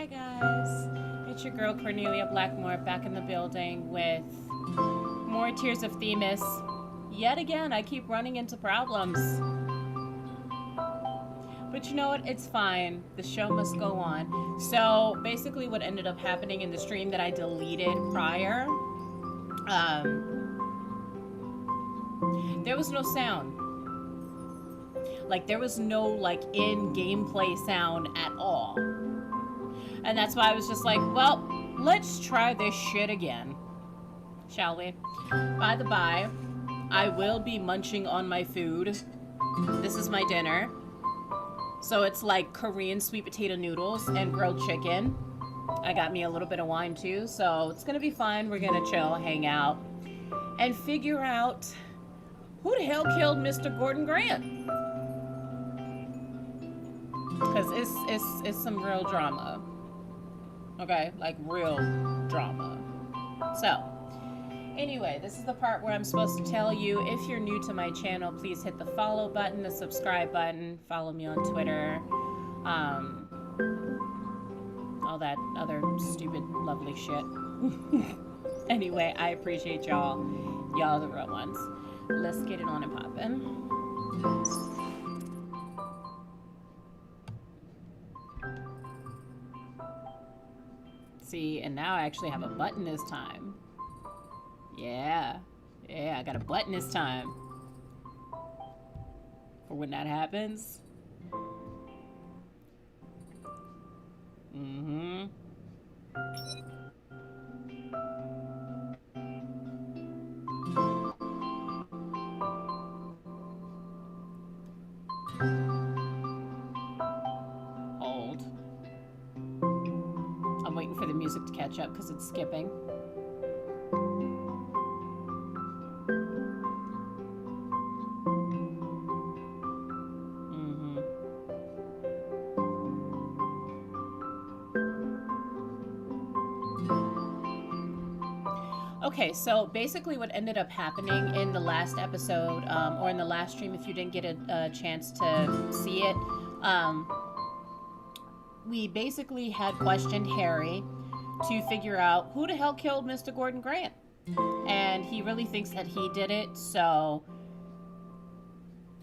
Hi guys, it's your girl Kornelia Blackmore back in the building with more Tears of Themis. Yet again, I keep running into problems. But you know what? It's fine. The show must go on. So basically what ended up happening in the stream that I deleted prior, there was no sound. Like, there was no, like, in-gameplay sound at all. And that's why I was just like, well, let's try this shit again. Shall we? By the by, I will be munching on my food. This is my dinner. So it's like Korean sweet potato noodles and grilled chicken. I got me a little bit of wine too, so it's gonna be fine. We're gonna chill, hang out, and figure out who the hell killed Mr. Gordon Grant. Because it's some real drama. Okay? Like, real drama. So, anyway, this is the part where I'm supposed to tell you, if you're new to my channel, please hit the follow button, the subscribe button, follow me on Twitter, all that other stupid, lovely shit. Anyway, I appreciate y'all. Y'all are the real ones. Let's get it on and poppin'. See, and now I actually have a button this time. Yeah, I got a button this time. For when that happens. Mm-hmm. Hold. I'm waiting for the music to catch up because it's skipping. Okay, so basically what ended up happening in the last episode, or in the last stream, if you didn't get a chance to see it, we basically had questioned Harry to figure out who the hell killed Mr. Gordon Grant. And he really thinks that he did it, so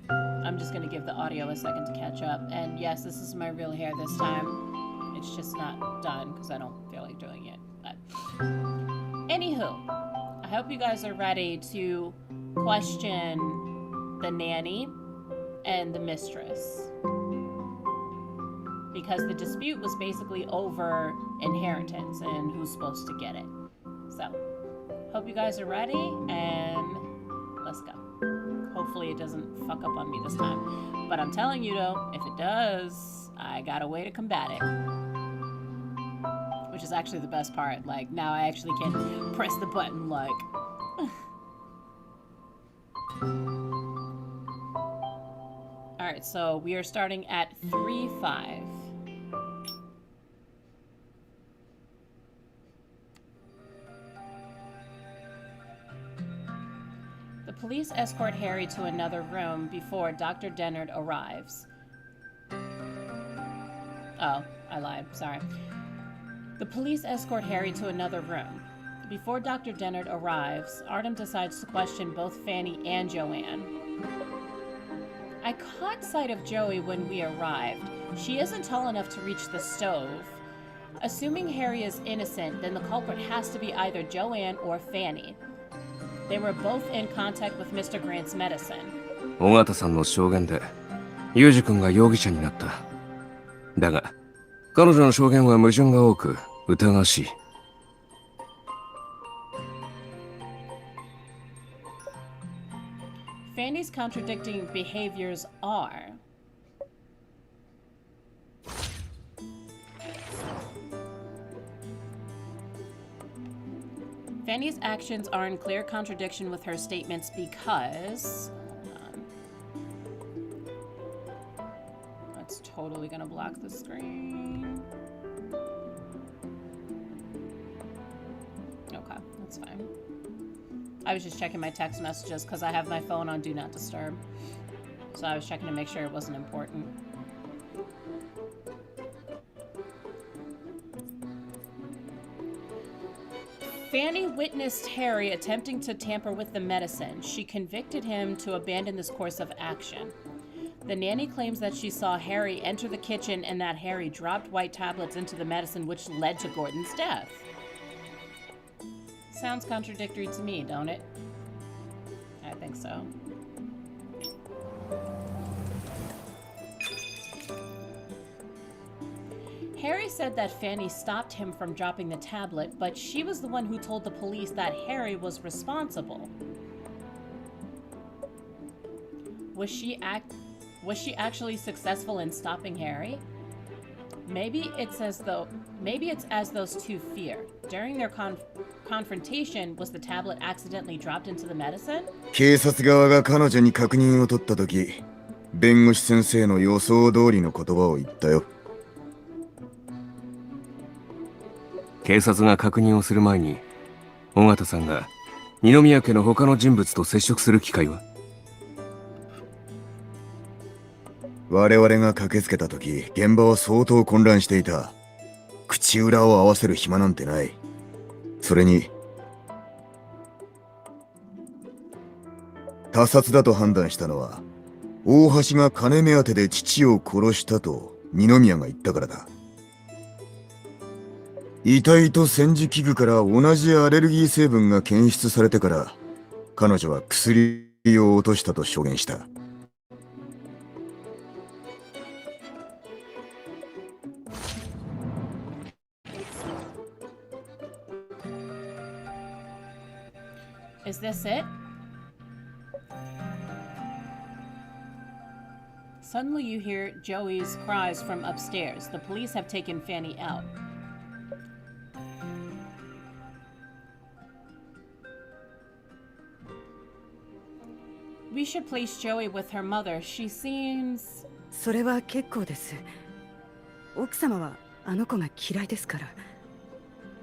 I'm just going to give the audio a second to catch up. And yes, this is my real hair this time. It's just not done because I don't feel like doing it. But anywho, I hope you guys are ready to question the nanny and the mistress. Because the dispute was basically over inheritance and who's supposed to get it. So, hope you guys are ready, and let's go. Hopefully it doesn't fuck up on me this time. But I'm telling you though, if it does, I got a way to combat it. Which is actually the best part. Like, now I actually can press the button, like... Alright, so we are starting at 3-5. The police escort Harry to another room before Dr. Dennard arrives. Oh, I lied. Sorry. The police escort Harry to another room. Before Dr. Dennard arrives, Artem decides to question both Fanny and Joanne. I caught sight of Joey when we arrived. She isn't tall enough to reach the stove. Assuming Harry is innocent, then the culprit has to be either Joanne or Fanny. They were both in contact with Mr. Grant's medicine. 尾形さんの証言で、ユージ君が容疑者になった。だが、彼女の証言は矛盾が多く、疑わしい。Fanny's contradicting behaviors are... Fanny's actions are in clear contradiction with her statements because... Hold on. That's totally gonna block the screen. Okay, that's fine. I was just checking my text messages because I have my phone on Do Not Disturb. So I was checking to make sure it wasn't important. Fanny witnessed Harry attempting to tamper with the medicine. She convicted him to abandon this course of action. The nanny claims that she saw Harry enter the kitchen and that Harry dropped white tablets into the medicine, which led to Gordon's death. Sounds contradictory to me, don't it? I think so. Harry said that Fanny stopped him from dropping the tablet, but she was the one who told the police that Harry was responsible. Was she actually successful in stopping Harry? Maybe it's as those two fear. During their confrontation, was the tablet accidentally dropped into the medicine? 警察側が彼女に確認を取ったとき、弁護士先生の予想通りの言葉を言ったよ。警察が確認をする前に、尾形さんが二宮家の他の人物と接触する機会は？我々が駆けつけたとき、現場は相当混乱していた。口裏を合わせる暇なんてない。それに、他殺だと判断したのは、大橋が金目当てで父を殺したと二宮が言ったからだ。遺体と煎じ器具から同じアレルギー成分が検出されてから、彼女は薬を落としたと証言した。Is this it? Suddenly you hear Joey's cries from upstairs. The police have taken Fanny out. We should place Joey with her mother. She seems... それは結構です。奥様はあの子が嫌いですから。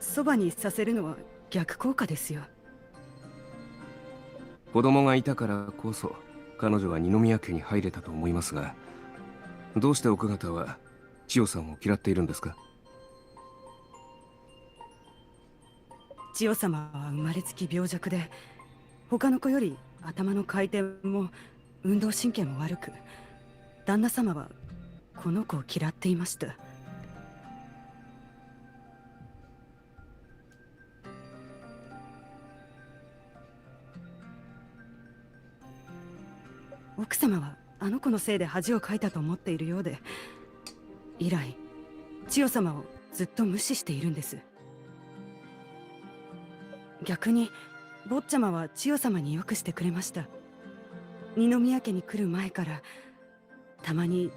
そばにさせるのは逆効果ですよ。子供がいたからこそ彼女は二宮家に入れたと思いますが、どうして奥方は千代さんを嫌っているんですか？千代様は生まれつき病弱で、他の子より頭の回転も運動神経も悪く、旦那様はこの子を嫌っていました。奥様はあの子のせいで恥をかいたと思っているようで、以来千代様をずっと無視しているんです。逆に坊ちゃまは千代様によくしてくれました。二宮家に来る前からたまに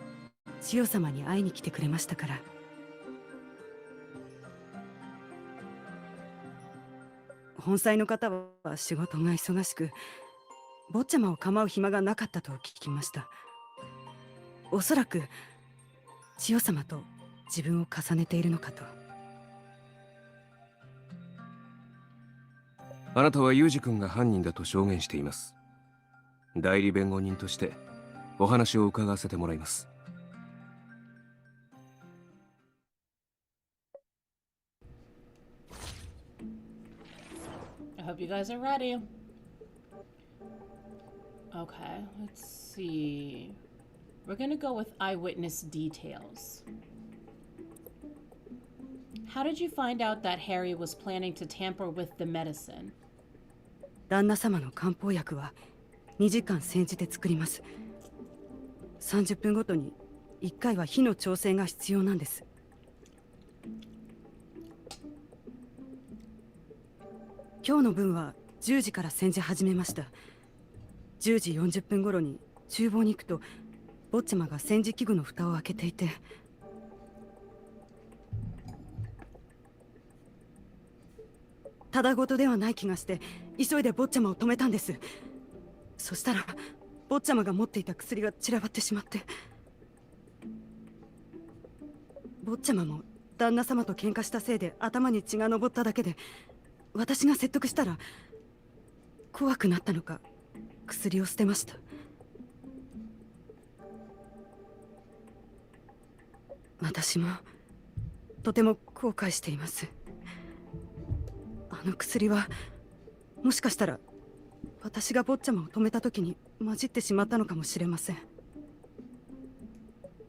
千代様に会いに来てくれましたから。本妻の方は仕事が忙しく、坊ちゃまを構う暇がなかったと聞きました。おそらく千代様と自分を重ねているのかと。あなたは裕二君が犯人だと証言しています。代理弁護人としてお話を伺わせてもらいます。I hope you guys are ready. Okay, let's see. We're gonna go with eyewitness details. How did you find out that Harry was planning to tamper with the medicine? 旦那様の漢方薬は2時間煎じて作ります。30分ごとに1回は火の調整が必要なんです。今日の分は10時から煎じ始めました。10時40分頃に厨房に行くと、坊ちゃまが煎じ器具の蓋を開けていて、ただごとではない気がして急いで坊ちゃまを止めたんです。そしたら坊ちゃまが持っていた薬が散らばってしまって、坊ちゃまも旦那様と喧嘩したせいで頭に血が上っただけで、私が説得したら怖くなったのか薬を捨てました。私もとても後悔しています。ああの薬はもしかしたら私が坊ちゃまを止めた時に混じってしまったのかもしれません。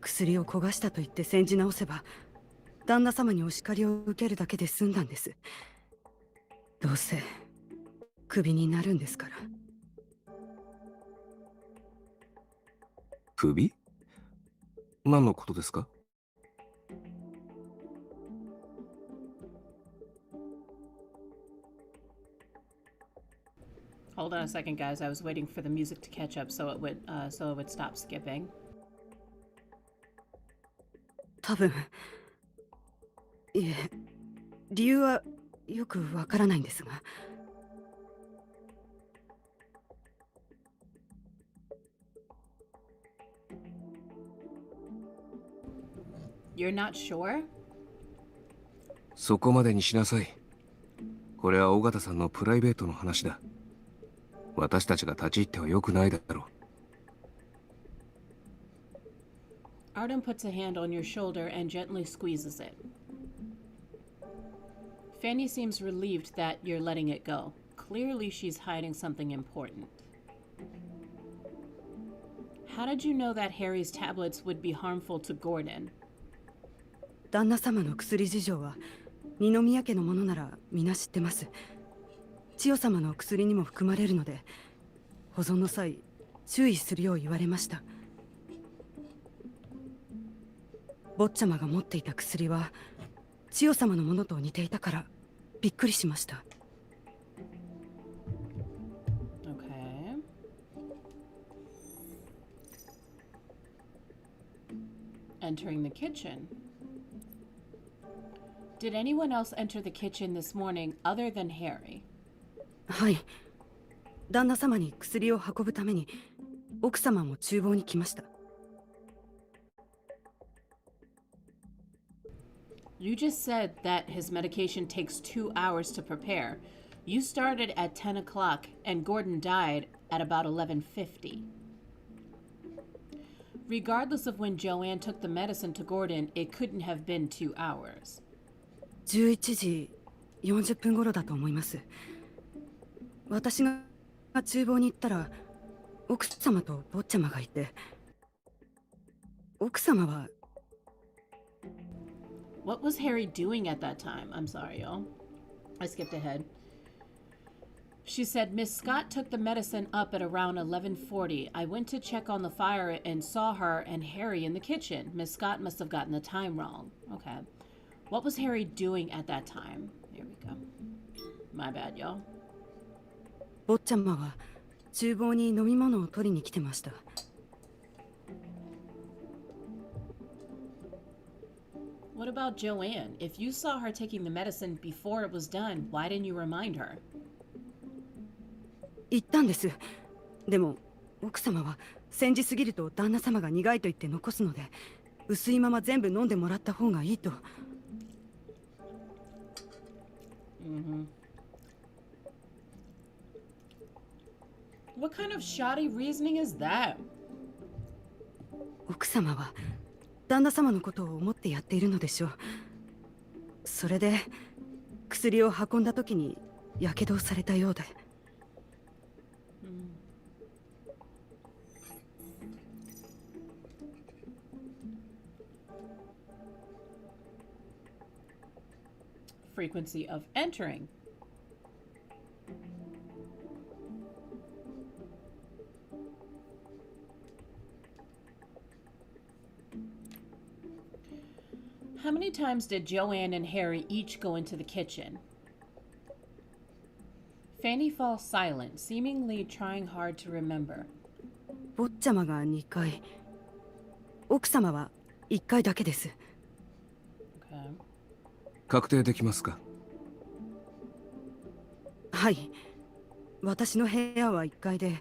薬を焦がしたと言って煎じ直せば旦那様にお叱りを受けるだけで済んだんです。どうせクビになるんですから。クビ？何のことですか？ Hold on a second, guys. I was waiting for the music to catch up so it would stop skipping. 多分いえ、理由はよくわからないんですが。You're not sure? そこまでにしなさい。これは尾形さんのプライベートの話だ。私たちが立ち入っては良くないだろう。Arden puts a hand on your shoulder and gently squeezes it. Fanny seems relieved that you're letting it go. Clearly she's hiding something important. How did you know that Harry's tablets would be harmful to Gordon? 旦那様の薬事情は二宮家のものなら皆知ってます。千代様の薬にも含まれるので、保存の際注意するよう言われました。坊ちゃまが持っていた薬は千代様のものと似ていたからびっくりしました。Okay. Entering the kitchen. Did anyone else enter the kitchen this morning other than Harry? はい。旦那様に薬を運ぶために奥様も厨房に来ました。You just said that his medication takes 2 hours to prepare. You started at 10 o'clock and Gordon died at about 11:50. Regardless of when Joanne took the medicine to Gordon, it couldn't have been 2 hours. 11時40分頃だと思います。私が厨房に行ったら奥様と坊ちゃまがいて、奥様は What was Harry doing at that time? I'm sorry, y'all. I skipped ahead. She said, Miss Scott took the medicine up at around 11:40. I went to check on the fire and saw her and Harry in the kitchen. Miss Scott must have gotten the time wrong. Okay. What was Harry doing at that time? Here we go. My bad, y'all. 坊ちゃまは厨房に飲み物を取りに来てました。What about Joanne? If you saw her taking the medicine before it was done, why didn't you remind her? 言ったんです。でも奥様は煎じすぎると旦那様が苦いと言って残すので、薄いまま全部飲んでもらった方がいいと。Mm-hmm. What kind of shoddy reasoning is that? 奥様は旦那様のことを思ってやっているのでしょう。それで薬を運んだ時に火傷をされたようで。Frequency of entering. How many times did Joanne and Harry each go into the kitchen? Fanny falls silent, seemingly trying hard to remember. 坊ちゃまが2回、奥様は1回だけです。Okay. 確定できますか？はい。私の部屋は1階で、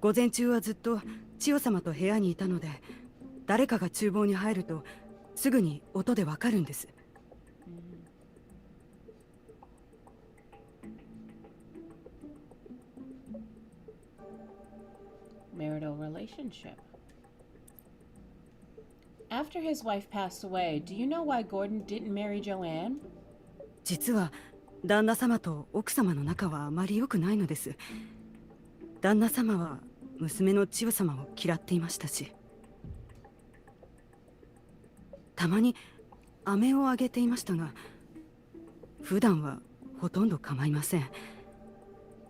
午前中はずっと千代様と部屋にいたので、誰かが厨房に入るとすぐに音でわかるんです。Marital relationship. After his wife passed away, do you know why Gordon didn't marry Joanne? 実は旦那様と奥様の仲はあまり良くないのです。旦那様は娘の千代様を嫌っていましたし、たまに飴をあげていましたが、普段はほとんど構いません。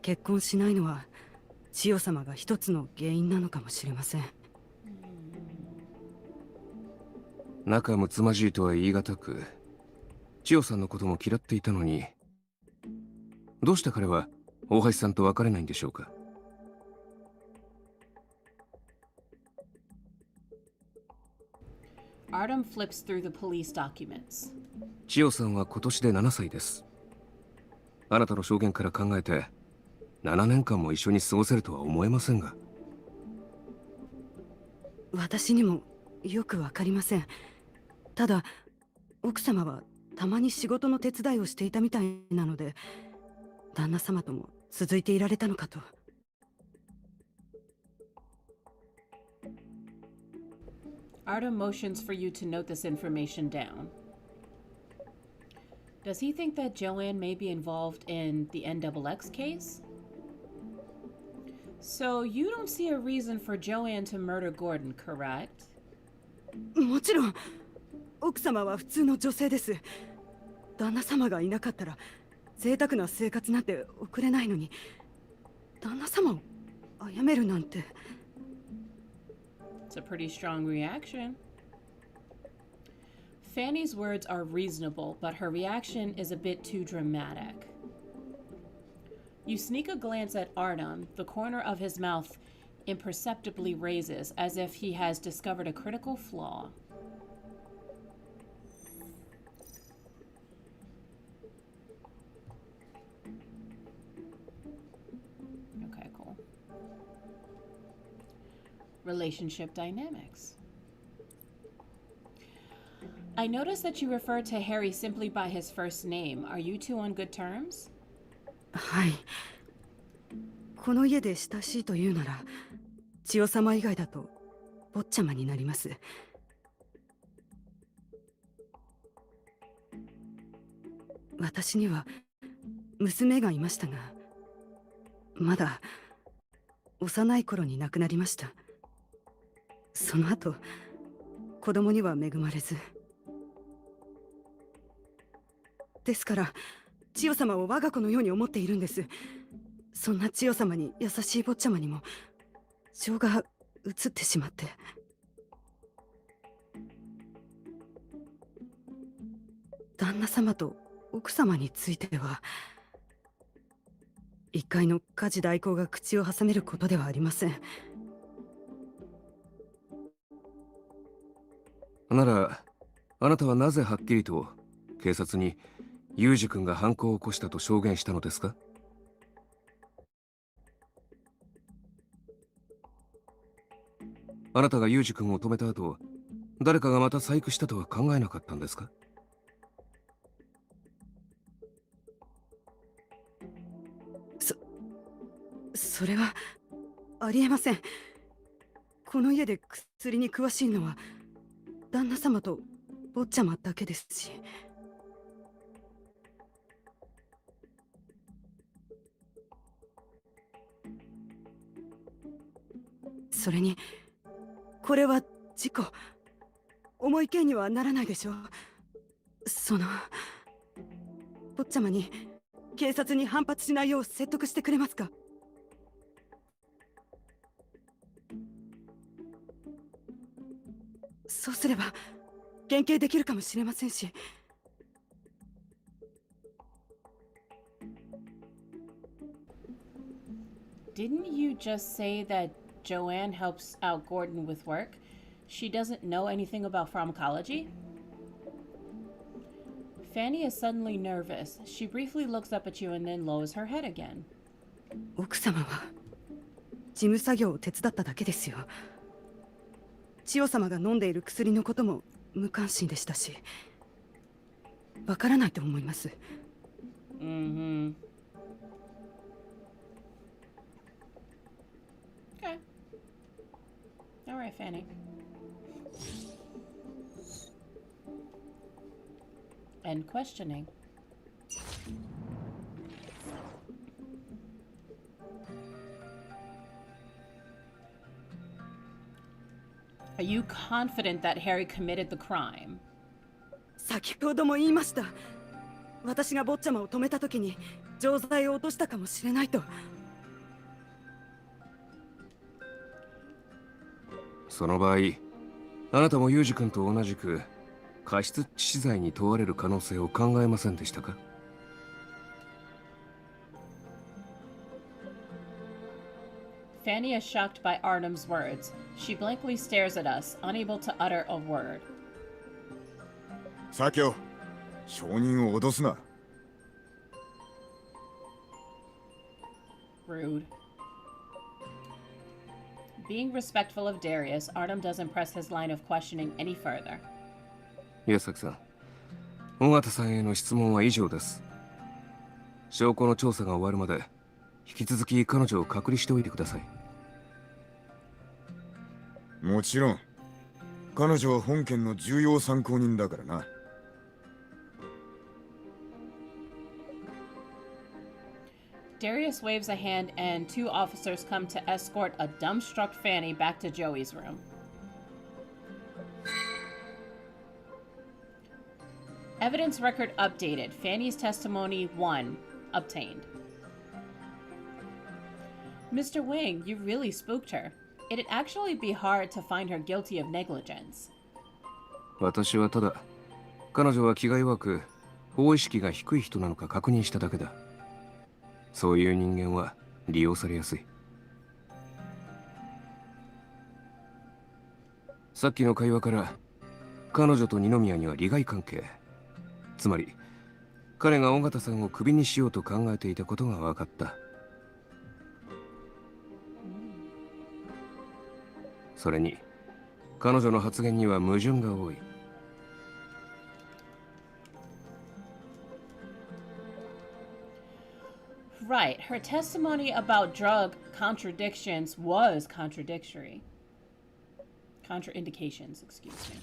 結婚しないのは千代様が一つの原因なのかもしれません。仲睦まじいとは言い難く、千代さんのことも嫌っていたのに、どうして彼は大橋さんと別れないんでしょうか。Artem flips through the police documents. 千代さんは今年で7歳です。あなたの証言から考えて、7年間も一緒に過ごせるとは思えませんが。私にもよくわかりません。ただ奥様はたまに仕事の手伝いをしていたみたいなので、旦那様とも続いていられたのかと。Artem motions for you to note this information down. Does he think that Joanne may be involved in the NXX case? So you don't see a reason for Joanne to murder Gordon, correct? もちろん奥様は普通の女性です。旦那様がいなかったら贅沢な生活なんて送れないのに、旦那様を殺めるなんて。It's a pretty strong reaction. Fanny's words are reasonable, but her reaction is a bit too dramatic. You sneak a glance at Artem. The corner of his mouth imperceptibly raises, as if he has discovered a critical flaw. Okay, cool. Relationship dynamics. I noticed that you refer to Harry simply by his first name. Are you two on good terms? はい。この家で親しいというなら千代様以外だと坊ちゃまになります。私には娘がいましたが、まだ幼い頃に亡くなりました。その後子供には恵まれず、ですから千代様を我が子のように思っているんです。そんな千代様に優しい坊ちゃまにも情が移ってしまって。旦那様と奥様については、一階の家事代行が口を挟めることではありません。なら、あなたはなぜはっきりと警察にユージ君が犯行を起こしたと証言したのですか？あなたがユージ君を止めた後、誰かがまた細工したとは考えなかったんですか？それはありえません。この家で薬に詳しいのは旦那様と坊ちゃまだけですし。それにこれは事故、重い刑にはならないでしょう。坊ちゃまに警察に反発しないよう説得してくれますか？そうすれば減刑できるかもしれませんし。Didn't you just say that Joanne helps out Gordon with work? She doesn't know anything about pharmacology? Fanny is suddenly nervous. She briefly looks up at you and then lowers her head again. 奥様は事務作業を手伝っただけですよ。千代様が飲んでいる薬のことも無関心でしたし、わからないと思います。Mm-hmm. Okay. All right, Fanny. End questioning. Are you confident that Harry committed the crime? 先ほども言いました。私が坊ちゃまを止めた時に錠剤を落としたかもしれないと。その場合、あなたもユージ君と同じく過失致死罪に問われる可能性を考えませんでしたか？ Fanny is shocked by Artem's words. She blankly stares at us, unable to utter a word. 左京、証人を脅すな。Rude. Being respectful of Darius, Artem doesn't press his line of questioning any further. 岩崎さん、尾形さんへの質問は以上です。証拠の調査が終わるまで引き続き彼女を隔離しておいてください。もちろん。彼女は本件の重要参考人だからな。Darius waves a hand and two officers come to escort a dumbstruck Fanny back to Joey's room. Evidence record updated. Fanny's testimony 1 obtained. Mr. Wing, you really spooked her. It'd actually be hard to find her guilty of negligence. 私はただ、彼女は気が弱く、法意識が低い人なのか確認しただけだ。そういう人間は利用されやすい。さっきの会話から、彼女と二宮には利害関係。つまり、彼が尾形さんをクビにしようと考えていたことが分かった。それに、彼女の発言には矛盾が多い。Right, her testimony about drug contradictions was contradictory. Contraindications, excuse me.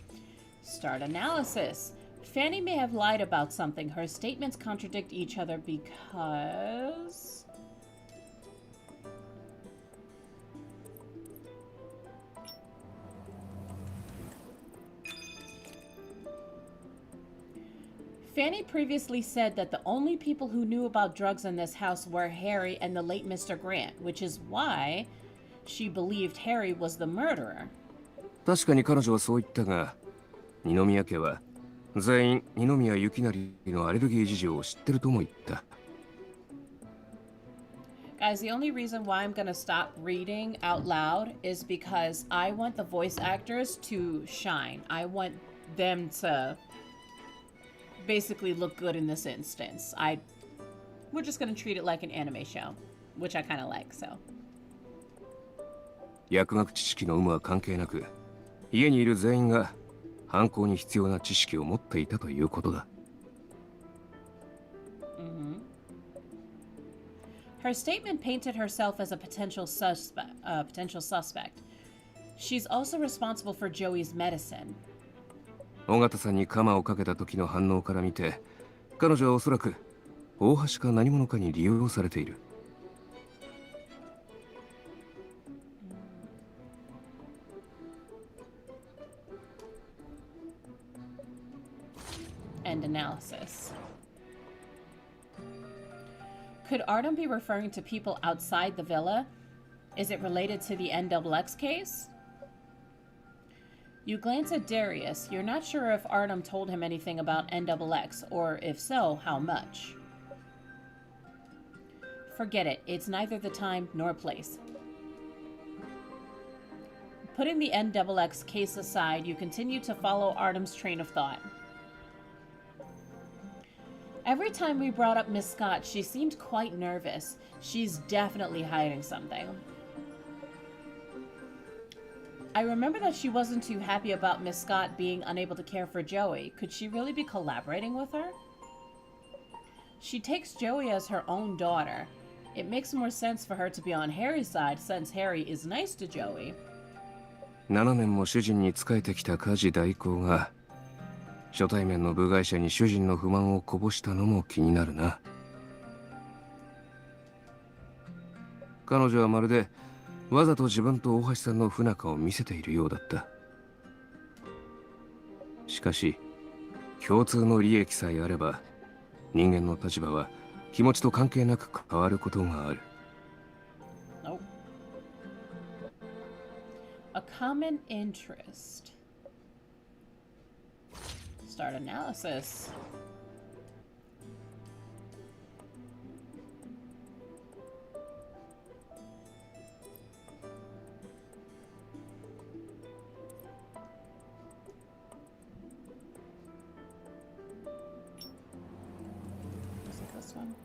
Start analysis. Fanny may have lied about something. Her statements contradict each other because... Fanny previously said that the only people who knew about drugs in this house were Harry and the late Mr. Grant, which is why she believed Harry was the murderer. 確かに彼女はそう言ったが、二宮家は全員二宮幸成のアレルギー事情を知ってるとも言った。Guys, the only reason why I'm gonna stop reading out loud is because I want the voice actors to shine. I want them to basically look good in this instance. We're just gonna treat it like an anime show, which I kind of like, so. 薬学知識の有無は関係なく、家にいる全員が犯行に必要な知識を持っていたということだ。Her statement painted herself as a potential suspect. She's also responsible for Joey's medicine. 尾形さんに鎌をかけた時の反応から見て、彼女はおそらく大橋か何者かに利用されている。End analysis. Could Artem be referring to people outside the villa? Is it related to the NXX case? You glance at Darius. You're not sure if Artem told him anything about NXX, or if so, how much. Forget it. It's neither the time nor place. Putting the NXX case aside, you continue to follow Artem's train of thought. Every time we brought up Miss Scott, she seemed quite nervous. She's definitely hiding something. I remember that she wasn't too happy about Miss Scott being unable to care for Joey. Could she really be collaborating with her? She takes Joey as her own daughter. It makes more sense for her to be on Harry's side since Harry is nice to Joey. 7年も主人に仕えてきた家事代行が初対面の部外者に主人の不満をこぼしたのも気になるな。彼女はまるでわざと自分と大橋さんの不仲を見せているようだった。かし、共通の利益さえあれば、人間の立場は気持ちと関係なく変わることがある。Nope. A common interest. Start analysis. Was it this one?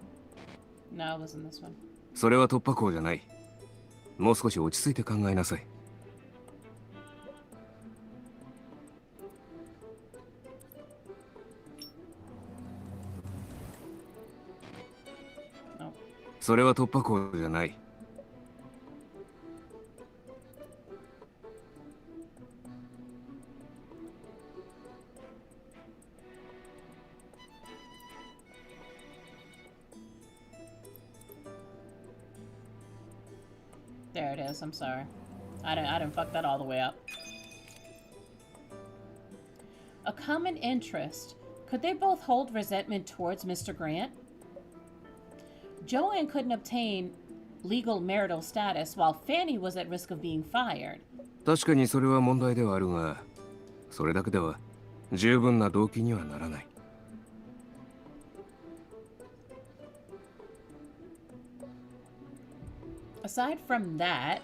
No, it wasn't this one. それは突破口じゃない。もう少し落ち着いて考えなさい。Nope. それは突破口じゃない。There it is. I'm sorry. I didn't fuck that all the way up. A common interest. Could they both hold resentment towards Mr. Grant? Joanne couldn't obtain legal marital status while Fanny was at risk of being fired. 確かにそれは問題ではあるが、それだけでは十分な動機にはならない。Aside from that,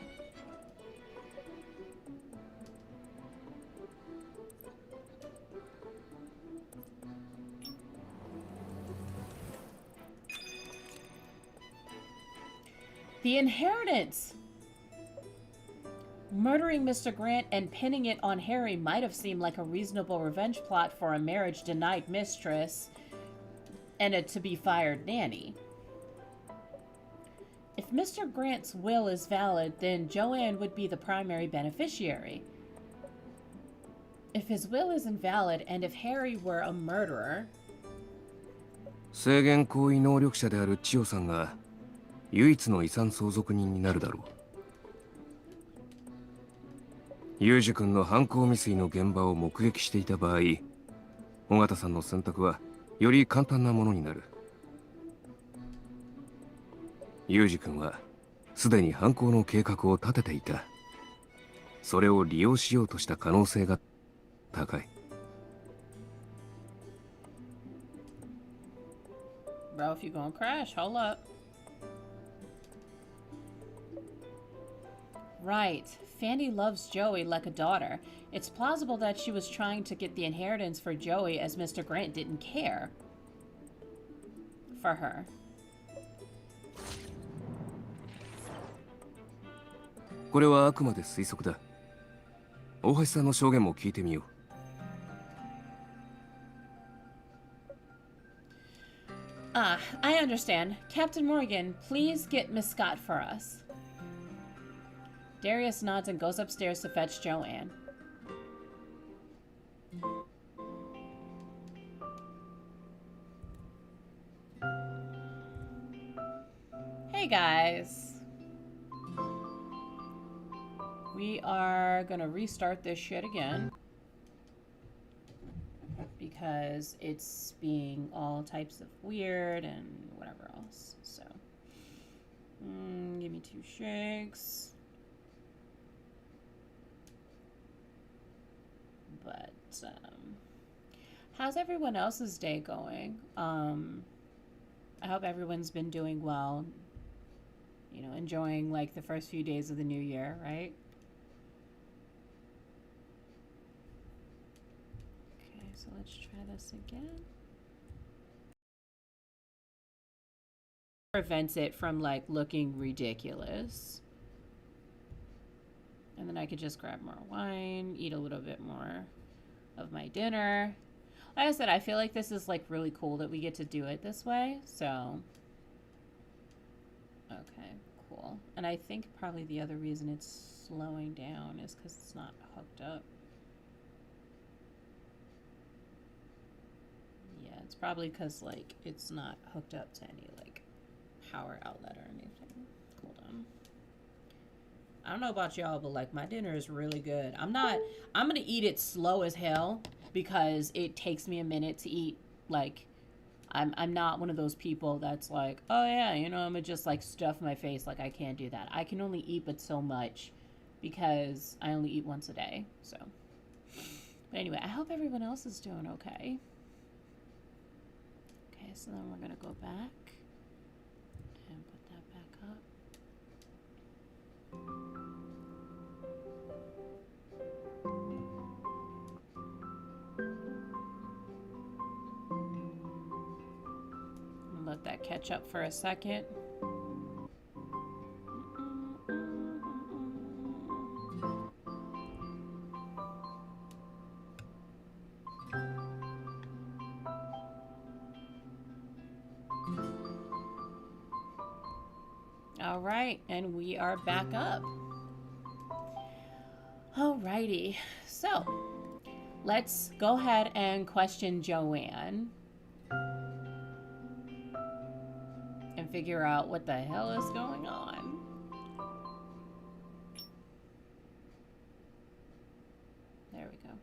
the inheritance. Murdering Mr. Grant and pinning it on Harry might have seemed like a reasonable revenge plot for a marriage-denied mistress and a to-be-fired nanny. If Mr. Grant's will is valid, then Joanne would be the primary beneficiary. If his will is invalid, and if Harry were a murderer... 制限行為能力者である千代さんが唯一の遺産相続人になるだろう。ユージ君の犯行未遂の現場を目撃していた場合、尾形さんの選択はより簡単なものになる。ユージ君はすでに犯行の計画を立てていた。それを利用しようとした可能性が高い。Bro, if you're gonna crash, hold up. Right. Fanny loves Joey like a daughter. It's plausible that she was trying to get the inheritance for Joey as Mr. Grant didn't care for her. これはあくまで推測だ。大橋さんの証言も聞いてみよう。I understand. Captain Morgan, please get Miss Scott for us. Darius nods and goes upstairs to fetch Joanne. Hey guys. We are gonna restart this shit again. Because it's being all types of weird and whatever else. So, give me 2 shakes. But, how's everyone else's day going? I hope everyone's been doing well. You know, enjoying like the first few days of the new year, right? Okay, so let's try this again. Prevents it from like looking ridiculous. And then I could just grab more wine, eat a little bit more of my dinner. Like I said, I feel like this is like really cool that we get to do it this way. So, okay, cool. And I think probably the other reason it's slowing down is because it's not hooked up. Yeah, it's probably because like it's not hooked up to any like power outlet or anything. Hold on. I don't know about y'all, but like my dinner is really good. I'm gonna eat it slow as hell because it takes me a minute to eat. Like, I'm not one of those people that's like, oh yeah, you know, I'm gonna just like stuff my face. Like, I can't do that. I can only eat but so much because I only eat once a day. So, but anyway, I hope everyone else is doing okay. Okay, so then we're gonna go back and put that back up. Let that catch up for a second. All right, and we are back up. Alrighty, so let's go ahead and question Joanne and figure out what the hell is going on. There we go.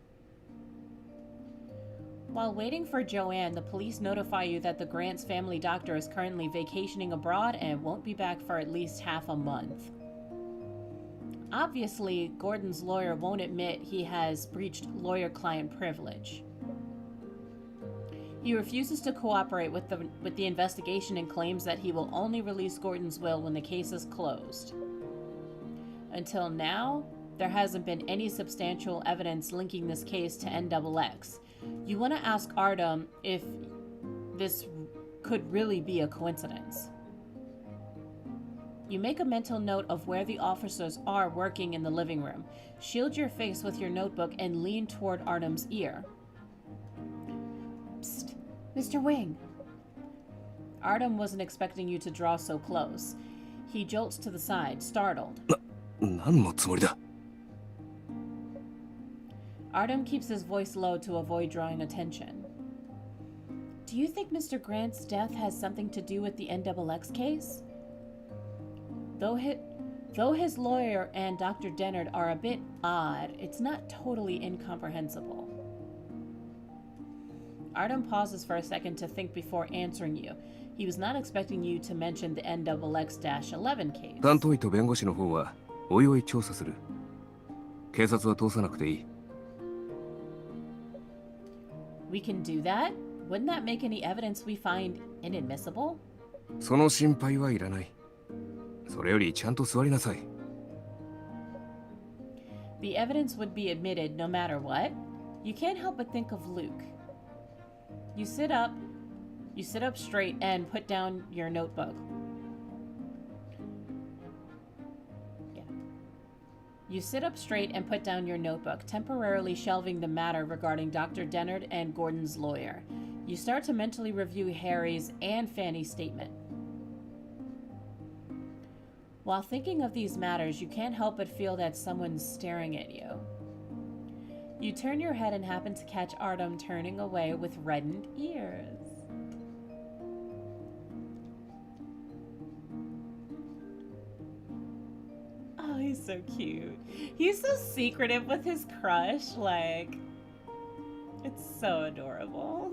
While waiting for Joanne, the police notify you that the Grant's family doctor is currently vacationing abroad and won't be back for at least half a month. Obviously, Gordon's lawyer won't admit he has breached lawyer-client privilege. He refuses to cooperate with the investigation and claims that he will only release Gordon's will when the case is closed. Until now, there hasn't been any substantial evidence linking this case to NXX. You want to ask Artem if this could really be a coincidence. You make a mental note of where the officers are working in the living room. Shield your face with your notebook and lean toward Artem's ear. Psst, Mr. Wing. Artem wasn't expecting you to draw so close. He jolts to the side, startled. 何のつもりだ? Artem keeps his voice low to avoid drawing attention. Do you think Mr. Grant's death has something to do with the NXX case? Though his lawyer and Dr. Dennard are a bit odd, it's not totally incomprehensible. Artem pauses for a second to think before answering you. He was not expecting you to mention the NXX-11 case. 担当医と弁護士の方はおいおい調査する。警察は通さなくていい。We can do that? Wouldn't that make any evidence we find inadmissible? その心配はいらない。それよりちゃんと座りなさい。The evidence would be admitted no matter what. You can't help but think of Luke. You sit up straight and put down your notebook. Yeah. You sit up straight and put down your notebook, temporarily shelving the matter regarding Dr. Dennard and Gordon's lawyer. You start to mentally review Harry's and Fanny's statement. While thinking of these matters, you can't help but feel that someone's staring at you. You turn your head and happen to catch Artem turning away with reddened ears. Oh, he's so cute. He's so secretive with his crush, like, it's so adorable.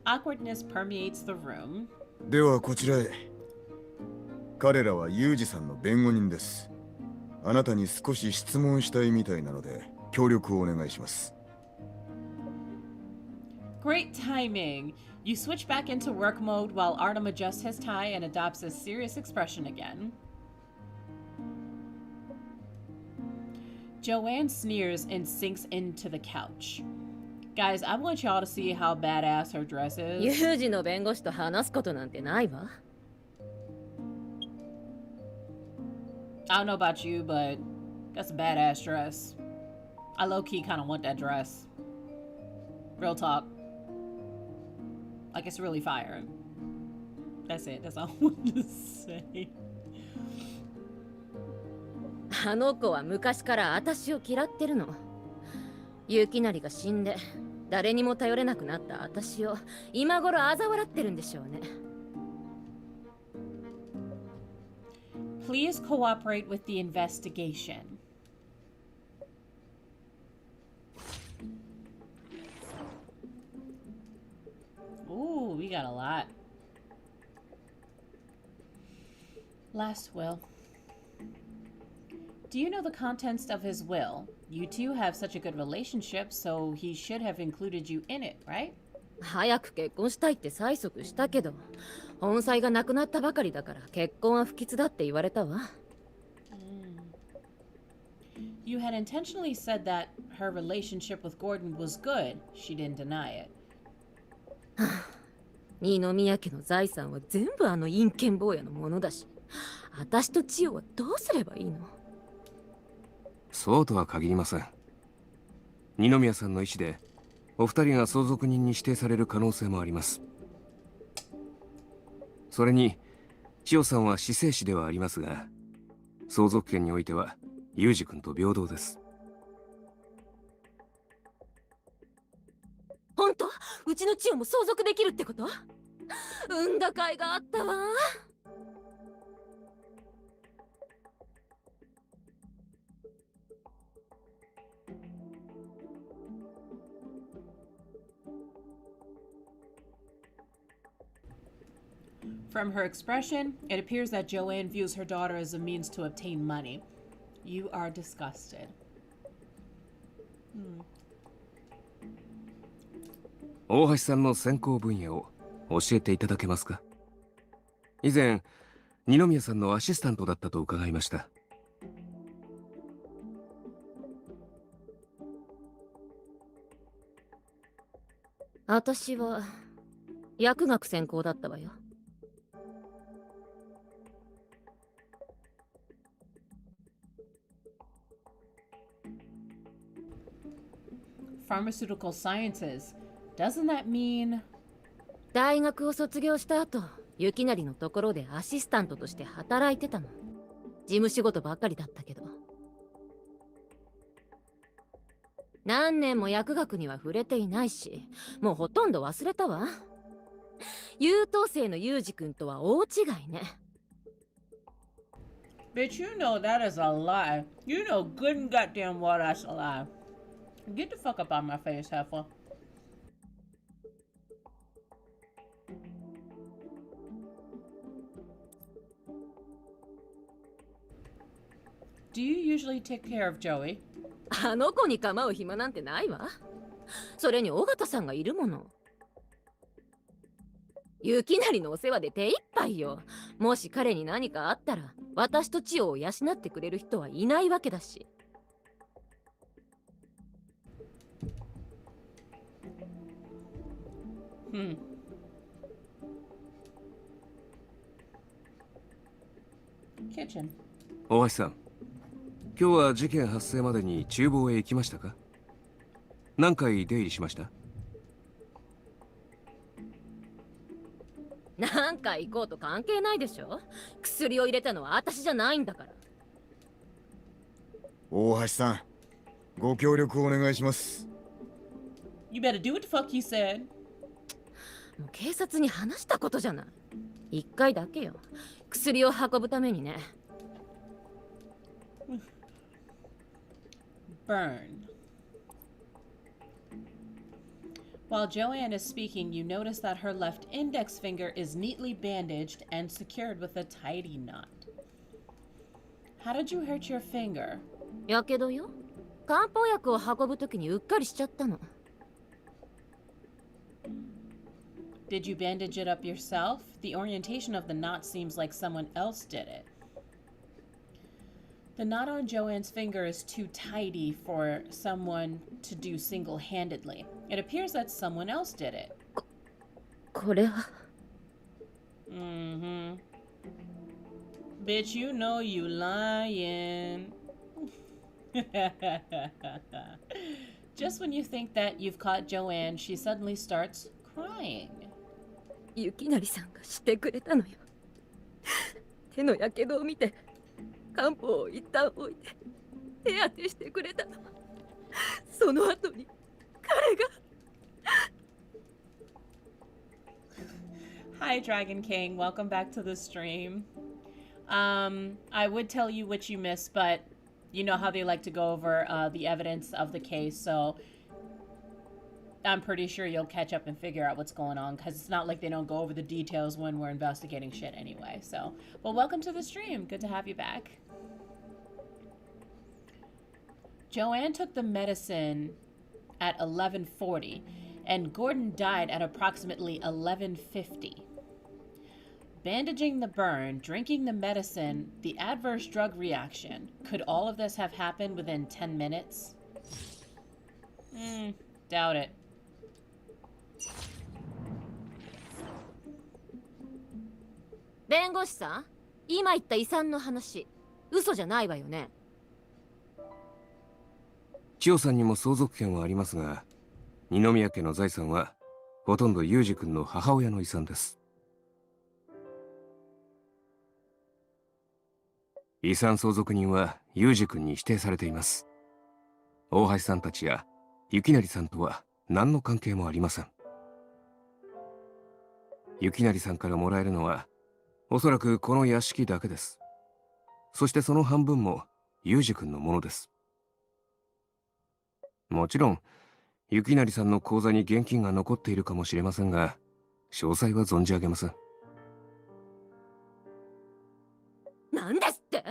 Awkwardness permeates the room. ではこちらへ。彼らはユージさんの弁護人です。あなたに少し質問したいみたいなので協力をお願いします。Great timing. You switch back into work mode while Artem adjusts his tie and adopts a serious expression again. Joanne sneers and sinks into the couch. Guys, I want y'all to see how badass her dress is. ユージの弁護士と話すことなんてないわ。I don't know about you, but that's a badass dress. I low-key kind of want that dress. Real talk. Like, it's really fire. That's it. That's all I want to say. あの子は昔から私を嫌ってるの。雪成が死んで誰にも頼れなくなった私を今頃嘲笑ってるんでしょうね。Please cooperate with the investigation. Ooh, we got a lot. Last will. Do you know the contents of his will? You two have such a good relationship, so he should have included you in it, right? 早く結婚したいって催促したけど、本妻が亡くなったばかりだから結婚は不吉だって言われたわ。You had intentionally said that her relationship with Gordon was good. She didn't deny it. 二宮家の財産は全部あの陰険坊やのものだし、私と千代はどうすればいいの？そうとは限りません。二宮さんの意思でお二人が相続人に指定される可能性もあります。それに千代さんは死生子ではありますが、相続権においては裕二君と平等です。本当？うちの千代も相続できるってこと？産んだ甲斐があったわ。From her expression, it appears that Joanne views her daughter as a means to obtain money. You are disgusted. 大橋さんの専攻分野を教えていただけますか？以前、二宮さんのアシスタントだったと伺いました。私は薬学専攻だったわよ。Pharmaceutical sciences. Doesn't that mean... 大学を卒業した後、雪成のところでアシスタントとして働いてたの。事務仕事ばっかりだったけど。何年も薬学には触れていないし、もうほとんど忘れたわ。優等生のユージ君とは大違いね。Bitch, you know that is a lie. You know good and goddamn well that's a lie. Get the fuck up out my face, heifer. Do you usually take care of Joey? あの子に構う暇なんてないわ。それに尾形さんがいるもの。雪成のお世話で手一杯よ。もし彼に何かあったら、私と千代を養ってくれる人はいないわけだし。Kitchen. 大橋さん、今日は事件発生までに厨房へ行きましたか？何回出入りしました？何回行こうと関係ないでしょ。薬を入れたのは私じゃないんだから。大橋さん、ご協力お願いします。You better do what the fuck you said. もう警察に話したことじゃない。一回だけよ。薬を運ぶためにね。Burn. While Joanne is speaking, you notice that her left index finger is neatly bandaged and secured with a tidy knot. How did you hurt your finger? やけどよ。漢方薬を運ぶときにうっかりしちゃったの。Did you bandage it up yourself? The orientation of the knot seems like someone else did it. The knot on Joanne's finger is too tidy for someone to do single-handedly. It appears that someone else did it. これは。Bitch, you know you lying. Just when you think that you've caught Joanne, she suddenly starts crying. 雪成さんがしてくれたのよ。手のやけどを見て、漢方を一旦置いて手当てしてくれたの。その後に彼が。Hi, Dragon King. Welcome back to the stream. I would tell you what you missed, but you know how they like to go over the evidence of the case, so I'm pretty sure you'll catch up and figure out what's going on, because it's not like they don't go over the details when we're investigating shit anyway. So, well, welcome to the stream. Good to have you back. Joanne took the medicine at 11:40, and Gordon died at approximately 11:50. Bandaging the burn, drinking the medicine, the adverse drug reaction. Could all of this have happened within 10 minutes? Doubt it. Bengoshi-san, 今言った遺産の話、嘘じゃないわよね。千代さんにも相続権はありますが、二宮家の財産はほとんど裕二君の母親の遺産です。遺産相続人は裕二君に指定されています。大橋さんたちや雪成さんとは何の関係もありません。雪成さんからもらえるのはおそらくこの屋敷だけです。そしてその半分も裕二君のものです。もちろん雪成さんの口座に現金が残っているかもしれませんが、詳細は存じ上げません。なんですって？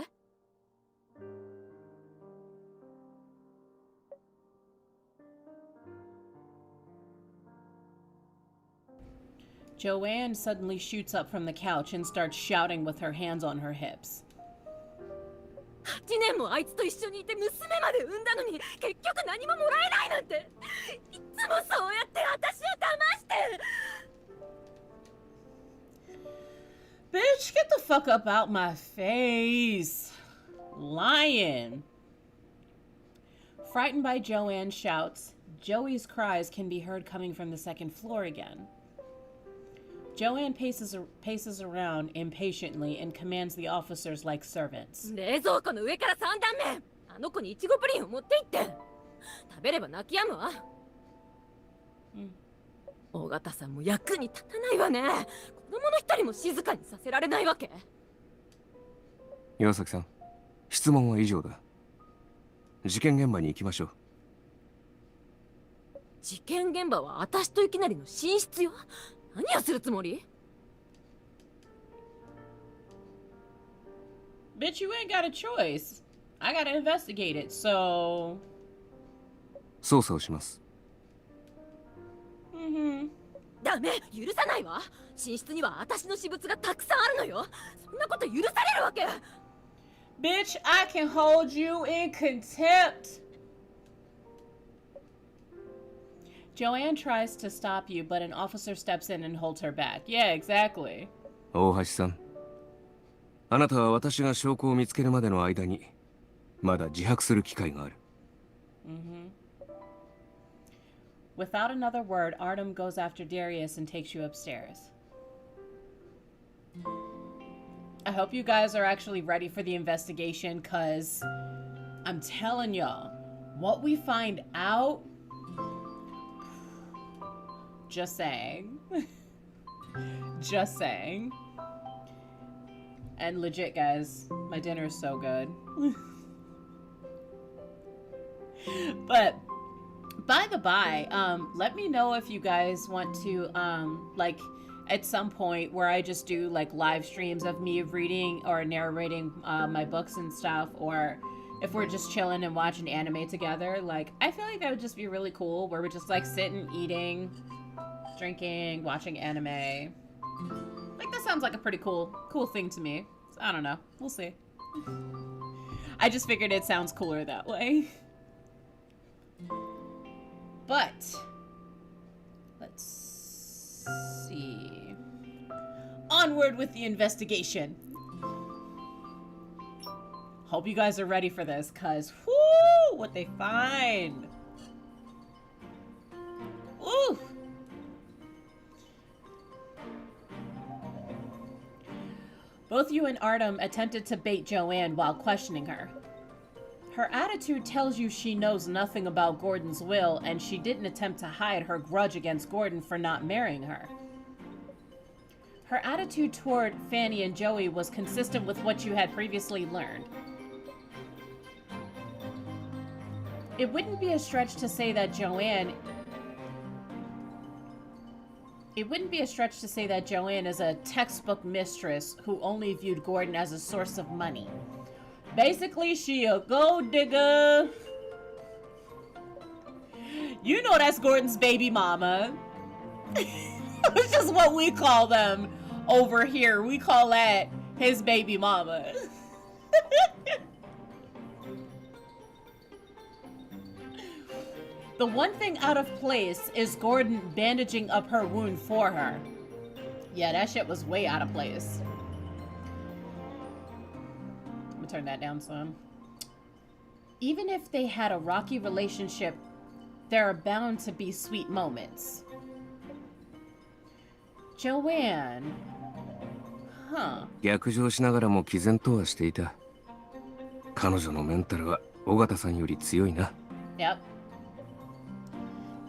Joanne suddenly shoots up from the couch and starts shouting with her hands on her hips. 8年もあいつと一緒にいて娘まで産んだのに結局何ももらえないなんて、いつもそうやって私を騙して。 Bitch, get the fuck up out my face. Lying. Frightened by Joanne's shouts, Joey's cries can be heard coming from the second floor again. Joanne paces around impatiently and commands the officers like servants. 冷蔵庫の上から3段目、あの子にイチゴプリンを持って行って。食べれば泣き止むわ。尾形さんも役に立たないわね。子供の一人も静かにさせられないわけ。岩崎さん、質問は以上だ。事件現場に行きましょう。事件現場は私といきなりの寝室よ。何をするつもり？ Bitch, you ain't got a choice. I gotta investigate it, so... 捜査をします。ダメ、許さないわ。寝室には私の私物がたくさんあるのよ。そんなこと許されるわけ。 Bitch, I can hold you in contempt. Joanne tries to stop you, but an officer steps in and holds her back. Yeah, exactly. 大橋さん、あなたは私が証拠を見つけるまでの間にまだ自白する機会がある。Without another word, Artem goes after Darius and takes you upstairs. I hope you guys are actually ready for the investigation, cause I'm telling y'all, what we find out... Just saying. Just saying. And legit, guys, my dinner is so good. But by the by, let me know if you guys want to like at some point where I just do like live streams of me reading or narrating my books and stuff, or if we're just chilling and watching anime together. Like, I feel like that would just be really cool, where we're just like sitting, eating, drinking, watching anime. Like, that sounds like a pretty cool thing to me. So, I don't know. We'll see. I just figured it sounds cooler that way. But let's see. Onward with the investigation. Hope you guys are ready for this, cause whoo, what they find. Ooh. Both you and Artem attempted to bait Joanne while questioning her. Her attitude tells you she knows nothing about Gordon's will, and she didn't attempt to hide her grudge against Gordon for not marrying her. Her attitude toward Fanny and Joey was consistent with what you had previously learned. It wouldn't be a stretch to say that Joanne is a textbook mistress who only viewed Gordon as a source of money. Basically, she a gold digger. You know that's Gordon's baby mama. It's just what we call them over here. We call that his baby mama. The one thing out of place is Gordon bandaging up her wound for her. Yeah, that shit was way out of place. I'm gonna turn that down some. Even if they had a rocky relationship, there are bound to be sweet moments. Joanne. Huh. 逆上しながらも毅然とはしていた。彼女のメンタルは尾形さんより強いな。Yep.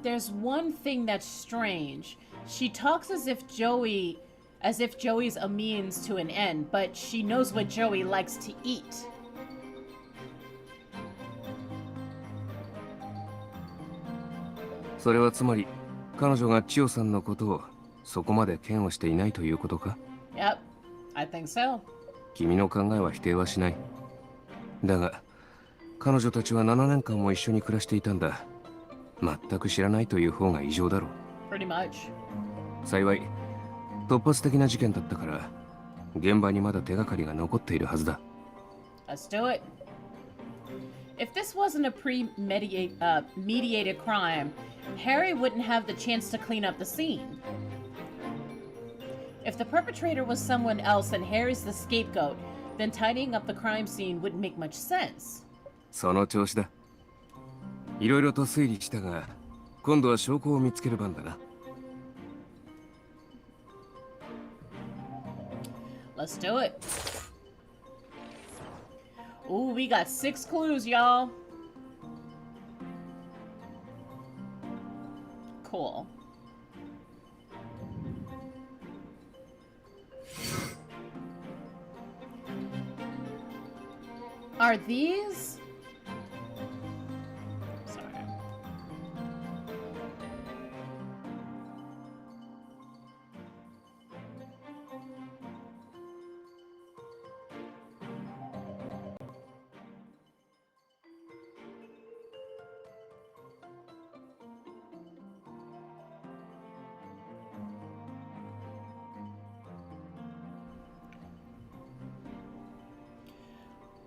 There's one thing that's strange. She talks as if Joey's a means to an end, but she knows what Joey likes to eat. それはつまり彼女が千代さんのことをそこまで嫌悪していないということか？ Yep, I think so. 君の考えは否定はしない。だが彼女たちは7年間も一緒に暮らしていたんだ。全く知らないという方が異常だろう。Pretty much. 幸い突発的な事件だったから現場にまだ手がかりが残っているはずだ。 Let's do it. If this wasn't a mediated crime, Harry wouldn't have the chance to clean up the scene. If the perpetrator was someone else and Harry's the scapegoat, then tidying up the crime scene wouldn't make much sense. その調子だ。いろいろと推理したが、今度は証拠を見つける番だな。Let's do it. Ooh, we got 6 clues, y'all. Cool. Are these? Sorry.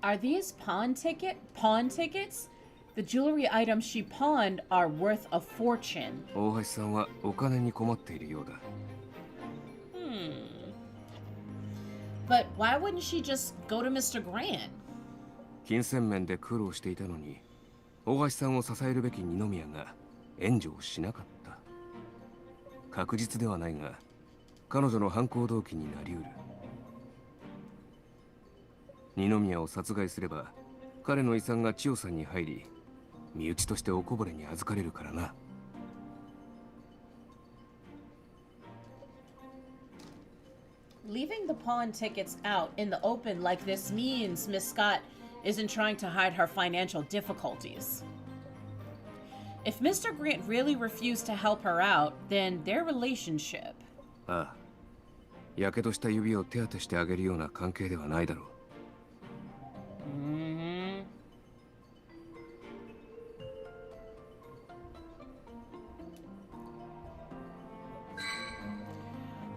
Are these pawn tickets? The jewelry items she pawned are worth a fortune. 大橋さんはお金に困っているようだ。But why wouldn't she just go to Mr. Grant? 金銭面で苦労していたのに、大橋さんを支えるべき二宮が援助をしなかった。確実ではないが、彼女の犯行動機になりうる。二宮を殺害すれば、彼の遺産が千代さんに入り、身内としておこぼれに預かれるからな。Leaving the pawn tickets out in the open like this means Miss Scott isn't trying to hide her financial difficulties. If Mr. Grant really refused to help her out, then their relationship... ああ、やけどした指を手当てしてあげるような関係ではないだろう。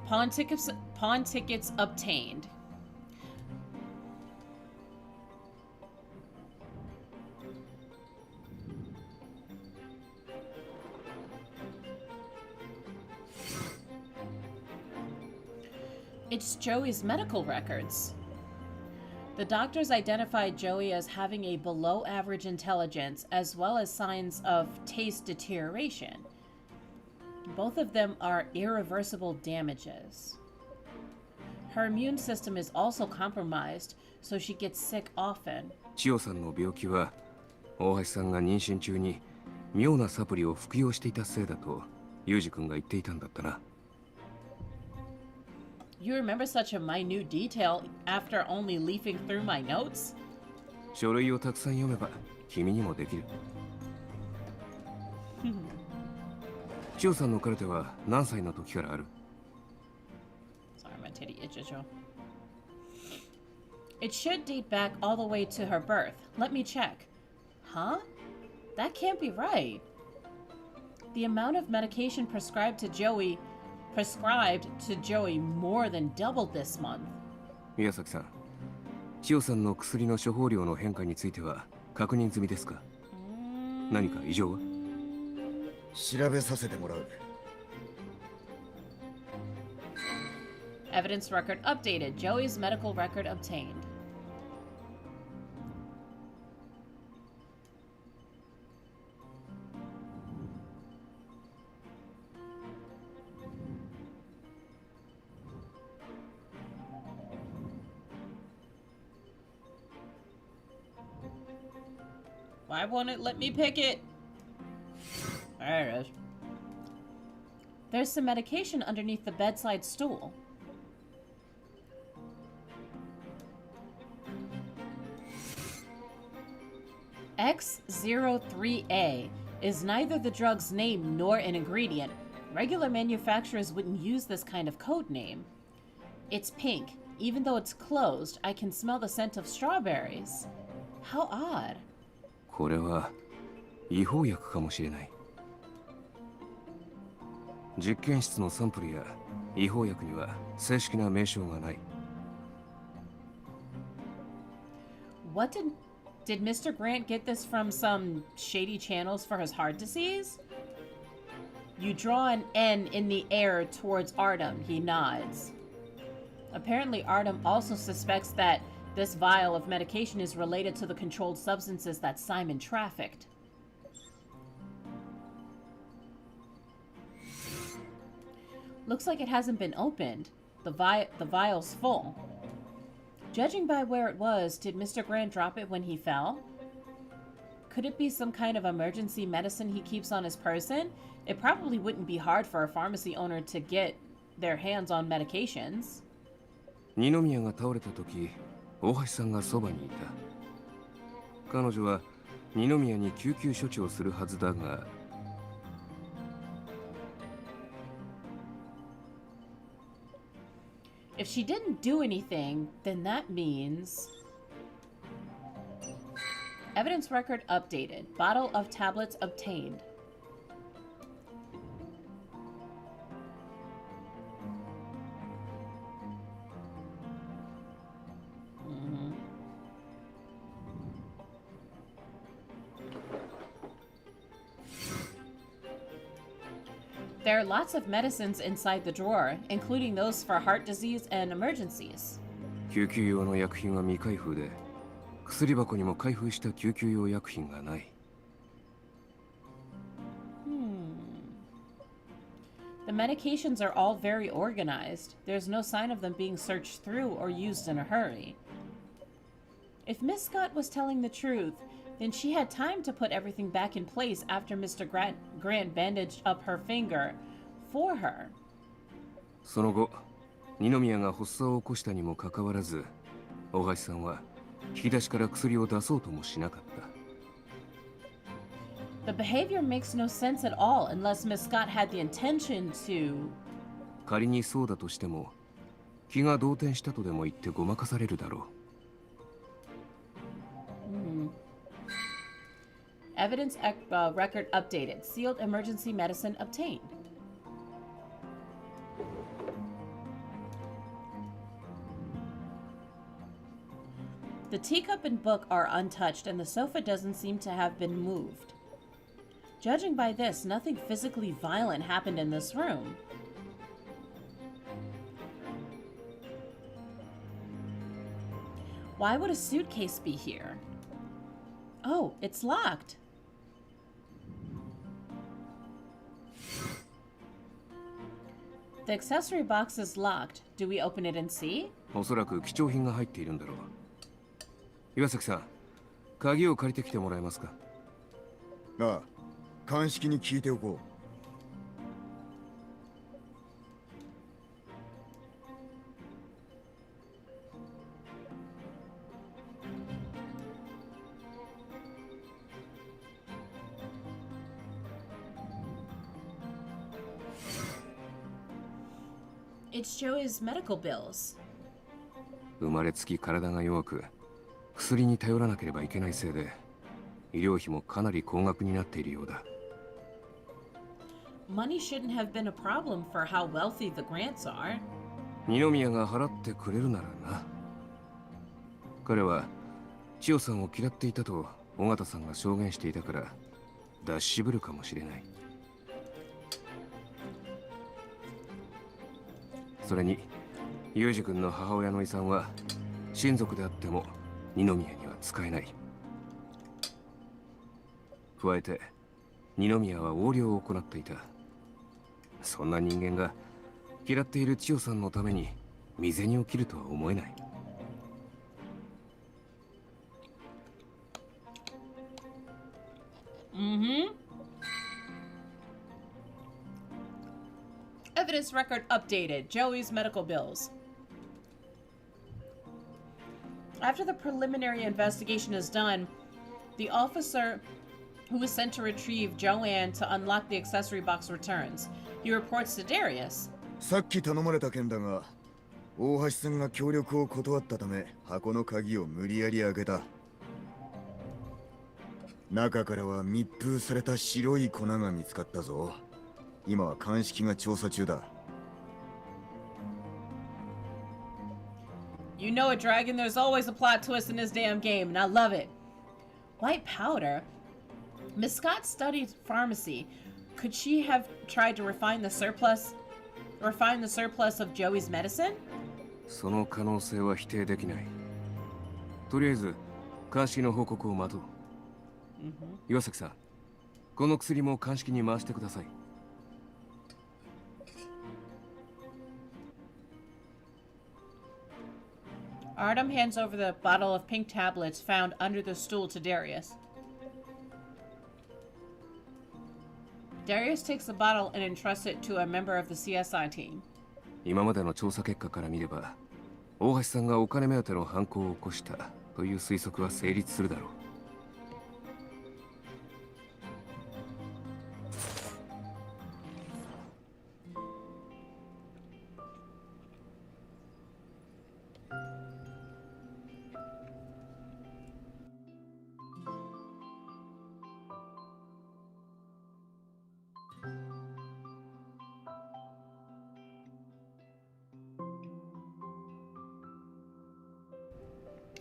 Pawn tickets obtained. It's Joey's medical records. The doctors identified Joey as having a below-average intelligence as well as signs of taste deterioration. Both of them are irreversible damages. Her immune system is also compromised, so she gets sick often. 千代さんの病気は、大橋さんが妊娠中に妙なサプリを服用していたせいだと、ユージ君が言っていたんだったな。You remember such a minute detail after only leafing through my notes? 書類をたくさん読めば君にもできる。千代さんのカルテは何歳の時からある？ Sorry, my titty itches, y'all. It should date back all the way to her birth. Let me check. Huh? That can't be right. The amount of medication prescribed to Joey more than doubled this month. 宮崎さん、千代さんの薬の処方量の変化については確認済みですか？何か異常は？調べさせてもらう。Evidence record updated. Joey's medical record obtained. Why won't it let me pick it? There it is. There's some medication underneath the bedside stool. X03A is neither the drug's name nor an ingredient. Regular manufacturers wouldn't use this kind of code name. It's pink. Even though it's closed, I can smell the scent of strawberries. How odd. これは違法薬かもしれない。実験室のサンプルや違法薬には正式な名称がない。What did Mr. Grant get this from some shady channels for his heart disease? You draw an N in the air towards Artem. He nods. Apparently, Artem also suspects that this vial of medication is related to the controlled substances that Simon trafficked. Looks like it hasn't been opened. The vial's full. Judging by where it was, did Mr. Grant drop it when he fell? Could it be some kind of emergency medicine he keeps on his person? It probably wouldn't be hard for a pharmacy owner to get their hands on medications. 二宮が倒れた時、大橋さんがそばにいた。彼女は二宮に救急処置をするはずだが。If she didn't do anything, then that means... Evidence record updated. Bottle of tablets obtained. There are lots of medicines inside the drawer, including those for heart disease and emergencies. 救急用の薬品は未開封で、薬箱にも開封した救急用薬品がない。The medications are all very organized. There's no sign of them being searched through or used in a hurry. If Miss Scott was telling the truth, then she had time to put everything back in place after Mr. Grant bandaged up her finger for her. その後、二宮が発作を起こしたにもかかわらず、大橋さんは引き出しから薬を出そうともしなかった。The behavior makes no sense at all unless Miss Scott had the intention to... 仮にそうだとしても、気が動転したとでも言ってごまかされるだろう。Evidence record updated. Sealed emergency medicine obtained. The teacup and book are untouched, and the sofa doesn't seem to have been moved. Judging by this, nothing physically violent happened in this room. Why would a suitcase be here? Oh, it's locked. The accessory box is locked. Do we open it and see? おそらく貴重品が入っているんだろう。岩崎さん、鍵を借りてきてもらえますか？ああ、鑑識に聞いておこう。It's Joey's medical bills. 生まれつき体が弱く、薬に頼らなければいけないせいで、医療費もかなり高額になっているようだ。Money shouldn't have been a problem for how wealthy the grants are. 二宮が払ってくれるならな。彼は千代さんを嫌っていたと尾形さんが証言していたから脱し渋るかもしれない。それに裕二君の母親の遺産は親族であっても二宮には使えない。加えて二宮は横領を行っていた。そんな人間が嫌っている千代さんのために未然を切るとは思えない。Evidence record updated. Joey's medical bills. After the preliminary investigation is done, the officer who was sent to retrieve Joanne to unlock the accessory box returns. He reports to Darius. さっき頼まれた件だが、大橋さんが協力を断ったため、箱の鍵を無理やり開けた。中からは密封された白い粉が見つかったぞ。今は鑑識が調査中だ。You know it, Dragon. There's always a plot twist in this damn game, and I love it. White powder? Miss Scott studied pharmacy. Could she have tried to refine the surplus of Joey's medicine? その可能性は否定できない。とりあえず鑑識の報告を待とう。岩崎さん、この薬も鑑識に回してください。Artem hands over the bottle of pink tablets found under the stool to Darius. Darius takes the bottle and entrusts it to a member of the CSI team. 今までの調査結果から見れば、大橋さんがお金目当ての犯行を起こしたという推測は成立するだろう。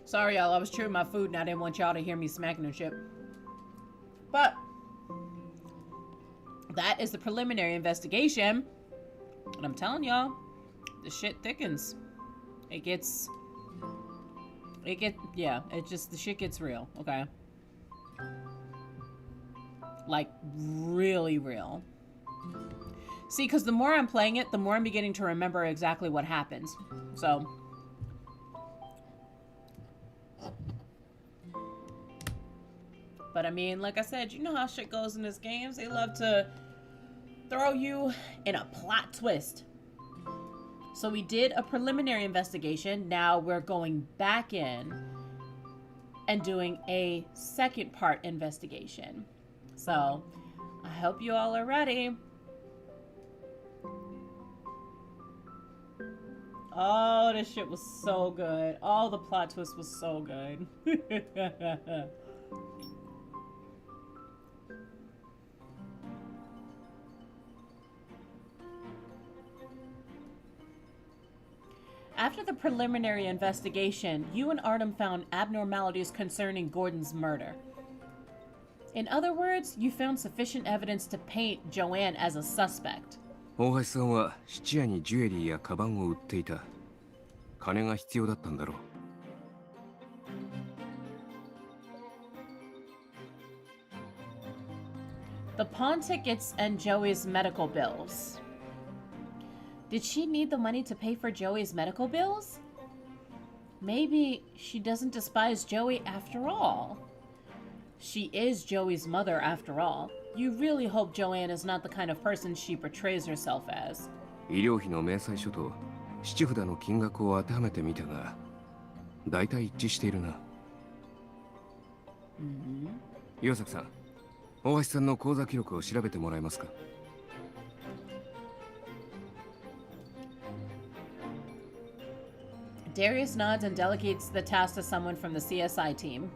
Sorry, y'all. I was chewing my food and I didn't want y'all to hear me smacking and shit. But that is the preliminary investigation. And I'm telling y'all, the shit thickens. The shit gets real, okay? Like, really real. See, because the more I'm playing it, the more I'm beginning to remember exactly what happens. So... But I mean, like I said, you know how shit goes in these games. They love to throw you in a plot twist. So we did a preliminary investigation. Now we're going back in and doing a second part investigation. So I hope you all are ready. Oh, this shit was so good. All the plot twist was so good. After the preliminary investigation, you and Artem found abnormalities concerning Gordon's murder. In other words, you found sufficient evidence to paint Joanne as a suspect. 大橋さんは質屋にジュエリーやカバンを売っていた。金が必要だったんだろう。The pawn tickets and Joey's medical bills. Did she need the money to pay for Joey's medical bills? Maybe she doesn't despise Joey after all. She is Joey's mother after all. You really hope Joanne is not the kind of person she portrays herself as. 医療費の明細書と質札の金額を当てはめてみたが、大体一致しているな。岩崎さん、大橋さんの口座記録を調べてもらえますか？ Darius nods and delegates the task to someone from the CSI team.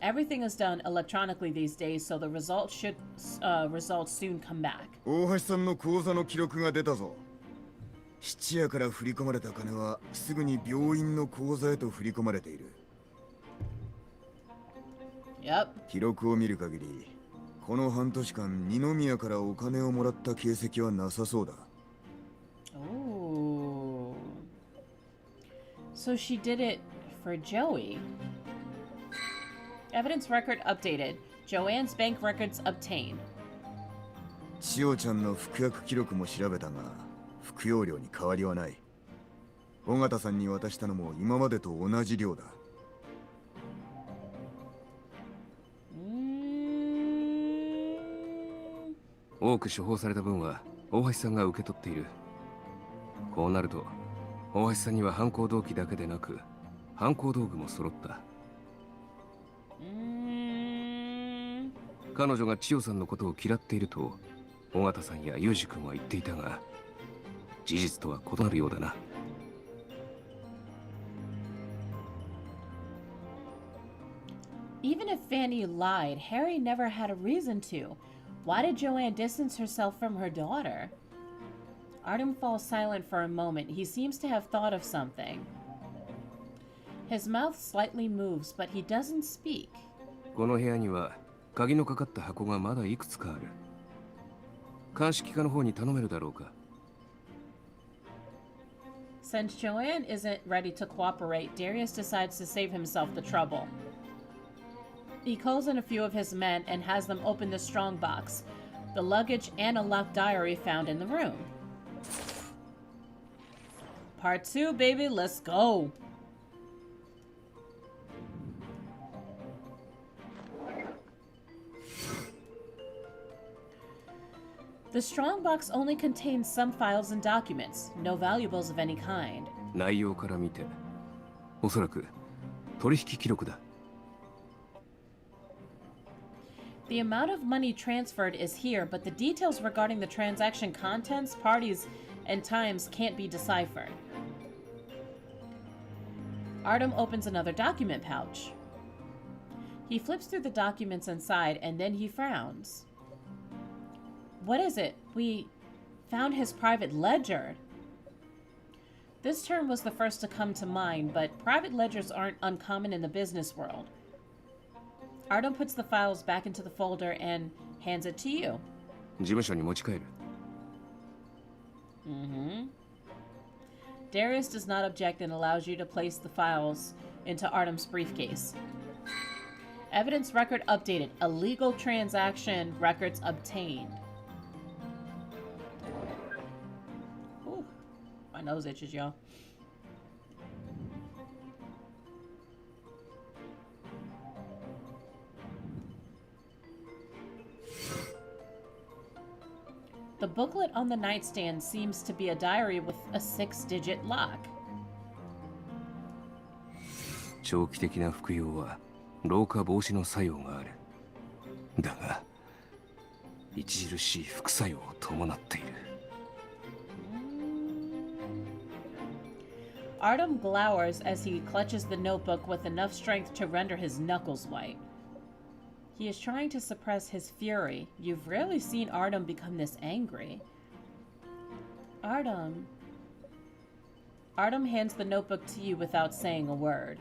Everything is done electronically these days, so the results soon come back. 大橋さんの口座の記録が出たぞ。質屋から振り込まれた金はすぐに病院の口座へと振り込まれている。Yep. 記録を見る限り、この半年間二宮からお金をもらった形跡はなさそうだ。Ooh. So she did it for Joey. Evidence record updated. Joanne's bank records obtained. 千代ちゃんの服薬記録も調べたが、服用量に変わりはない。尾形さんに渡したのも今までと同じ量だ。多く処方された分は大橋さんが受け取っている。こうなると大橋さんには犯行動機だけでなく犯行道具も揃った。彼女が千代さんのことを嫌っていると尾形さんや裕二君は言っていたが、事実とは異なるようだな。Even if Fanny lied, Harry never had a reason to. Why did Joanne distance herself from her daughter? Artem falls silent for a moment. He seems to have thought of something. His mouth slightly moves, but he doesn't speak. この部屋には鍵のかかった箱がまだいくつかある。鑑識課の方に頼めるだろうか。Since Joanne isn't ready to cooperate, Darius decides to save himself the trouble. He calls in a few of his men and has them open the strongbox, the luggage, and a locked diary found in the room. Part 2, baby, let's go! The strongbox only contains some files and documents, no valuables of any kind. 内容から見て、おそらく取引記録だ。The amount of money transferred is here, but the details regarding the transaction contents, parties, and times can't be deciphered. Artem opens another document pouch. He flips through the documents inside, and then he frowns. What is it? We found his private ledger. This term was the first to come to mind, but private ledgers aren't uncommon in the business world. Artem puts the files back into the folder and hands it to you. 事務所に持ち帰る。Darius does not object and allows you to place the files into Artem's briefcase. Evidence record updated. Illegal transaction records obtained. Ooh, my nose itches, y'all. The booklet on the nightstand seems to be a diary with a 6-digit lock. 長期的な服用は老化防止の作用がある。だが、著しい副作用を伴っている。Artem glowers as he clutches the notebook with enough strength to render his knuckles white. He is trying to suppress his fury. You've rarely seen Artem become this angry. Artem hands the notebook to you without saying a word.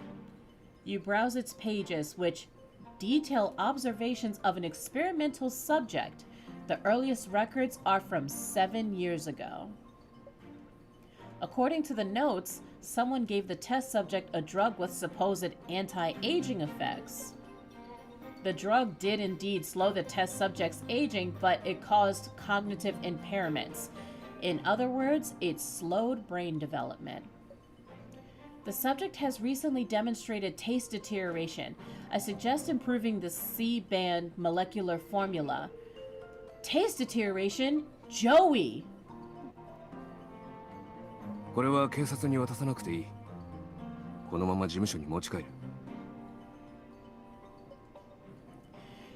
You browse its pages, which detail observations of an experimental subject. The earliest records are from 7 years ago. According to the notes, someone gave the test subject a drug with supposed anti-aging effects. The drug did indeed slow the test subject's aging, but it caused cognitive impairments. In other words, it slowed brain development. The subject has recently demonstrated taste deterioration. I suggest improving the C-band molecular formula. Taste deterioration? Joey! これは警察に渡さなくていい。このまま事務所に持ち帰る。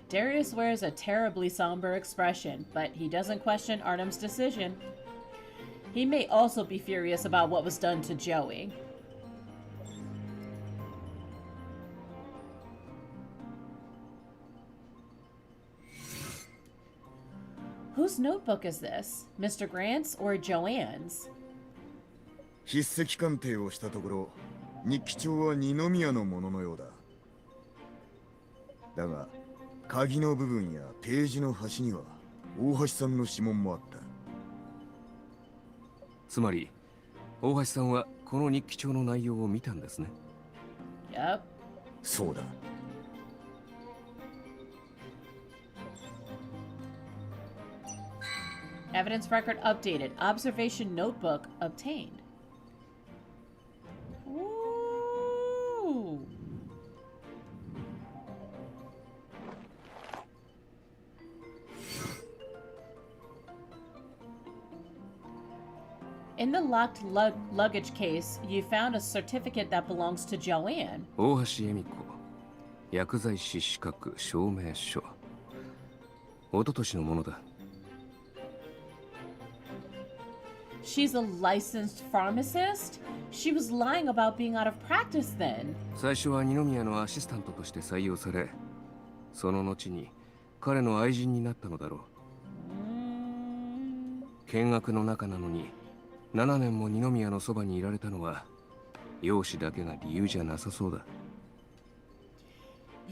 Darius wears a terribly somber expression, but he doesn't question Artem's decision. He may also be furious about what was done to Joey. Whose notebook is this? Mr. Grant's or Joanne's? 筆跡鑑定をしたところ、日記帳は二宮のもののようだ。だが、鍵の部分やページの端には大橋さんの指紋もあった。つまり、大橋さんはこの日記帳の内容を見たんですね。Yep. そうだ。Evidence record updated. Observation notebook obtained. Ooh. In the locked luggage case, you found a certificate that belongs to Joanne. 大橋恵美子、薬剤師資格証明書。一昨年のものだ。She's a licensed pharmacist? She was lying about being out of practice then. 最初は二宮のアシスタントとして採用され、その後に彼の愛人になったのだろう。見学の中なのに7年も二宮のそばにいられたのは容姿だけが理由じゃなさそうだ。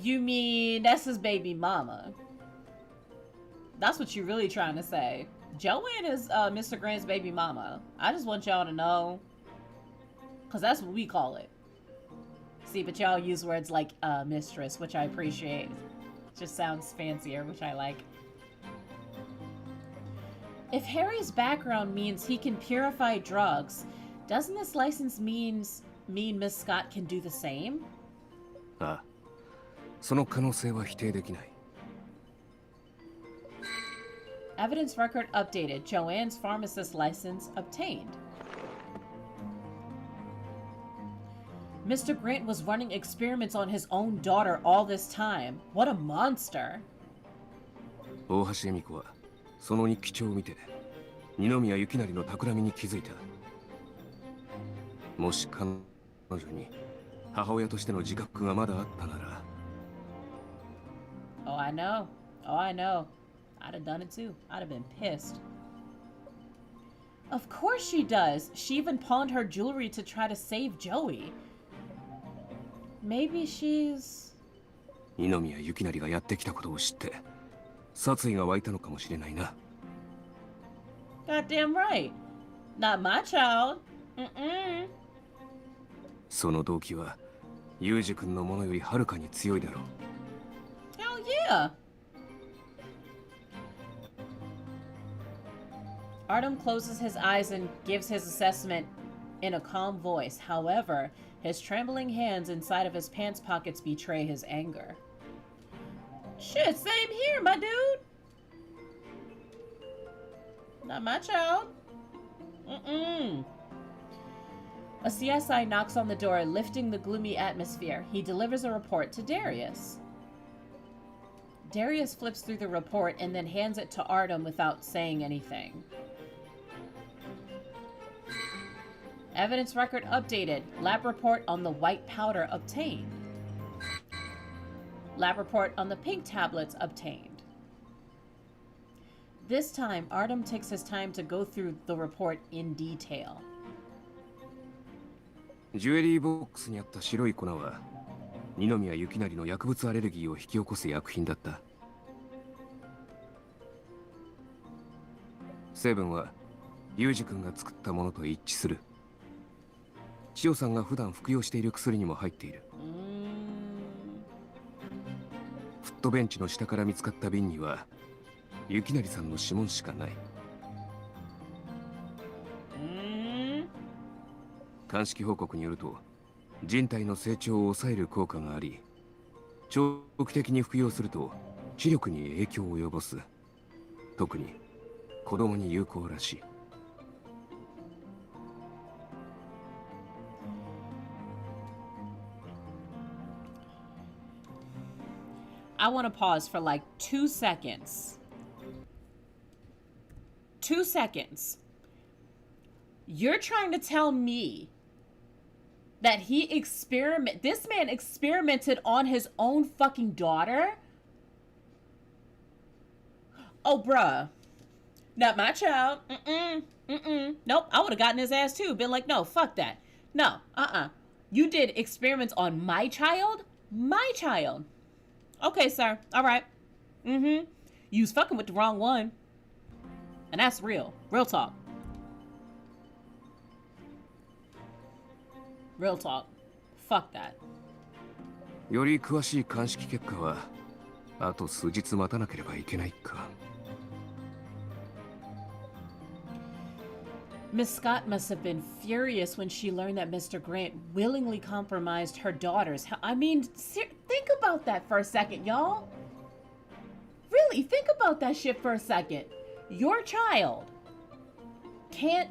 You mean that's his baby mama? That's what you're really trying to say. Joanne is Mr. Grant's baby mama. I just want y'all to know. Because that's what we call it. See, but y'all use words like mistress, which I appreciate. It just sounds fancier, which I like. If Harry's background means he can purify drugs, doesn't this license mean Miss Scott can do the same? ああ、その可能性は否定できない。Evidence record updated. Joanne's pharmacist license obtained. Mr. Grant was running experiments on his own daughter all this time. What a monster. 大橋恵美子はその日記帳を見て二宮幸成の企みに気づいた。もし彼女に母親としての自覚がまだあったなら。Oh, I know. Oh, I know. I'd have done it too. I'd have been pissed. Of course she does. She even pawned her jewelry to try to save Joey. Maybe she's... 二宮幸成がやってきたことを知って殺意が湧いたのかもしれないな。Goddamn right. Not my child. Mm-mm. その動機はユージ君のものよりはるかに強いだろう。Hell yeah. Artem closes his eyes and gives his assessment in a calm voice. However, his trembling hands inside of his pants pockets betray his anger. Shit, same here, my dude. Not my child. Mm-mm. A CSI knocks on the door, lifting the gloomy atmosphere. He delivers a report to Darius. Darius flips through the report and then hands it to Artem without saying anything. Evidence record updated. Lab report on the white powder obtained. Lab report on the pink tablets obtained. This time, Artem takes his time to go through the report in detail. ジュエリーボックスにあった白い粉は二宮幸成の薬物アレルギーを引き起こす薬品だった。成分はユージ君が作ったものと一致する。千代さんが普段服用している薬にも入っている。フットベンチの下から見つかった瓶には幸成さんの指紋しかない。鑑識報告によると人体の成長を抑える効果があり、長期的に服用すると視力に影響を及ぼす。特に子供に有効らしい。I want to pause for like 2 seconds. 2 seconds. You're trying to tell me that this man experimented on his own fucking daughter? Oh, bruh. Not my child. Nope, I would have gotten his ass too. Been like, no, fuck that. No, You did experiments on my child? My child. Okay, sir. All right. You was fucking with the wrong one. And that's real. Real talk. Real talk. Fuck that. より詳しい鑑識結果はあと数日待たなければいけないか。Miss Scott must have been furious when she learned that Mr. Grant willingly compromised her daughters. I mean, think about that for a second, y'all. Really, think about that shit for a second. Your child can't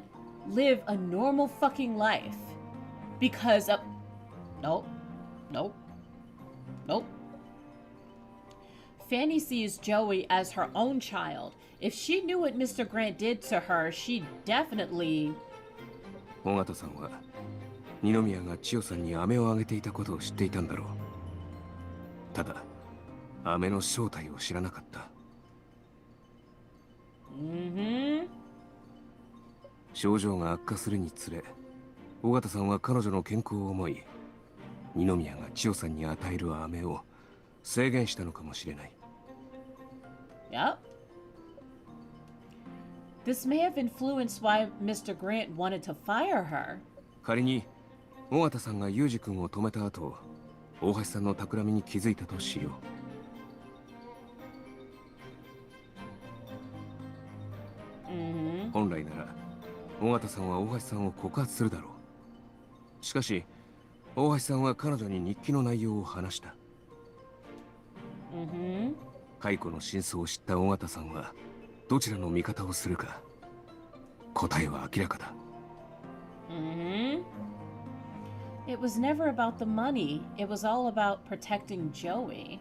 live a normal fucking life because of... Nope. Fanny sees Joey as her own child. If she knew what Mr. Grant did to her, she'd definitely... 尾形さんは二宮が千代さんに飴をあげていたことを知っていたんだろう。ただ、飴の正体を知らなかった。症状が悪化するにつれ、尾形さんは彼女の健康を思い、二宮が千代さんに与える飴を制限したのかもしれない。Yep. This may have influenced why Mr. Grant wanted to fire her. 仮に尾形さんが裕二君を止めた後、大橋さんの企みに気づいたとしよう。本来なら尾形さんは大橋さんを告発するだろう。しかし大橋さんは彼女に日記の内容を話した。解雇の真相を知った尾形さんはどちらの味方をするか、答えは明らかだ。It was never about the money. It was all about protecting Joey.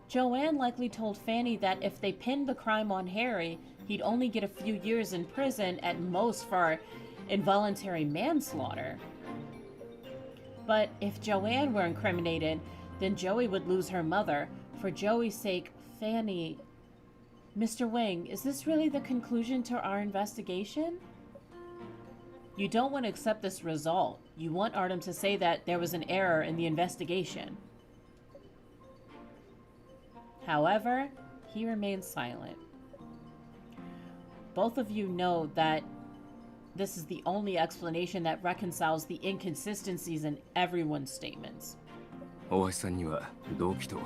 Joanne likely told Fanny that if they pinned the crime on Harry, he'd only get a few years in prison at most for involuntary manslaughter. But if Joanne were incriminated, then Joey would lose her mother. For Joey's sake, Fanny... Mr. Wing, is this really the conclusion to our investigation? You don't want to accept this result. You want Artem to say that there was an error in the investigation. However, he remains silent. Both of you know that this is the only explanation that reconciles the inconsistencies in everyone's statements. 大橋さんには動機と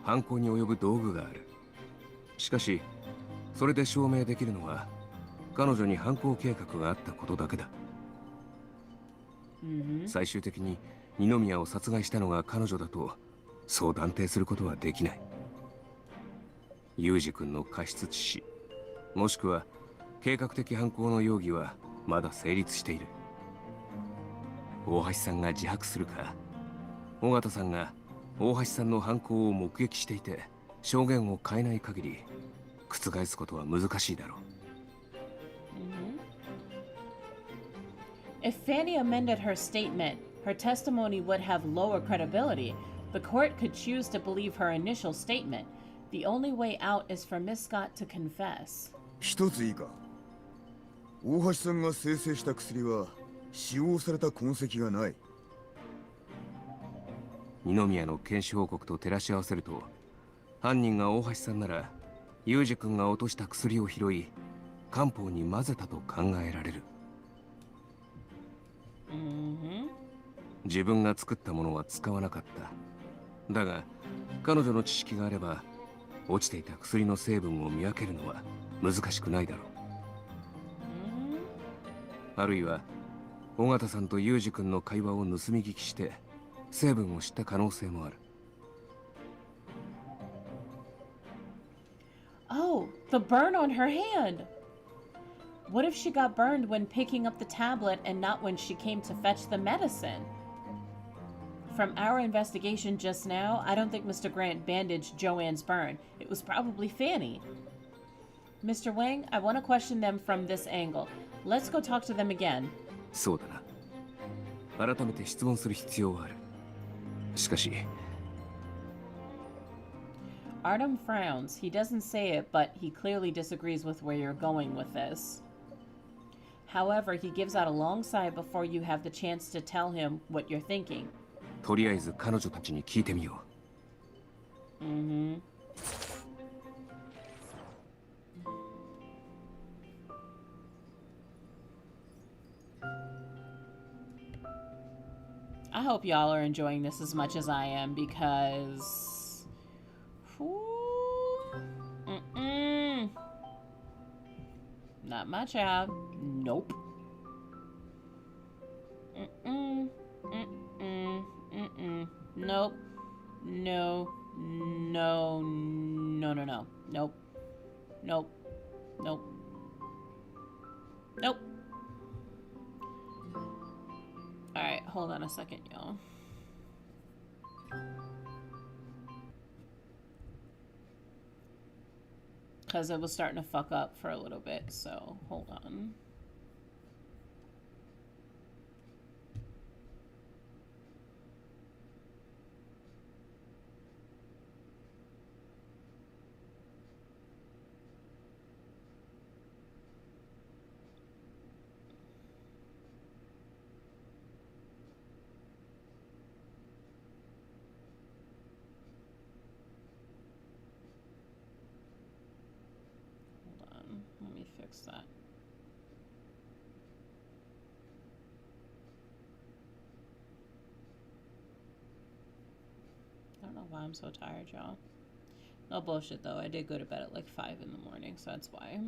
犯行に及ぶ道具がある。しかし、それで証明できるのは彼女に犯行計画があったことだけだ。最終的に二宮を殺害したのが彼女だとそう断定することはできない。裕二君の過失致死、もしくは計画的犯行の容疑はまだ成立している。大橋さんが自白するか、尾形さんが大橋さんの犯行を目撃していて証言を変えない限り覆すことは難しいだろう。If Fanny amended her statement, her testimony would have lower credibility. The court could choose to believe her initial statement. The only way out is for Miss Scott to confess. 一ついいか。大橋さんが生成した薬は使用された痕跡がない。二宮の検視報告と照らし合わせると、犯人が大橋さんなら裕二君が落とした薬を拾い漢方に混ぜたと考えられる。自分が作ったものは使わなかった。だが彼女の知識があれば落ちていた薬の成分を見分けるのは難しくないだろう。あるいは尾形さんと裕二君の会話を盗み聞きして成分を知った可能性もある。Oh, the burn on her hand! What if she got burned when picking up the tablet and not when she came to fetch the medicine? From our investigation just now, I don't think Mr. Grant bandaged Joanne's burn. It was probably Fanny. Mr. Wang, I want to question them from this angle. Let's go talk to them again. そうだな。改めて質問する必要はある。しかし Artem frowns. He doesn't say it, but he clearly disagrees with where you're going with this. However, he gives out a long sigh before you have the chance to tell him what you're thinking. とりあえず彼女たちに聞いてみよう。Mm-hmm. I hope y'all are enjoying this as much as I am because... Not my child. Nope. Nope. No. No. No, no, no. Nope. Nope. Nope. Nope. Alright, hold on a second, y'all. Because it was starting to fuck up for a little bit, so hold on. Let me fix that. I don't know why I'm so tired, y'all. No bullshit, though. I did go to bed at like 5 in the morning, so that's why.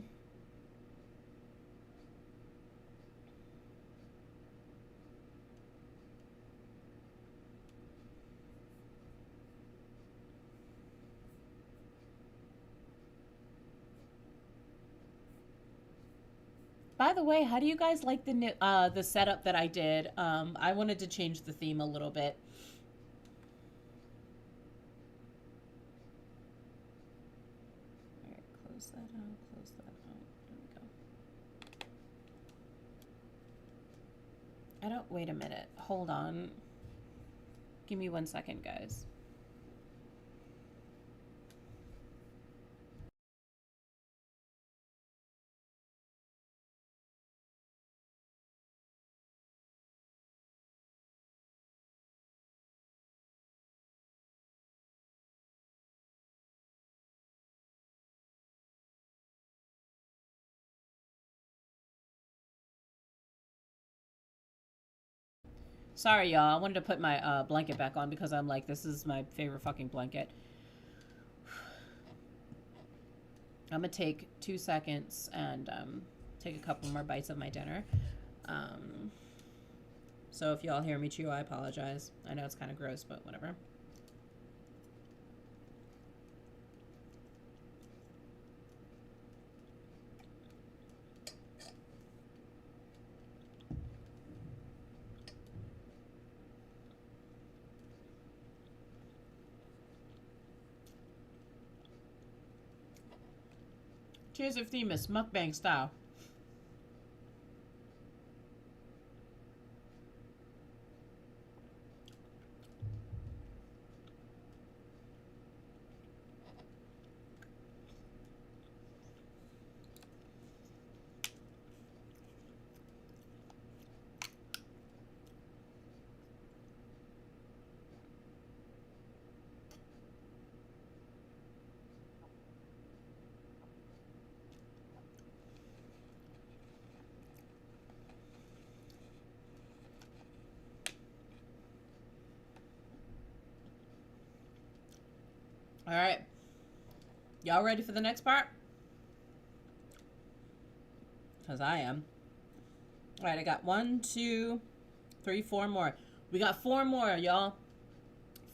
By the way, how do you guys like the setup that I did? I wanted to change the theme a little bit. All right, close that out, close that out. There we go. I don't, wait a minute. Hold on. Give me 1 second, guys. Sorry, y'all. I wanted to put my blanket back on because I'm like, this is my favorite fucking blanket. I'm gonna take 2 seconds and take a couple more bites of my dinner. So if y'all hear me chew, I apologize. I know it's kind of gross, but whatever. Tears of Themis, mukbang style. All right. Y'all ready for the next part? Because I am. All right, I got 1, 2, 3, 4 more. We got 4 more, y'all.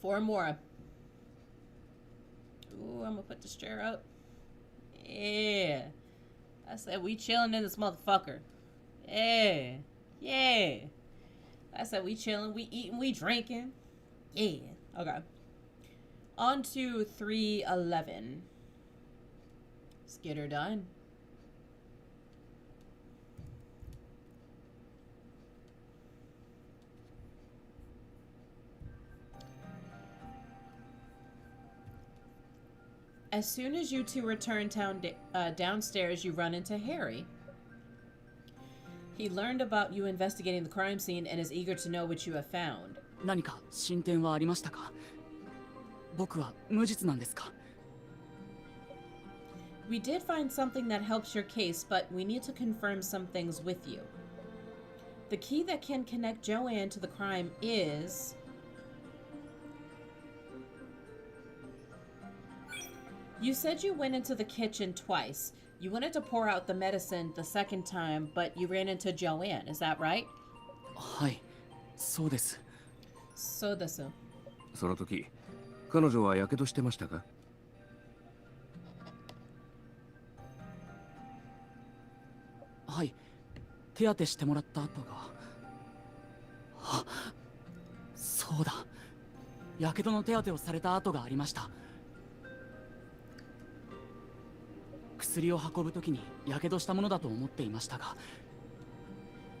4 more. Ooh, I'm going to put this chair up. Yeah. I said we chilling in this motherfucker. Yeah. Yeah. I said we chilling, we eating, we drinking. Yeah. Okay. On to 311. Let's get her done. As soon as you two return downstairs, you run into Harry. He learned about you investigating the crime scene and is eager to know what you have found. 何か進展はありましたか？僕は無実なんですか？ We did find something that helps your case, but we need to confirm some things with you. The key that can connect Joanne to the crime is... You said you went into the kitchen twice. You wanted to pour out the medicine the second time, but you ran into Joanne. Is that right? はい、そうです。そうです。その時、彼女は火傷してましたか？はい、手当てしてもらった後が。あ、そうだ。火傷の手当てをされた跡がありました。薬を運ぶ時に火傷したものだと思っていましたが、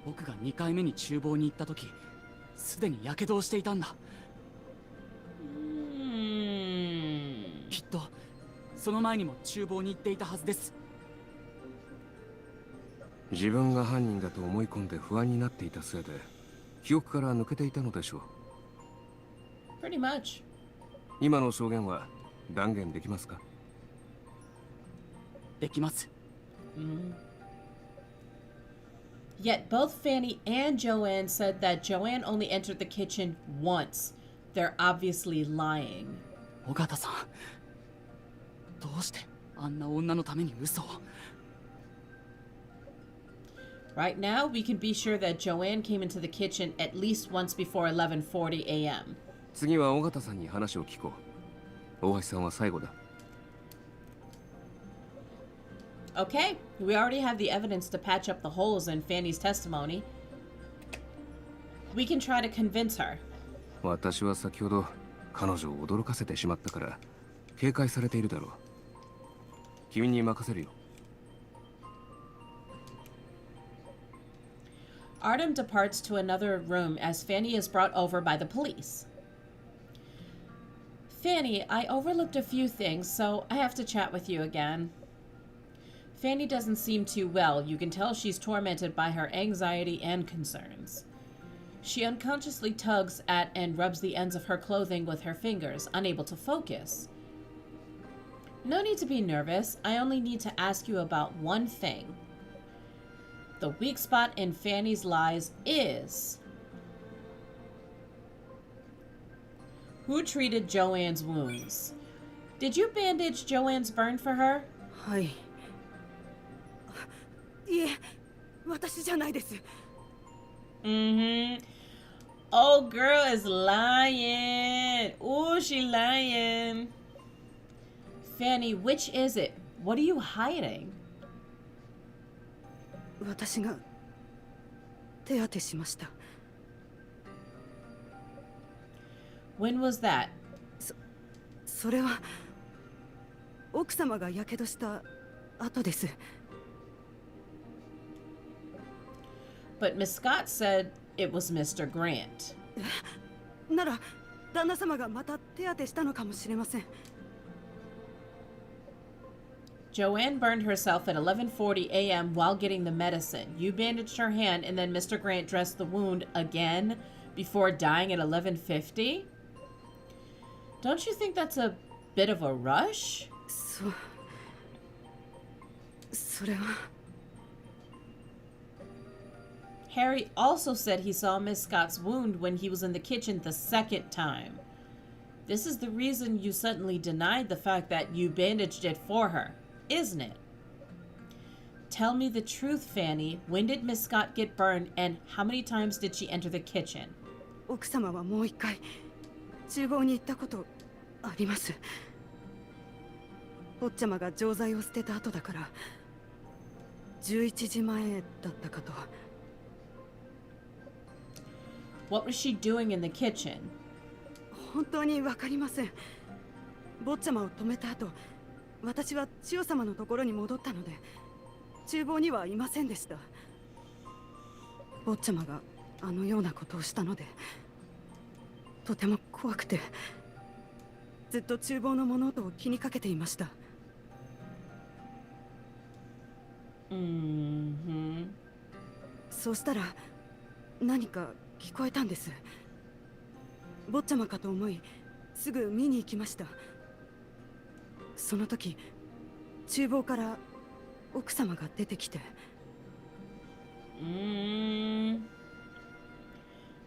僕が2回目に厨房に行った時、すでに火傷をしていたんだ。きっとその前にも厨房に行っていたはずです。自分が犯人だと思い込んで不安になっていたせいで記憶から抜けていたのでしょう。 Pretty much. 今の証言は断言できますか？できます。Yet both Fanny and Joanne said that Joanne only entered the kitchen once. They're obviously lying. 尾形さん、どうしてあんな女のために嘘を？ Right now, we can be sure that Joanne came into the kitchen at least once before 11:40 a.m. 次は尾形さんに話を聞こう。大橋さんは最後だ。Okay, we already have the evidence to patch up the holes in Fanny's testimony. We can try to convince her. 私は先ほど彼女を驚かせてしまったから警戒されているだろう。君に任せるよ。Artem departs to another room as Fanny is brought over by the police. Fanny, I overlooked a few things, so I have to chat with you again. Fanny doesn't seem too well. You can tell she's tormented by her anxiety and concerns. She unconsciously tugs at and rubs the ends of her clothing with her fingers, unable to focus. No need to be nervous. I only need to ask you about one thing. The weak spot in Fanny's lies is... Who treated Joanne's wounds? Did you bandage Joanne's burn for her? はい。いえ、私じゃないです。Mm-hmm. Oh, girl is lying. Ooh, she lying. Fanny, which is it? What are you hiding? 私が手当てしました。When was that? それは奥様が火傷した後です。But Miss Scott said it was Mr. Grant. なら旦那様がまた手当てしたのかもしれません。Joanne burned herself at 11:40 a.m. while getting the medicine. You bandaged her hand and then Mr. Grant dressed the wound again before dying at 11:50? Don't you think that's a bit of a rush? それは。Harry also said he saw Miss Scott's wound when he was in the kitchen the second time. This is the reason you suddenly denied the fact that you bandaged it for her, isn't it? Tell me the truth, Fanny. When did Miss Scott get burned and how many times did she enter the kitchen? 奥様はもう一回厨房に行ったことあります。坊ちゃまが錠剤を捨てた後だから11時前だったかと。What was she doing in the kitchen? 本当にわかりません。坊ちゃまを止めた後、私は千代様のところに戻ったので、厨房にはいませんでした。坊ちゃまがあのようなことをしたので、とても怖くて。ずっと厨房の物音を気にかけていました。そうしたら何か聞こえたんです。坊ちゃまかと思いすぐ見に行きました。その時厨房から奥様が出てきて。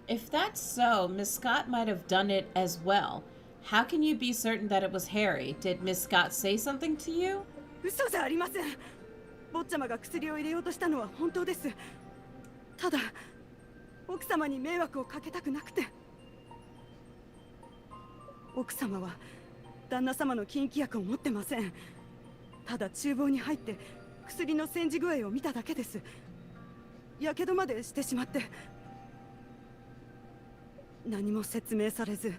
If that's so, Miss Scott might have done it as well. How can you be certain that it was Harry? Did Miss Scott say something to you? 嘘じゃありません。坊ちゃまが薬を入れようとしたのは本当です。ただ奥様に迷惑をかけたくなくて。奥様は旦那様の禁忌薬を持ってません。ただ厨房に入って薬の煎じ具合を見ただけです。やけどまでしてしまって。何も説明されず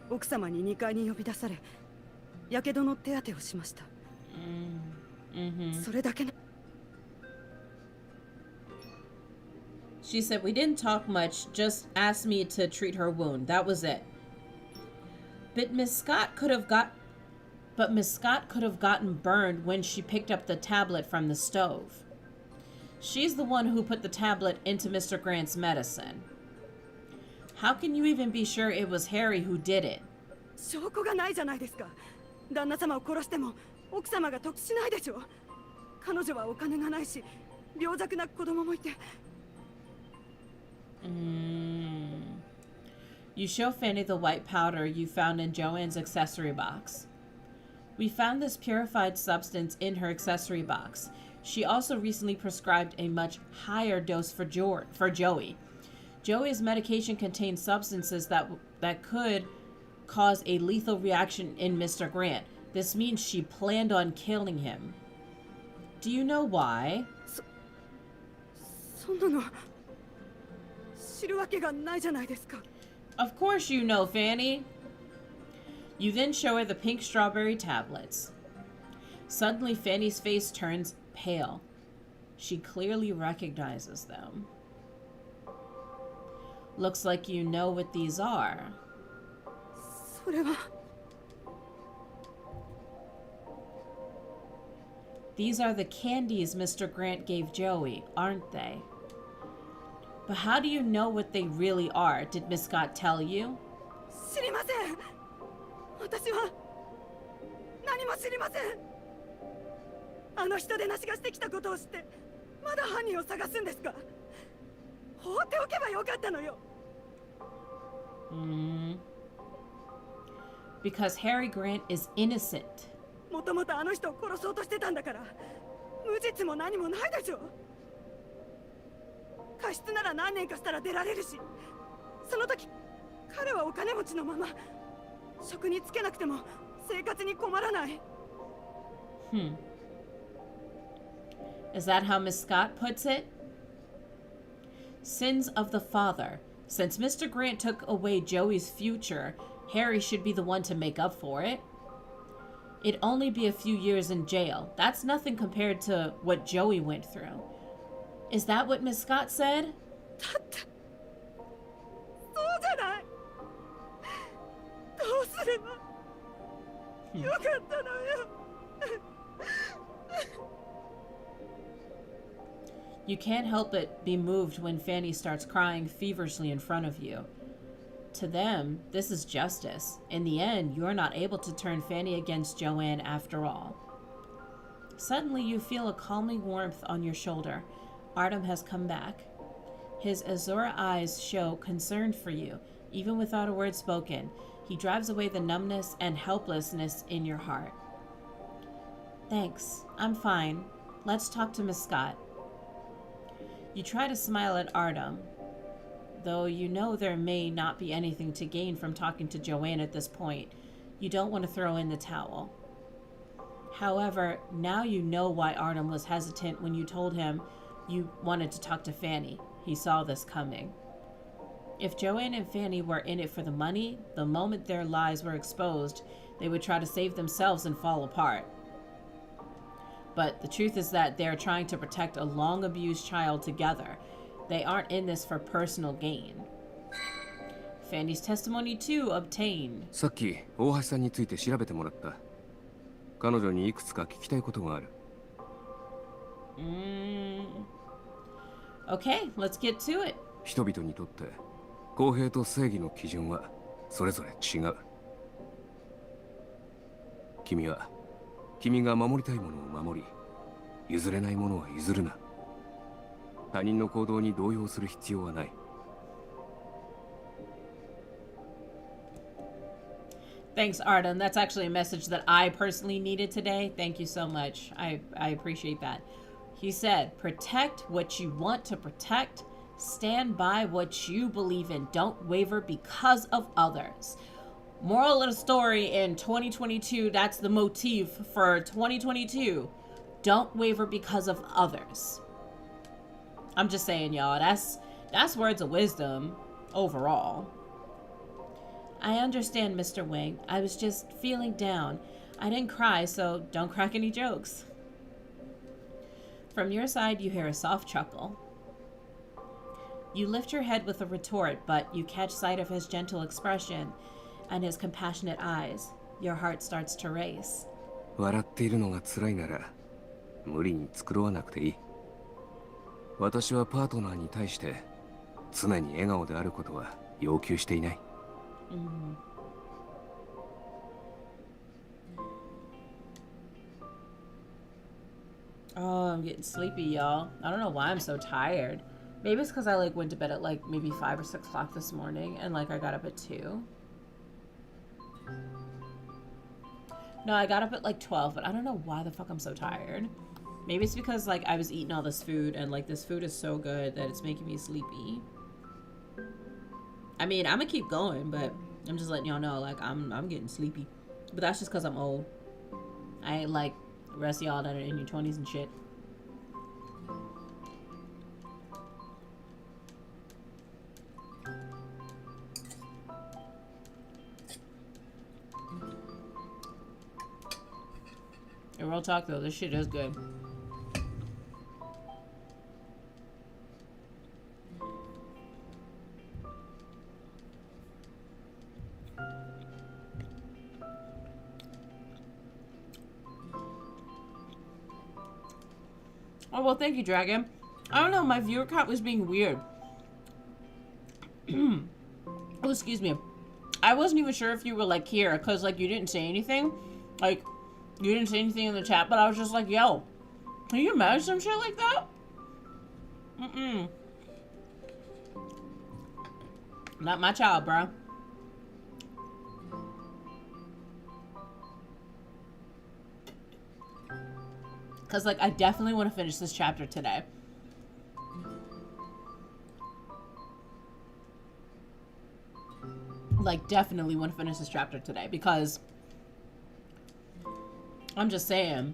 奥様に2階に呼び出されやけどの手当てをしました。それだけの。She said, we didn't talk much, just asked me to treat her wound. That was it. But Miss Scott could have gotten burned when she picked up the tablet from the stove. She's the one who put the tablet into Mr. Grant's medicine. How can you even be sure it was Harry who did it? 証拠がないじゃないですか。旦那様を殺しても奥様が得しないでしょ。彼女はお金がないし病弱な子供もいて。You show Fanny the white powder you found in Joanne's accessory box. We found this purified substance in her accessory box. She also recently prescribed a much higher dose for Joey. Joey's medication contains substances that could cause a lethal reaction in Mr. Grant. This means she planned on killing him. Do you know why? そんなの知るわけがないじゃないですか。Of course you know, Fanny. You then show her the pink strawberry tablets. Suddenly, Fanny's face turns pale. She clearly recognizes them. Looks like you know what these are. それは。These are the candies Mr. Grant gave Joey, aren't they? But how do you know what they really are? Did Miss Scott tell you? 知りません。私は何も知りません。あの人でなしがしてきたことを知ってまだ犯人を探すんですか。放っておけばよかったのよ。Because Harry Grant is innocent. もともとあの人を殺そうとしてたんだから無実も何もないでしょ。過失なら何年かしたら出られるし、その時彼はお金持ちのまま職に就けなくても生活に困らない。Is that how Miss Scott puts it? Sins of the father. Since Mr. Grant took away Joey's future, Harry should be the one to make up for it. It'd only be a few years in jail. That's nothing compared to what Joey went through. Is that what Miss Scott said? だってそうじゃない。どうすればよかったのよ。You can't help but be moved when Fanny starts crying feverishly in front of you. To them, this is justice. In the end, you're not able to turn Fanny against Joanne after all. Suddenly, you feel a calming warmth on your shoulder. Artem has come back. His azure eyes show concern for you, even without a word spoken. He drives away the numbness and helplessness in your heart. Thanks. I'm fine. Let's talk to Miss Scott. You try to smile at Artem, though you know there may not be anything to gain from talking to Joanne at this point. You don't want to throw in the towel. However, now you know why Artem was hesitant when you told him you wanted to talk to Fanny. He saw this coming. If Joanne and Fanny were in it for the money, the moment their lies were exposed, they would try to save themselves and fall apart. But the truth is that they're trying to protect a long-abused child together. They aren't in this for personal gain. Fanny's testimony too obtained. さっき大橋さんについて調べてもらった。彼女にいくつか聞きたいことがある。Okay, let's get to it. 人々にとって公平と正義の基準はそれぞれ違う。君が守りたいものを守り、譲れないものは譲るな。他人の行動に動揺する必要はない。Thanks, Arden. That's actually a message that I personally needed today. Thank you so much. I appreciate that. He said, protect what you want to protect. Stand by what you believe in. Don't waver because of others. Moral of the story in 2022, that's the motif for 2022. Don't waver because of others. I'm just saying, y'all, that's words of wisdom overall. I understand, Mr. Wing. I was just feeling down. I didn't cry, so don't crack any jokes. From your side, you hear a soft chuckle. You lift your head with a retort, but you catch sight of his gentle expression and his compassionate eyes. Your heart starts to race. 笑っているのが辛いなら無理に繕わなくていい。私はパートナーに対して常に笑顔であることは要求していない。Oh, I'm getting sleepy, y'all. I don't know why I'm so tired. Maybe it's because I like went to bed at like maybe 5 or 6 o'clock this morning and like I got up at 2. No, I got up at like 12, but I don't know why the fuck I'm so tired. Maybe it's because like I was eating all this food and like this food is so good that it's making me sleepy. I mean, I'm gonna keep going, but I'm just letting y'all know like I'm getting sleepy. But that's just because I'm old. I ain't like the rest of y'all that are in your 20s and shit. In real talk though, this shit is good. Oh, well, thank you, Dragon. I don't know, my viewer count was being weird. Oh, excuse me. I wasn't even sure if you were, like, here, because, like, you didn't say anything. Like, you didn't say anything in the chat, but I was just like, yo, can you imagine some shit like that? Not my child, bro. Because, like, I definitely want to finish this chapter today. Like, definitely want to finish this chapter today. Because, I'm just saying.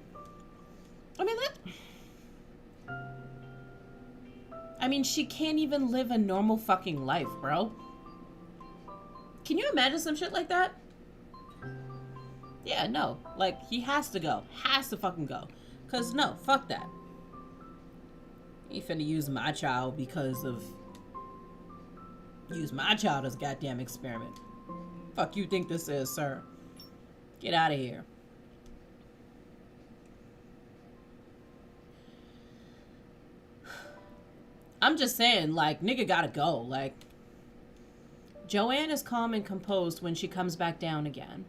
I mean, she can't even live a normal fucking life, bro. Can you imagine some shit like that? Yeah, no. Like, he has to go. Has to fucking go. Because, no, fuck that. You ain't finna use my child because of... Use my child as a goddamn experiment. Fuck you think this is, sir? Get out of here. I'm just saying, like, nigga gotta go. Like, Joanne is calm and composed when she comes back down again.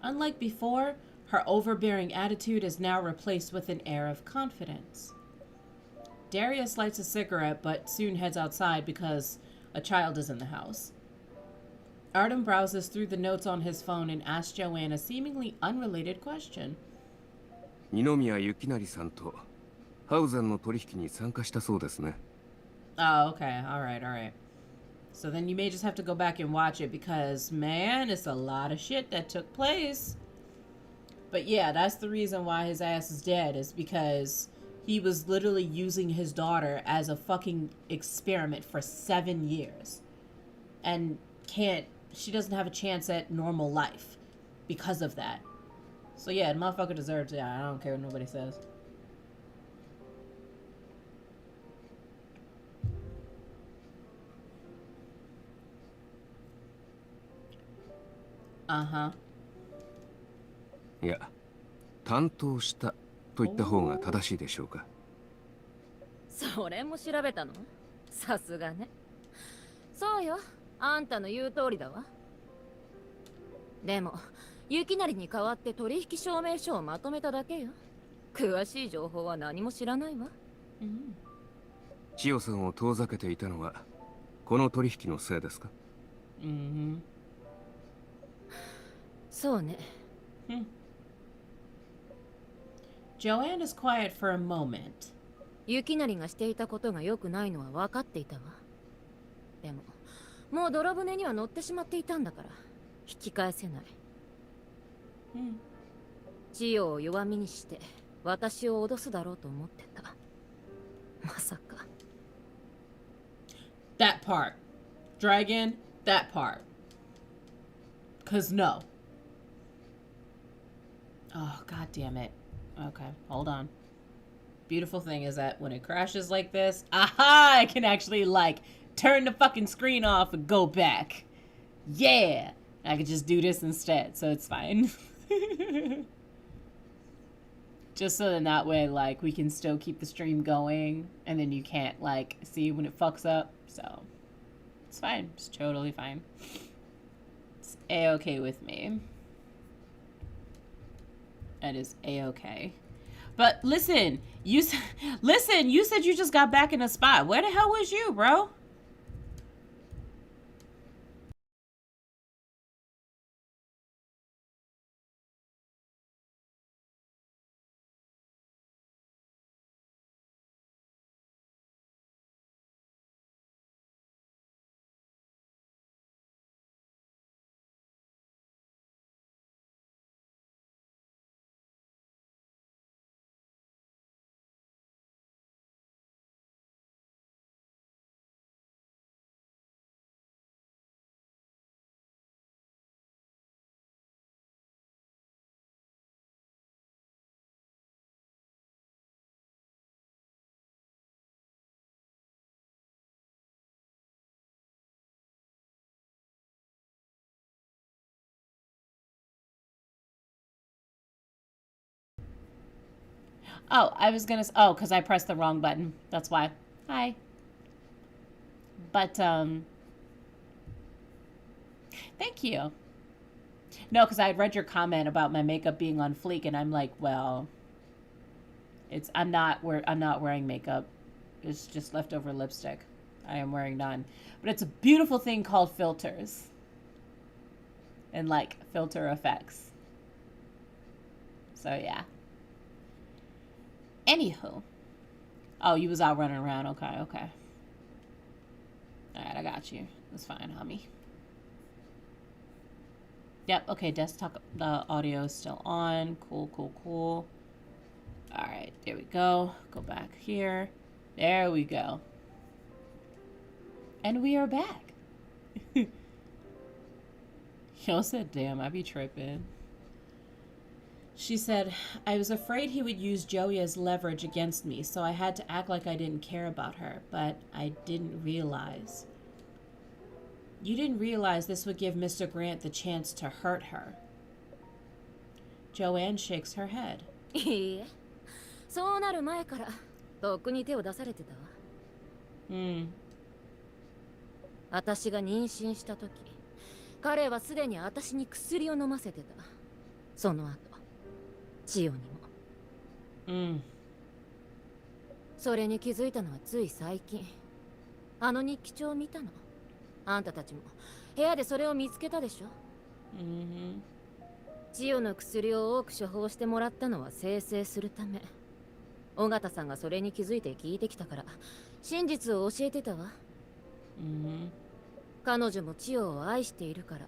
Unlike before, her overbearing attitude is now replaced with an air of confidence. Darius lights a cigarette, but soon heads outside because a child is in the house. Artem browses through the notes on his phone and asks Joanne a seemingly unrelated question. 二宮幸成さんとハウザンの取引に参加したそうですね。 Oh, okay. Alright. So then you may just have to go back and watch it because, man, it's a lot of shit that took place. But yeah, that's the reason why his ass is dead, is because he was literally using his daughter as a fucking experiment for 7 years. And she doesn't have a chance at normal life because of that. So yeah, the motherfucker deserves it. I don't care what nobody says. Uh-huh. いや、担当したと言った方が正しいでしょうか。それも調べたの？さすがね。そうよ、あんたの言う通りだわ。でも雪成に代わって取引証明書をまとめただけよ。詳しい情報は何も知らないわ。千代さんを遠ざけていたのはこの取引のせいですか？ Mm-hmm. そうね。Joanne is quiet for a moment. 雪成がしていたことが良くないのは分かっていたわ。でももう泥船には乗ってしまっていたんだから引き返せない。千代を弱みにして私を脅すだろうと思ってた。まさか。 That part. Dragon, that part. 'Cause no. Oh, god damn it. Okay, hold on. Beautiful thing is that when it crashes like this, aha, I can actually, like, turn the fucking screen off and go back. Yeah! I could just do this instead, so it's fine. Just so then that way, like, we can still keep the stream going, and then you can't, like, see when it fucks up, so... It's fine. It's totally fine. It's a-okay with me. That is a-okay. But listen, you said you just got back in a spot. Where the hell was you, bro? Oh, I was gonna... Oh, because I pressed the wrong button. That's why. Hi. But, thank you. No, because I had read your comment about my makeup being on fleek, and I'm like, well... I'm not wearing makeup. It's just leftover lipstick. I am wearing none. But it's a beautiful thing called filters. And, like, filter effects. So, yeah. Anywho. Oh, you was out running around. Okay, okay. Alright, I got you. That's fine, homie. Yep, okay, desktop audio is still on. Cool, cool, cool. Alright, there we go. Go back here. There we go. And we are back. Yo said, damn, I be tripping. She said, I was afraid he would use Joey as leverage against me, so I had to act like I didn't care about her, but I didn't realize. You didn't realize this would give Mr. Grant the chance to hurt her. Joanne shakes her head. いいえ、そうなる前からとっくに手を出されてたわ。私が妊娠した時、彼はすでに私に薬を飲ませてた。その後、千代にも。それに気づいたのはつい最近。あの日記帳を見たの。あんたたちも部屋でそれを見つけたでしょ。千代の薬を多く処方してもらったのは生成するため。尾形さんがそれに気づいて聞いてきたから真実を教えてたわ。彼女も千代を愛しているから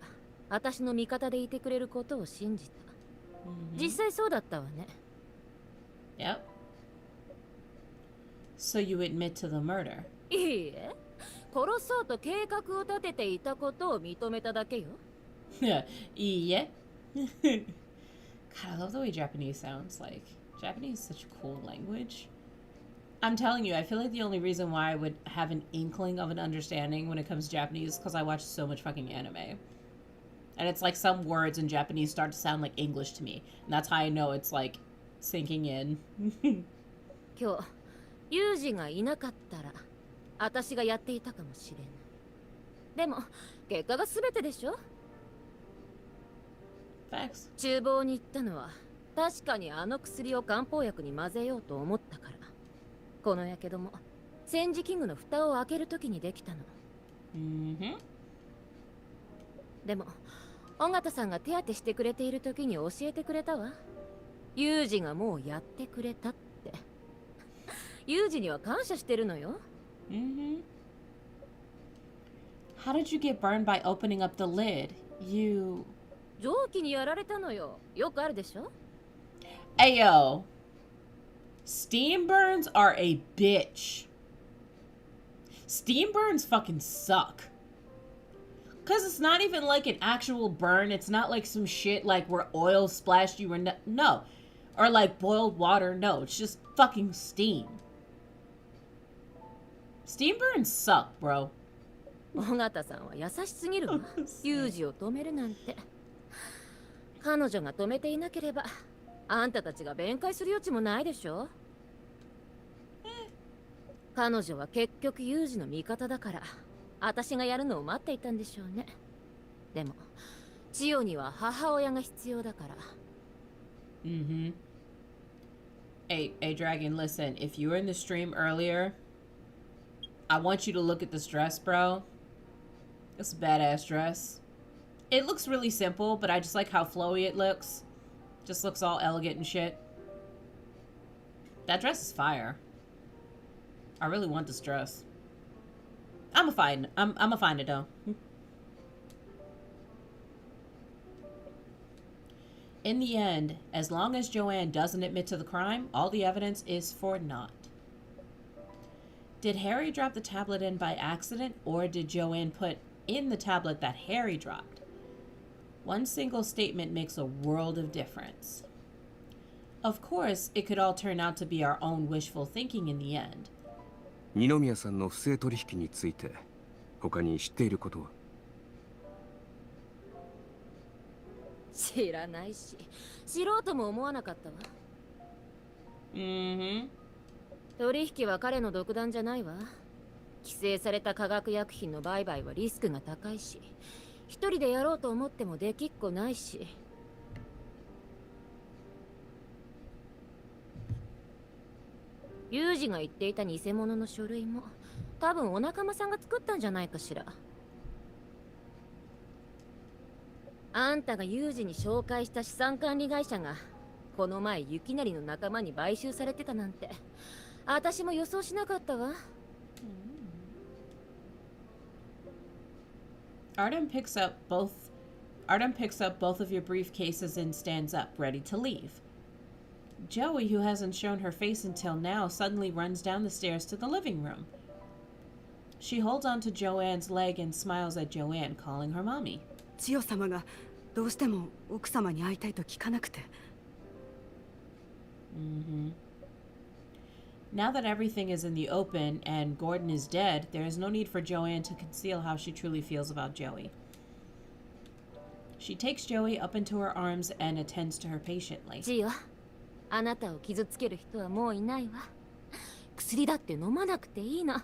私の味方でいてくれることを信じた。実際そうだったわね。Yep. So you admit to the murder? いいえ、殺そうと計画を立てていたことを認めただけよ。いいえ。God, I love the way Japanese sounds. Like, Japanese is such a cool language. I'm telling you, I feel like the only reason why I would have an inkling of an understanding when it comes to Japanese is because I watch so much fucking anime. And it's like some words in Japanese start to sound like English to me. And that's how I know it's like sinking in. 今日ユージがいなかったら私がやっていたかもしれない。でも結果が全てでしょ。 Facts. 厨房に行ったのは確かにあの薬を漢方薬に混ぜようと思ったから。このやけども戦時器具の蓋を開けるときにできたの。でも尾形さんが手当てしてくれている時に教えてくれたわ。ユージがもうやってくれたって。ユージには感謝してるのよ。How did you get burned by opening up the lid? You... 蒸気にやられたのよ。よくあるでしょ。 Ayo. Steam burns are a bitch. Steam burns fucking suck. Because it's not even like an actual burn. It's not like some shit like where oil splashed you or no. Or like boiled water. No, it's just fucking steam. Steam burns suck, bro. 尾形さんは優しすぎるわ。ユージを止めるなんて。彼女が止めていなければあんたたちが弁解する余地もないでしょ。彼女は結局ユージの味方だから私がやるのを待っていたんでしょうね。でも千代には母親が必要だから。Hey, Dragon, listen. If you were in the stream earlier, I want you to look at this dress, bro. It's a badass dress. It looks really simple, but I just like how flowy it looks. Just looks all elegant and shit. That dress is fire. I really want this dress. I'ma find it though. In the end, as long as Joanne doesn't admit to the crime, all the evidence is for naught. Did Harry drop the tablet in by accident, or did Joanne put in the tablet that Harry dropped? One single statement makes a world of difference. Of course, it could all turn out to be our own wishful thinking in the end. 二宮さんの不正取引について他に知っていることは？知らないし、知ろうとも思わなかったわ。取引は彼の独断じゃないわ。規制された化学薬品の売買はリスクが高いし、一人でやろうと思ってもできっこないし。ユージが言っていた偽物の書類も多分お仲間さんが作ったんじゃないかしら。あんたがユージに紹介した資産管理会社がこの前雪成の仲間に買収されてたなんて私も予想しなかったわ。Artem picks up both of your briefcases and stands up, ready to leave. Joey, who hasn't shown her face until now, suddenly runs down the stairs to the living room. She holds onto Joanne's leg and smiles at Joanne, calling her mommy. 千代様がどうしても奥様に会いたいと聞かなくて。Now that everything is in the open and Gordon is dead, there is no need for Joanne to conceal how she truly feels about Joey. She takes Joey up into her arms and attends to her patiently. 千代、あなたを傷つける人はもういないわ。薬だって飲まなくていいの。お薬？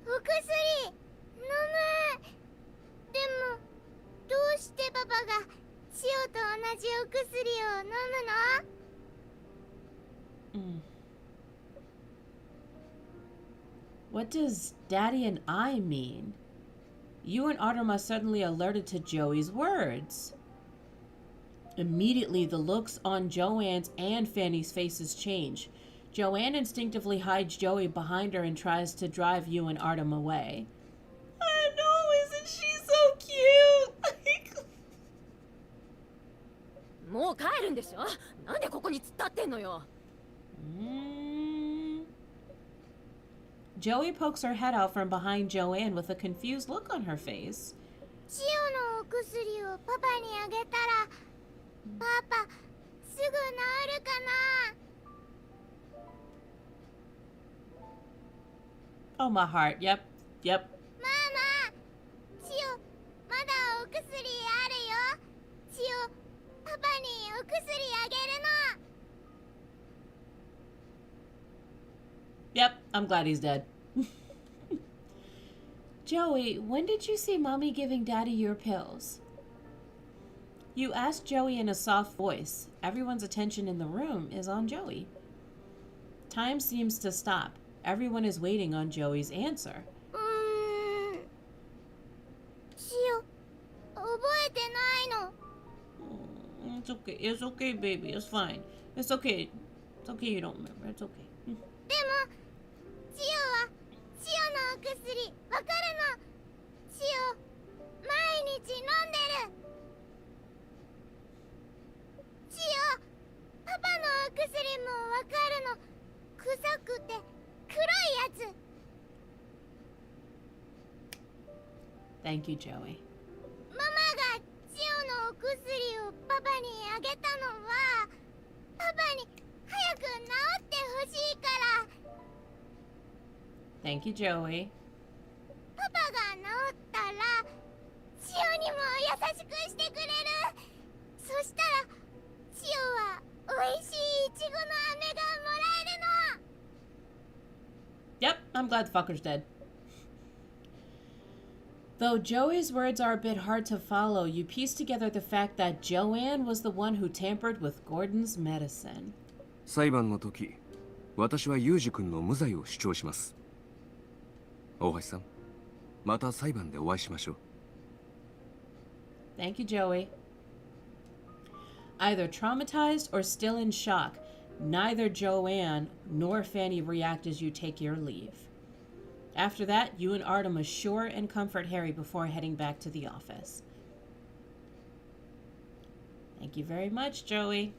お薬飲む。でもどうしてパパが千代と同じお薬を飲むの？ What does Daddy and I mean? You and Artem are suddenly alerted to Joey's words. Immediately, the looks on Joanne's and Fanny's faces change. Joanne instinctively hides Joey behind her and tries to drive you and Artem away. I know, isn't she so cute? もう帰るんでしょ？なんでここに突っ立ってんのよ。Joey pokes her head out from behind Joanne with a confused look on her face. 千代のお薬をパパにあげたらパパすぐ治るかな？ Oh, my heart. Yep. Yep. ママ、千代、まだお薬あるよ。千代、パパにお薬あげるの。 Yep, I'm glad he's dead. Joey, when did you see Mommy giving Daddy your pills? You asked Joey in a soft voice. Everyone's attention in the room is on Joey. Time seems to stop. Everyone is waiting on Joey's answer. 千代、覚えてないの。 It's okay. It's okay, baby. It's fine. It's okay. It's okay you don't remember. It's okay. でも、千代は千代のお薬わかるの。千代、毎日飲んでる。千代、パパのお薬もわかるの。臭くて黒いやつ。 Thank you, Joey. ママが千代のお薬をパパにあげたのは、パパに早く治ってほしいから。 Thank you, Joey. パパが治ったら千代にも優しくしてくれる。そしたら千代はおいしいイチゴの飴がもらえるの。 Yep, I'm glad the fucker's dead. Though Joey's words are a bit hard to follow, you piece together the fact that Joanne was the one who tampered with Gordon's medicine. 裁判の時、私はユージ君の無罪を主張します。大橋さん、また裁判でお会いしましょう。 Thank you, Joey. Either traumatized or still in shock, neither Joanne nor Fanny react as you take your leave. After that, you and Artem assure and comfort Harry before heading back to the office. Thank you very much, Joey.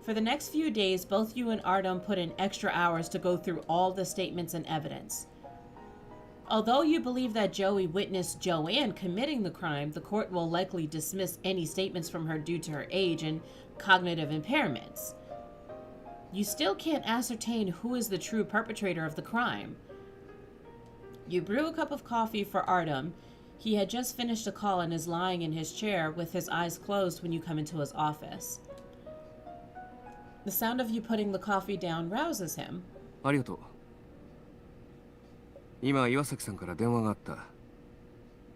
For the next few days, both you and Artem put in extra hours to go through all the statements and evidence. Although you believe that Joey witnessed Joanne committing the crime, the court will likely dismiss any statements from her due to her age and cognitive impairments. You still can't ascertain who is the true perpetrator of the crime. You brew a cup of coffee for Artem. He had just finished a call and is lying in his chair with his eyes closed when you come into his office. The sound of you putting the coffee down rouses him. ありがとう。今、岩崎さんから電話があった。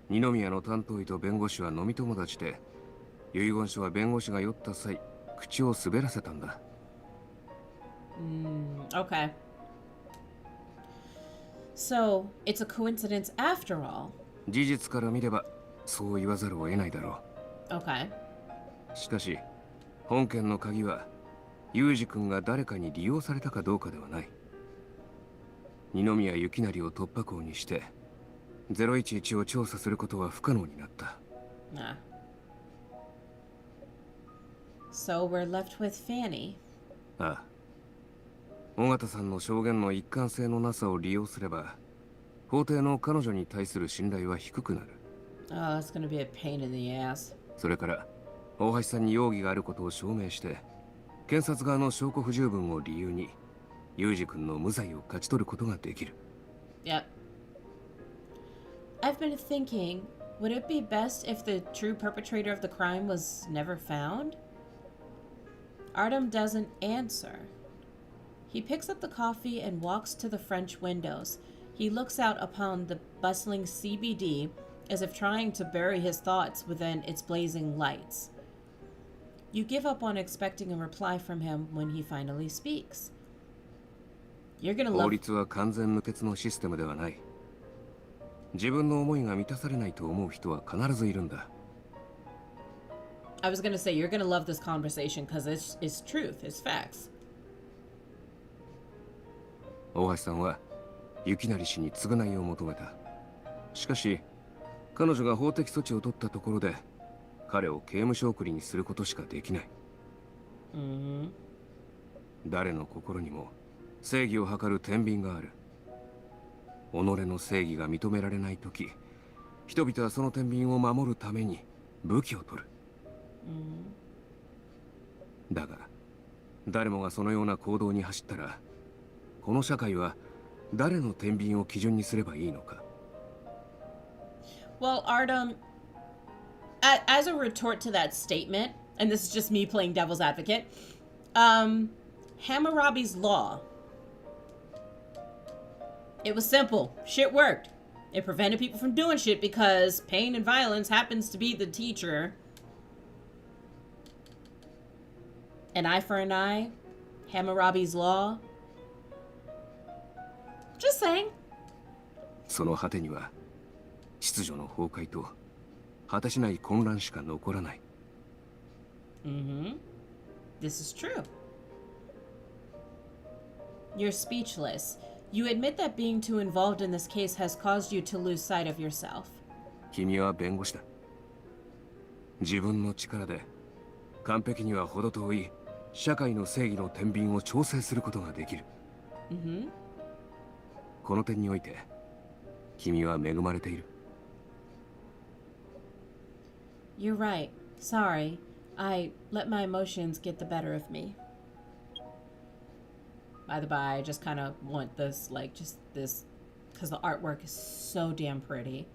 二宮の担当医と弁護士は飲み友達で、遺言書は弁護士が酔った際、口を滑らせたんだ。Okay. So, it's a coincidence after all. 事実から見れば、そう言わざるを得ないだろう。Okay. しかし、本件の鍵は、ユージ君が誰かに利用されたかどうかではない。二宮幸成を突破口にして、011を調査することは不可能になった。Nah. So we're left with Fanny. ああ。尾形さんの証言の一貫性のなさを利用すれば、法廷の彼女に対する信頼は低くなる。Oh, that's gonna be a pain in the ass. それから、大橋さんに容疑があることを証明して、検察側の証拠不十分を理由に、ユージ君の無罪を勝ち取ることができる。Yep. I've been thinking, would it be best if the true perpetrator of the crime was never found? Artem doesn't answer. He picks up the coffee and walks to the French windows. He looks out upon the bustling CBD as if trying to bury his thoughts within its blazing lights. You give up on expecting a reply from him when he finally speaks. You're gonna 法 love... 律は完全無欠のシステムではない。自分の思いが満たされないと思う人は必ずいるんだ。I was gonna say, you're gonna love this conversation because it's truth, it's facts. 大橋さんは幸成氏に償いを求めた。しかし彼女が法的措置を取ったところで彼を刑務所送りにすることしかできない。誰の心にも正義を図る天秤がある。己の正義が認められないとき、人々はその天秤を守るために武器を取る。だが誰もがそのような行動に走ったら、この社会は誰の天秤を基準にすればいいのか。 Well, Artem, as a retort to that statement, and this is just me playing devil's advocate, Hammurabi's law. It was simple. Shit worked. It prevented people from doing shit because pain and violence happens to be the teacher. An eye for an eye. Hammurabi's law. Just saying. その果てには秩序の崩壊と果てしない混乱しか残らない。 Mm-hmm. This is true. You're speechless. You admit that being too involved in this case has caused you to lose sight of yourself. 君は弁護士だ。自分の力で完璧には程遠い社会の正義の天秤を調整することができる。Mm-hmm. この点において君は恵まれている。 You're right. Sorry. I let my emotions get the better of me. By the by, I just kind of want this, like, just this, because the artwork is so damn pretty.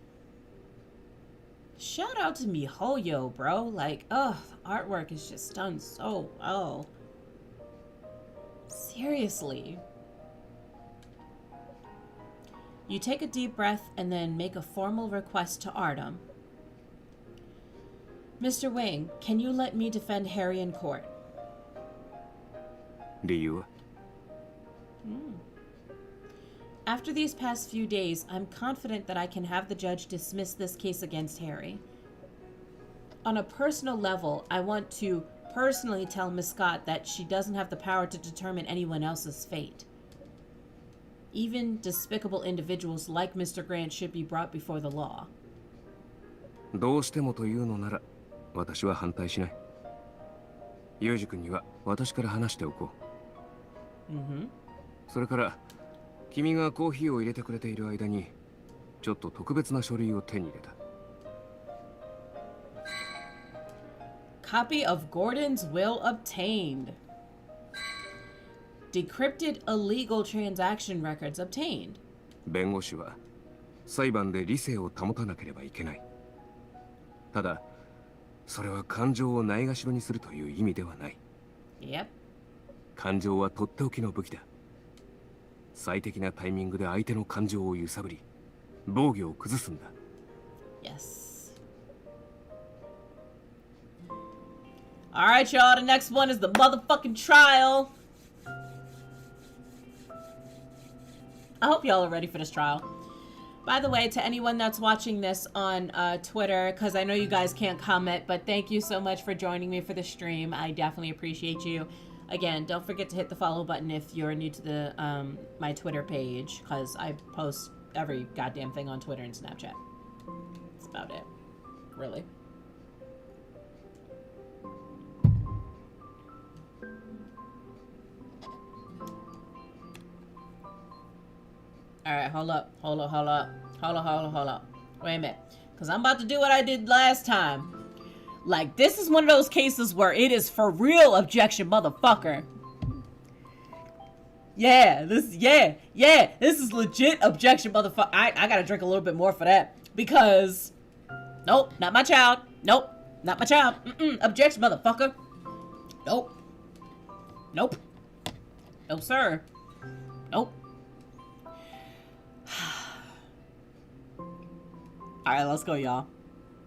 Shout out to MiHoYo, bro. Like, the artwork is just done so well. Seriously. You take a deep breath and then make a formal request to Artem. Mr. Wing, can you let me defend Harry in court? 理由は After these past few days, I'm confident that I can have the judge dismiss this case against Harry. On a personal level, I want to personally tell Miss Scott that she doesn't have the power to determine anyone else's fate. Even despicable individuals like Mr. Grant should be brought before the law. どうしてもというのなら私は反対しない。ユージ君には私から話しておこう。Mm-hmm. それから君がコーヒーを入れてくれている間にちょっと特別な書類を手に入れた。 Copy of Gordon's will obtained. Decrypted illegal transaction records obtained. 弁護士は裁判で理性を保たなければいけない。ただそれは感情をないがしろにするという意味ではない。 Yep. 感情はとっておきの武器だ。最適なタイミングで相手の感情を揺さぶり防御を崩すんだ。 Yes. Alright, y'all. The next one is the motherfucking trial. I hope y'all are ready for this trial. By the way, to anyone that's watching this on Twitter, because I know you guys can't comment, but thank you so much for joining me for the stream. I definitely appreciate you. Again, don't forget to hit the follow button if you're new to the my Twitter page, because I post every goddamn thing on Twitter and Snapchat. That's about it. Really. Alright, hold up. Wait a minute. Because I'm about to do what I did last time. Like, this is one of those cases where it is for real objection, motherfucker. Yeah, this is legit objection, motherfucker. I gotta drink a little bit more for that. Because, nope, not my child. Nope, not my child. Objection, motherfucker. Nope. Nope. No, sir. Nope. Alright, let's go, y'all.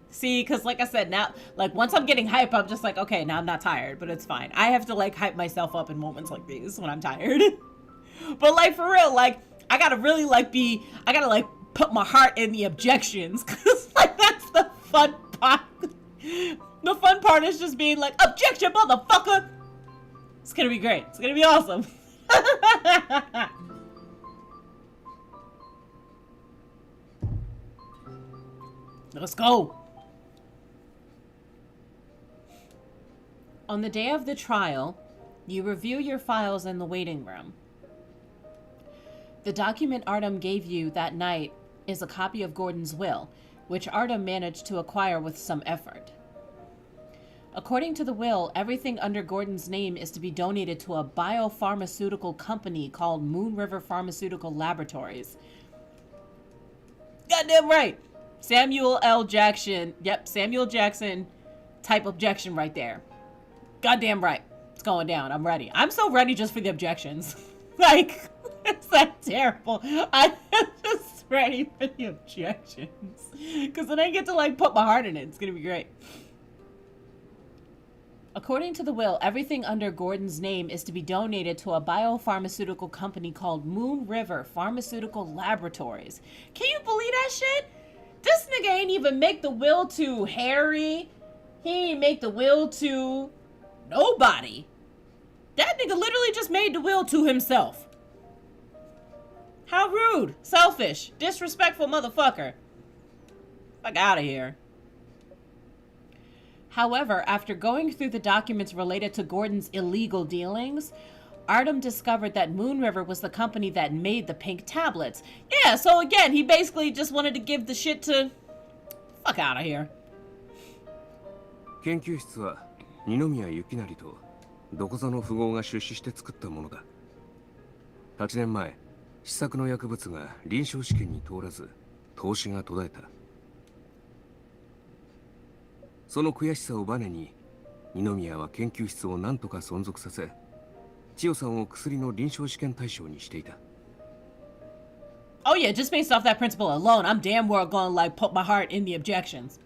See, because like I said, now, like, once I'm getting hype, I'm just like, okay, now I'm not tired, but it's fine. I have to, like, hype myself up in moments like these when I'm tired. But, like, for real, like, I gotta really, like, I gotta, like, put my heart in the objections, because, like, that's the fun part. The fun part is just being like, objection, motherfucker! It's gonna be great. It's gonna be awesome. Let's go. On the day of the trial, you review your files in the waiting room. The document Artem gave you that night is a copy of Gordon's will, which Artem managed to acquire with some effort. According to the will, everything under Gordon's name is to be donated to a biopharmaceutical company called Moon River Pharmaceutical Laboratories. Goddamn right! Samuel L. Jackson. Yep, Samuel Jackson type objection right there. Goddamn right. It's going down. I'm ready. I'm so ready just for the objections. Like, is that terrible? I'm just ready for the objections. Because then I get to, like, put my heart in it. It's going to be great. According to the will, everything under Gordon's name is to be donated to a biopharmaceutical company called Moon River Pharmaceutical Laboratories. Can you believe that shit? This nigga ain't even make the will to Harry. He ain't make the will to nobody. That nigga literally just made the will to himself. How rude, selfish, disrespectful motherfucker. Fuck out of here. However, after going through the documents related to Gordon's illegal dealings, Artem discovered that Moon River was the company that made the pink tablets. Yeah, so again, he basically just wanted to give the shit to... Fuck out of here. 研究室は二宮幸成とどこぞの富豪が出資して作ったものだ。8年前、試作の薬物が臨床試験に通らず、投資が途絶えた。その悔しさをバネに、二宮は研究室を何とか存続させ、千代さんを薬の臨床試験対象にしていた。Oh yeah, just based off that principle alone, I'm damn well gonna like put my heart in the objections.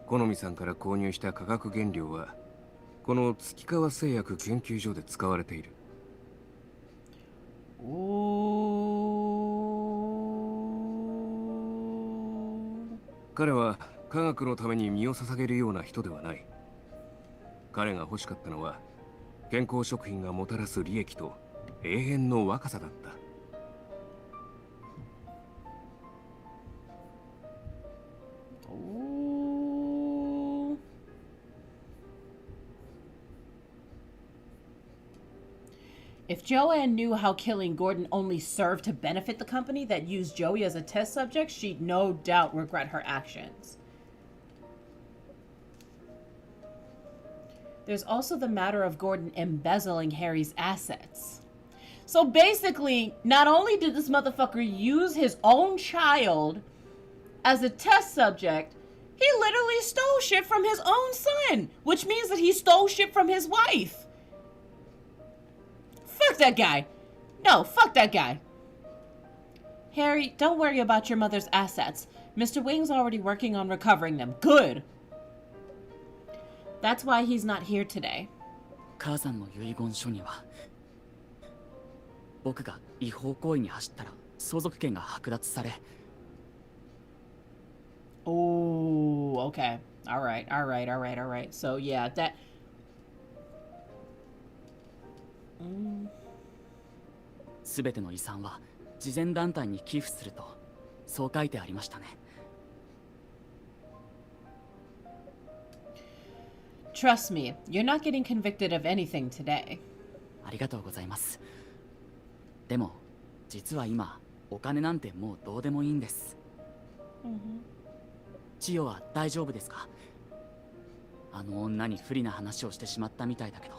好美さんから購入した化学原料は、この月川製薬研究所で使われている。彼は科学のために身を捧げるような人ではない。彼が欲しかったのは、健康食品がもたらす利益と永遠の若さだった。If Joanne knew how killing Gordon only served to benefit the company that used Joey as a test subject, she'd no doubt regret her actions. There's also the matter of Gordon embezzling Harry's assets. So basically, not only did this motherfucker use his own child as a test subject, he literally stole shit from his own son, which means that he stole shit from his wife. Fuck that guy. No, fuck that guy. Harry, don't worry about your mother's assets. Mr. Wing's already working on recovering them. Good. That's why he's not here today. 母さんの遺言書には、僕が違法行為に走ったら相続権が剥奪され。Oh, okay. All right. So yeah, that. すべての遺産は慈善団体に寄付すると、そう書いてありましたね。Trust me, you're not getting convicted of anything today. ありがとうございます。でも、実は今、お金なんてもうどうでもいいんです。千代は大丈夫ですか？あの女に不利な話をしてしまったみたいだけど、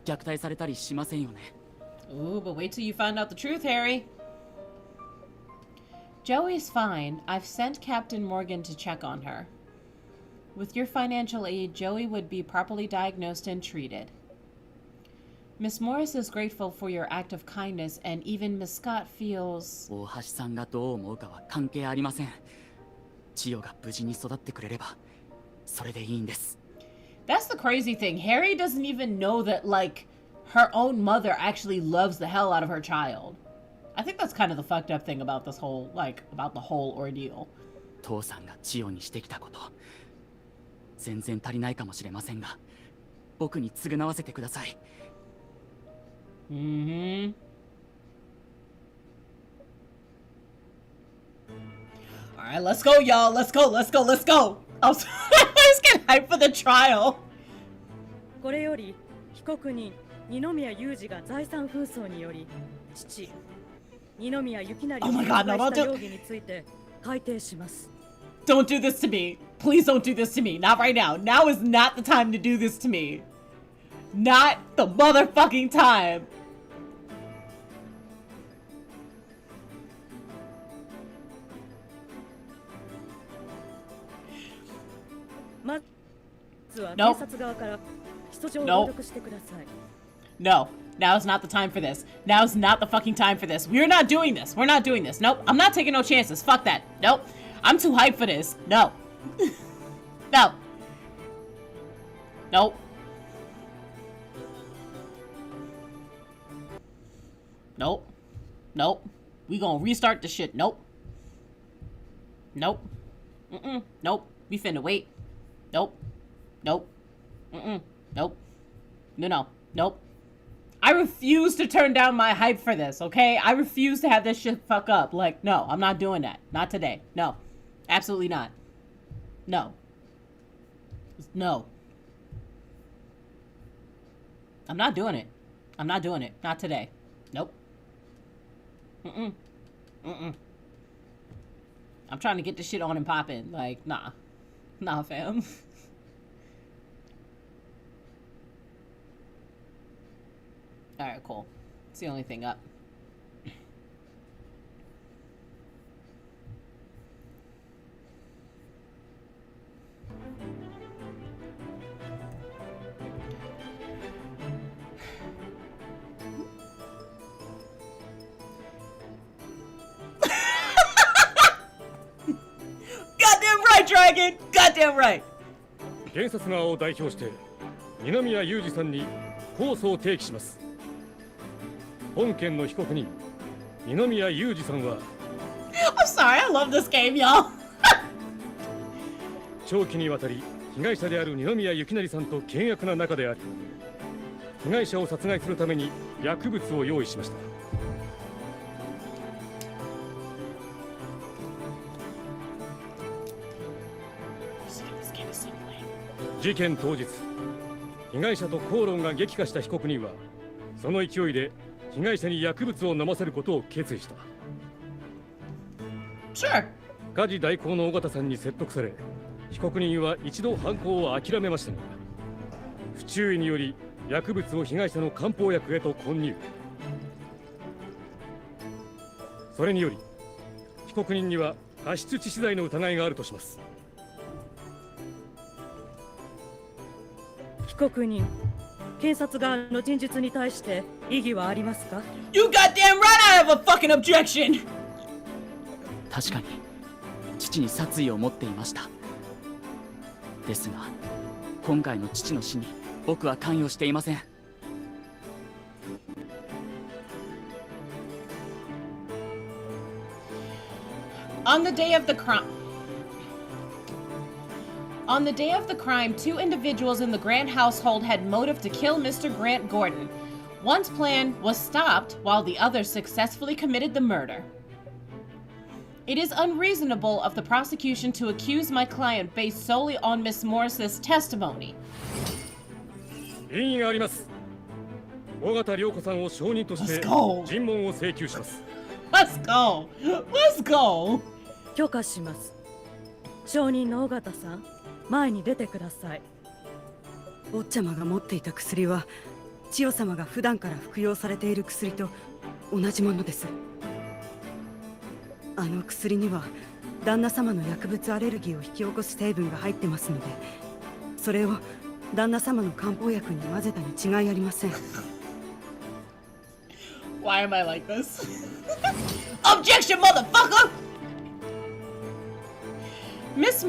虐待されたりしませんよね。Ooh, but wait till you find out the truth, Harry. Joey's fine. I've sent Captain Morgan to check on her. With your financial aid, Joey would be properly diagnosed and treated. Miss Morris is grateful for your act of kindness, and even Miss Scott feels... 大橋さんがどう思うかは関係ありません。千代が無事に育ってくれれば、それでいいんです。That's the crazy thing. Harry doesn't even know that, like, her own mother actually loves the hell out of her child. I think that's kind of the fucked up thing about this whole, like, about the whole ordeal. 父さんが千代にしてきたこと、全然足りないかもしれませんが、僕に償わせてください。Alright, let's go, y'all. Let's go. I was getting hyped for the trial. これより被告人二宮裕二が財産紛争により父二宮幸成を殺害した容疑について開廷します。 Don't do this to me. Please don't do this to me. Not right now. Now is not the time to do this to me. Not the motherfucking time. Nope. Nope. No. Now is not the time for this. Now is not the fucking time for this. We're not doing this. We're not doing this. Nope. I'm not taking no chances. Fuck that. Nope. I'm too hyped for this. No. No. Nope. Nope. Nope. We gonna restart the shit. Nope. Nope. Mm-mm. Nope. We finna wait. Nope. Nope. Mm-mm. Nope. No. Nope. I refuse to turn down my hype for this, okay? I refuse to have this shit fuck up. Like, no, I'm not doing that. Not today. No. Absolutely not. No. No. I'm not doing it. I'm not doing it. Not today. Nope. Mm-mm. Mm-mm. I'm trying to get this shit on and popping. Like, nah. Nah, fam. Alright, cool. It's the only thing up. Goddamn right, Dragon! Goddamn right! 検察側を代表して二宮裕二さんに控訴を提起します。本件の被告人二宮裕二さんは I'm sorry, I love this game, y'all. 長期にわたり被害者である二宮幸成さんと険悪な仲であり、被害者を殺害するために薬物を用意しました。事件当日、被害者と口論が激化した被告人はその勢いで被害者に薬物を飲ませることを決意した。Sure. 家事代行の尾形さんに説得され、被告人は一度犯行を諦めましたが、不注意により薬物を被害者の漢方薬へと混入。それにより被告人には過失致死罪の疑いがあるとします。被告人、検察側の陳述に対して異議はありますか？ You goddamn right I have a fucking objection! 確かに父に殺意を持っていました。ですが今回の父の死に僕は関与していません。On the day of the crime, two individuals in the Grant household had motive to kill Mr. Grant Gordon. One's plan was stopped while the other successfully committed the murder. It is unreasonable of the prosecution to accuse my client based solely on Miss Morris's testimony. 異議があります。尾形涼子さんを証人として尋問を請求します。Let's go! Let's go! 許可します。証人の尾形さん、前に出てください。坊ちゃまが持っていた薬は千代様が普段から服用されている薬と同じものです。あの薬には旦那様の薬物アレルギーを引き起こす成分が入ってますので、それを旦那様の漢方薬に混ぜたに違いありません。Why am I like this? Objection, motherfucker! Miss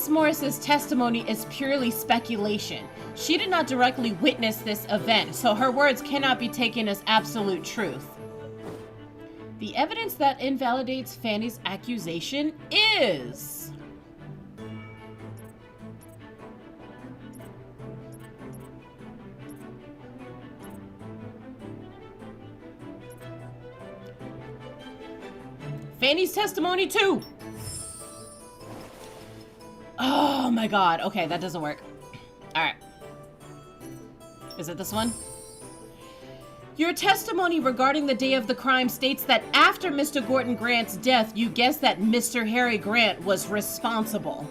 Morris's testimony is purely speculation. She did not directly witness this event, so her words cannot be taken as absolute truth. The evidence that invalidates Fanny's accusation is... Fanny's testimony too! Oh my god. Okay, that doesn't work. Alright. Is it this one? Your testimony regarding the day of the crime states that after Mr. Gordon Grant's death, you guessed that Mr. Harry Grant was responsible.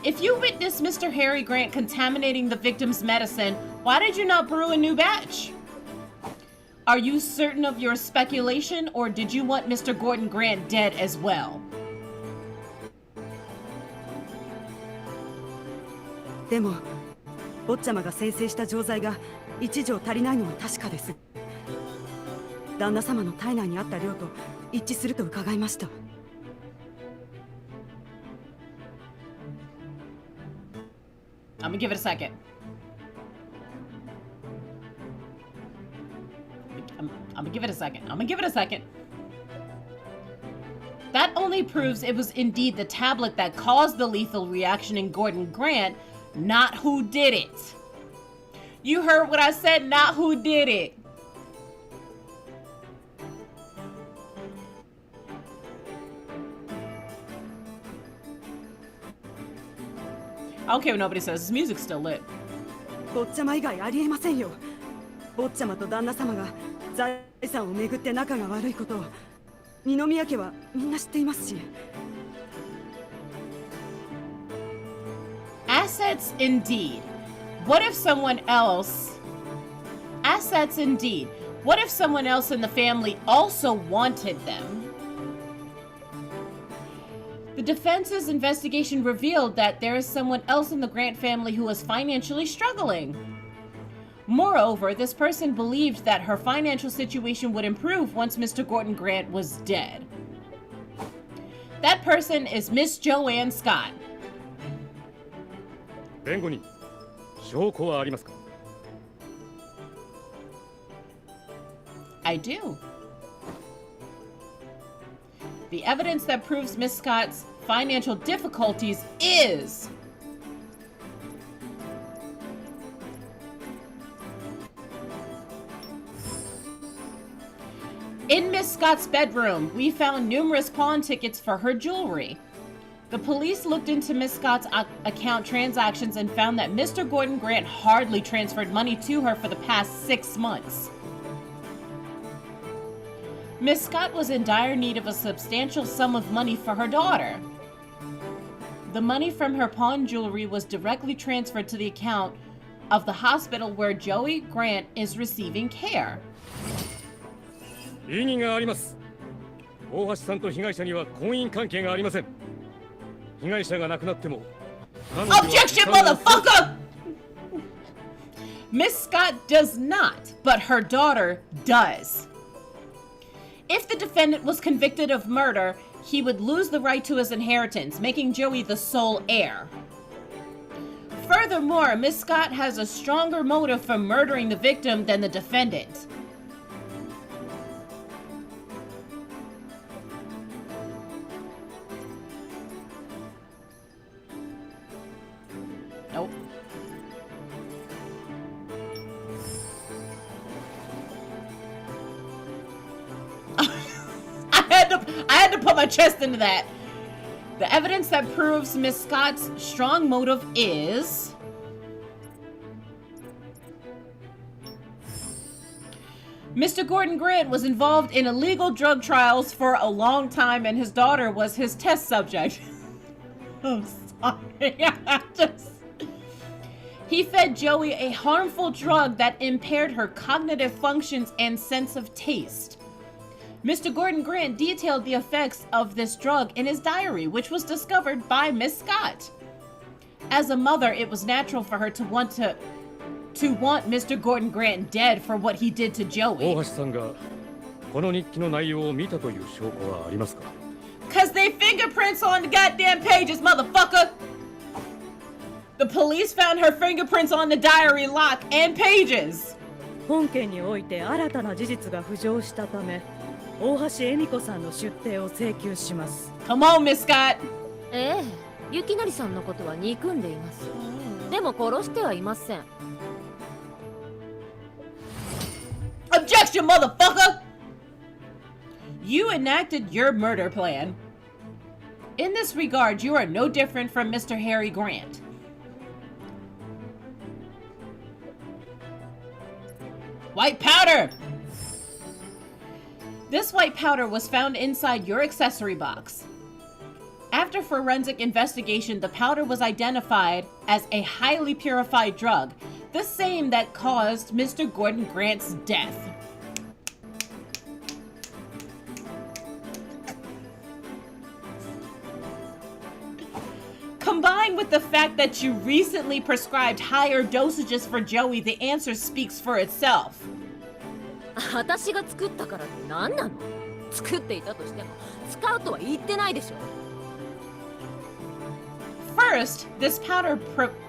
If you witnessed Mr. Harry Grant contaminating the victim's medicine, why did you not brew a new batch? Are you certain of your speculation, or did you want Mr. Gordon Grant dead as well? でも坊ちゃまが生成した錠剤が1錠足りないのは確かです。旦那様の体内にあった量と一致すると伺いました。I'm gonna give it a second. I'm gonna give it a second. I'm gonna give it a second. That only proves it was indeed the tablet that caused the lethal reaction in Gordon Grant, not who did it. You heard what I said, not who did it. I don't care what nobody says. This music's still lit. 坊ちゃま以外ありえませんよ。坊ちゃまと旦那様が財産をめぐって仲が悪いことを二宮家はみんな知っていますし。Assets indeed. What if someone else... Assets indeed. What if someone else in the family also wanted them? The defense's investigation revealed that there is someone else in the Grant family who is financially struggling. Moreover, this person believed that her financial situation would improve once Mr. Gordon Grant was dead. That person is Miss Joanne Scott. 弁護人、証拠はありますか? I do. The evidence that proves Miss Scott's financial difficulties is... In Miss Scott's bedroom, we found numerous pawn tickets for her jewelry. The police looked into Miss Scott's account transactions and found that Mr. Gordon Grant hardly transferred money to her for the past 6 months. Miss Scott was in dire need of a substantial sum of money for her daughter. The money from her pawn jewelry was directly transferred to the account of the hospital where Joey Grant is receiving care. 異議があります。大橋さんと被害者には婚姻関係がありません。被害者が亡くなっても、Objection, motherfucker! Miss Scott does not, but her daughter does. If the defendant was convicted of murder, he would lose the right to his inheritance, making Joey the sole heir. Furthermore, Miss Scott has a stronger motive for murdering the victim than the defendant. Nope. I had to put my chest into that. The evidence that proves Miss Scott's strong motive is... Mr. Gordon Grant was involved in illegal drug trials for a long time and his daughter was his test subject. I'm sorry. He fed Joey a harmful drug that impaired her cognitive functions and sense of taste. Mr. Gordon Grant detailed the effects of this drug in his diary, which was discovered by Miss Scott. As a mother, it was natural for her to want Mr. Gordon Grant dead for what he did to Joey. 大橋さんがこの日記の内容を見たという証拠はありますか? Cause they fingerprints on the goddamn pages, motherfucker! The police found her fingerprints on the diary lock and pages. 本件において新たな事実が浮上したため、大橋恵美子さんの出廷を請求します。Come on, Miss Scott. ええ、雪成さんのことは憎んでいます。でも殺してはいません。Objection, motherfucker! You enacted your murder plan. In this regard, you are no different from Mr. Harry Grant. White powder! This white powder was found inside your accessory box. After forensic investigation, the powder was identified as a highly purified drug, the same that caused Mr. Gordon Grant's death. Combined with the fact that you recently prescribed higher dosages for Joey, the answer speaks for itself. 私が作ったからって何なの？作っていたとしても使うとは言ってないでしょ。First, this powder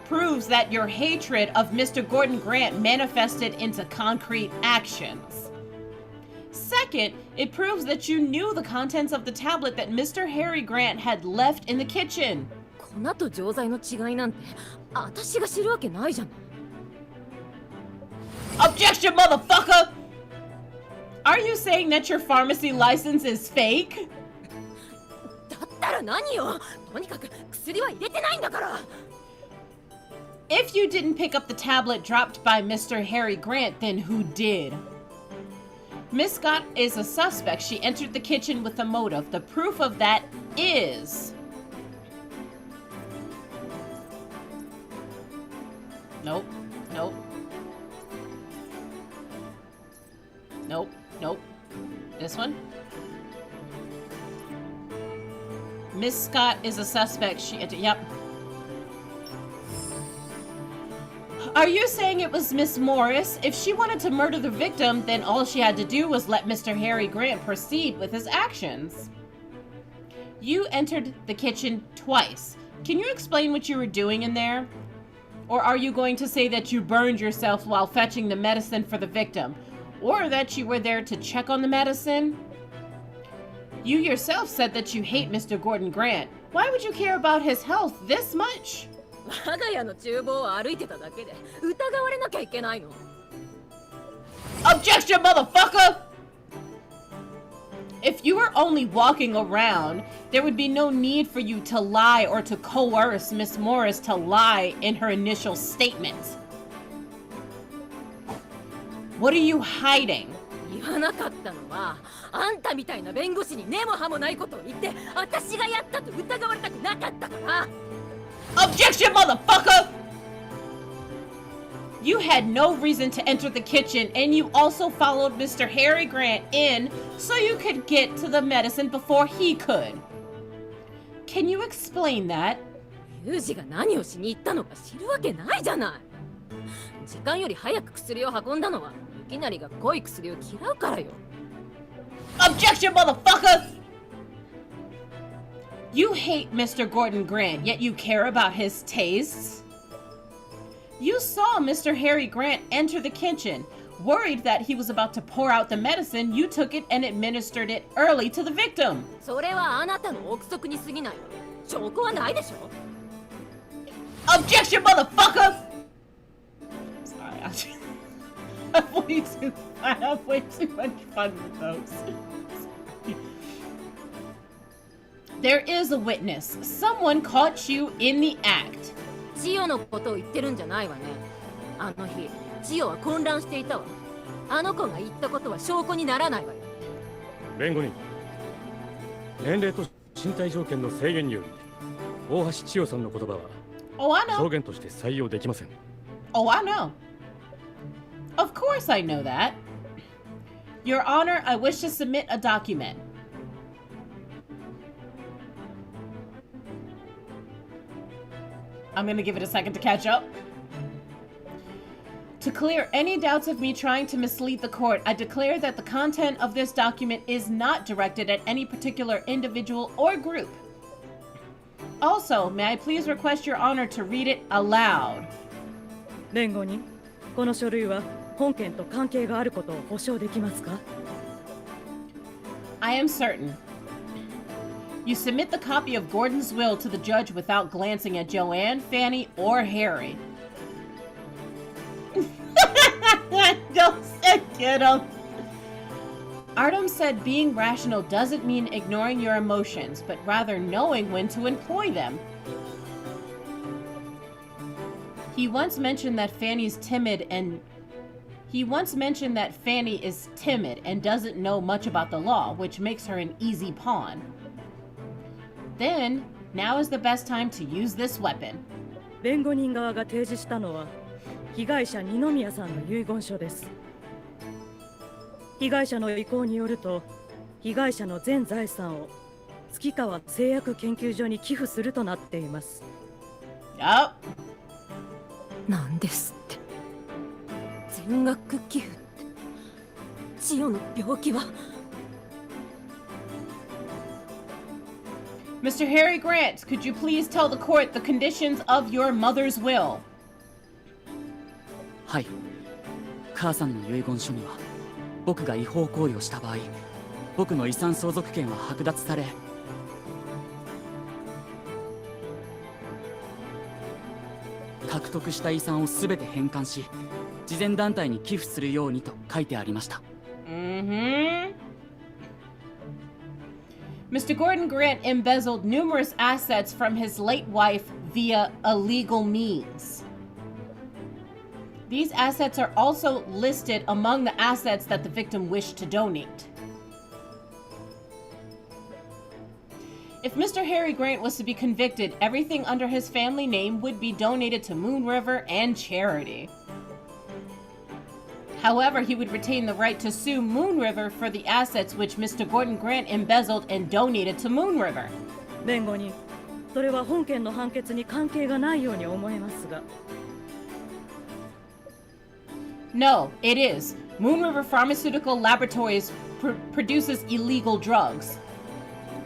proves that your hatred of Mr. Gordon Grant manifested into concrete actions. Second, it proves that you knew the contents of the tablet that Mr. Harry Grant had left in the kitchen. 粉と錠剤の違いなんて私が知るわけないじゃない。Objection, motherfucker! Are you saying that your pharmacy license is fake? だったら何よ。とにかく薬は入れてないんだから。If you didn't pick up the tablet dropped by Mr. Harry Grant, then who did? Miss Scott is a suspect. She entered the kitchen with a motive. The proof of that is... Nope. Nope. Nope. Nope. This one? Miss Scott is a suspect. She entered... Yep. Are you saying it was Miss Morris? If she wanted to murder the victim, then all she had to do was let Mr. Harry Grant proceed with his actions. You entered the kitchen twice. Can you explain what you were doing in there? Or are you going to say that you burned yourself while fetching the medicine for the victim? Or that you were there to check on the medicine? You yourself said that you hate Mr. Gordon Grant. Why would you care about his health this much? 我が家の厨房を歩いてただけで疑われなきゃいけないの。Objection, motherfucker! If you were only walking around, there would be no need for you to lie or to coerce Miss Morris to lie in her initial statements. What are you hiding? 言わなかったのはあんたみたいな弁護士に根も葉もないことを言って私がやったと疑われたくなかったから。Objection, motherfucker! You had no reason to enter the kitchen, and you also followed Mr. Harry Grant in so you could get to the medicine before he could. Can you explain that? ユージが何をしに行ったのか知るわけないじゃない。時間より早く薬を運んだのはゆきなりが濃い薬を嫌うからよ。Objection, motherfucker! You hate Mr. Gordon Grant, yet you care about his tastes? You saw Mr. Harry Grant enter the kitchen. Worried that he was about to pour out the medicine, you took it and administered it early to the victim. それはあなたの憶測に過ぎない。証拠はないでしょ。Objection, motherfucker! Sorry, I have way too much fun with those. There is a witness. Someone caught you in the act. 千代のことを言ってるんじゃないわね。あの日、千代は混乱していたわ。あの子が言ったことは証拠にならないわよ。弁護人、年齢と身体条件の制限により、大橋千代さんの言葉は Oh, I know. 証言として採用できません。Oh, I know. Of course I know that. Your Honor, I wish to submit a document. I'm gonna give it a second to catch up. To clear any doubts of me trying to mislead the court, I declare that the content of this document is not directed at any particular individual or group. Also, may I please request Your Honor to read it aloud? 弁護人、この書類は本件と関係があることを保証できますか？ I am certain. You submit the copy of Gordon's will to the judge without glancing at Joanne, Fanny, or Harry. Don't get him. Artem said being rational doesn't mean ignoring your emotions, but rather knowing when to employ them. He once mentioned that Fanny's timid and He once mentioned that Fanny is timid and doesn't know much about the law, which makes her an easy pawn. Then, now is the best time to use this weapon. 弁護人側が提示したのは被害者二宮さんの遺言書です。被害者の意向によると、被害者の全財産を月川製薬研究所に寄付するとなっています。Yup. なんですって。全額寄付って。千代の病気は。Mr. Harry Grant, could you please tell the court the conditions of your mother's will? はい。母さんの遺言書には、僕が違法行為をした場合、僕の遺産相続権は剥奪され、獲得した遺産をすべて返還し、慈善団体に寄付するようにと書いてありました。Mr. Gordon Grant embezzled numerous assets from his late wife via illegal means. These assets are also listed among the assets that the victim wished to donate. If Mr. Harry Grant was to be convicted, everything under his family name would be donated to Moon River and charity. However, he would retain the right to sue Moon River for the assets which Mr. Gordon Grant embezzled and donated to Moon River. 弁護人、それは本件の判決に関係がないように思えますが。No, it is. Moon River Pharmaceutical Laboratories produces illegal drugs.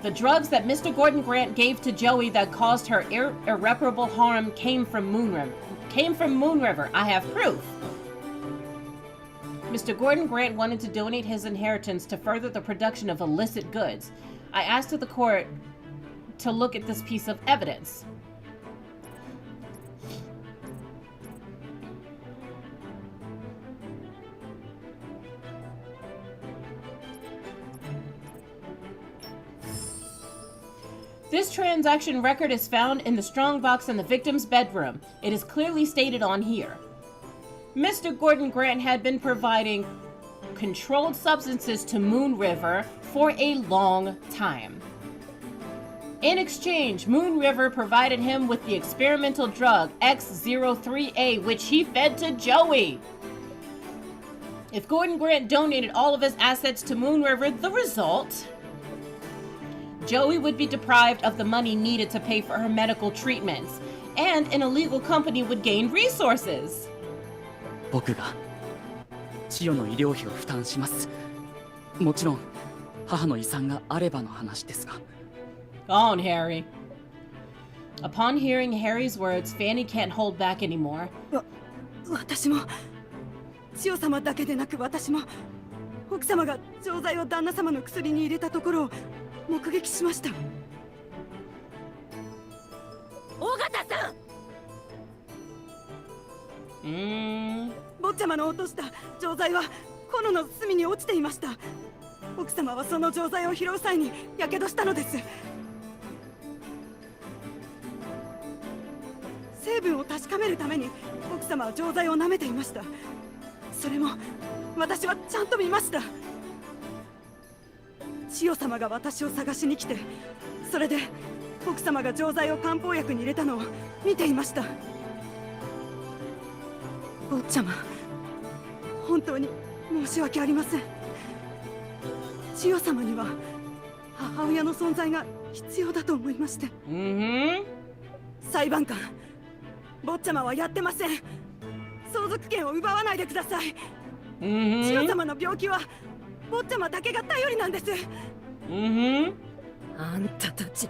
The drugs that Mr. Gordon Grant gave to Joey that caused her irreparable harm came from Moon River. I have proof. Mr. Gordon Grant wanted to donate his inheritance to further the production of illicit goods. I asked the court to look at this piece of evidence. This transaction record is found in the strongbox in the victim's bedroom. It is clearly stated on here. Mr. Gordon Grant had been providing controlled substances to Moon River for a long time. In exchange, Moon River provided him with the experimental drug X03A, which he fed to Joey. If Gordon Grant donated all of his assets to Moon River, the result? Joey would be deprived of the money needed to pay for her medical treatments, and an illegal company would gain resources. 僕が千代の医療費を負担します。もちろん母の遺産があればの話ですが。Go on, Harry. Upon hearing Harry's words, Fanny can't hold back anymore. 私も千代様だけでなく私も奥様が錠剤を旦那様の薬に入れたところを目撃しました。尾形さん。坊ちゃまの落とした錠剤は炎の隅に落ちていました。奥様はその錠剤を拾う際に火傷したのです。成分を確かめるために奥様は錠剤を舐めていました。それも私はちゃんと見ました。千代様が私を探しに来て、それで奥様が錠剤を漢方薬に入れたのを見ていました。坊ちゃま、本当に申し訳ありません。千代様には母親の存在が必要だと思いまして。裁判官、坊ちゃまはやってません。相続権を奪わないでください。千代様の病気は坊ちゃまだけが頼りなんです。あんたたち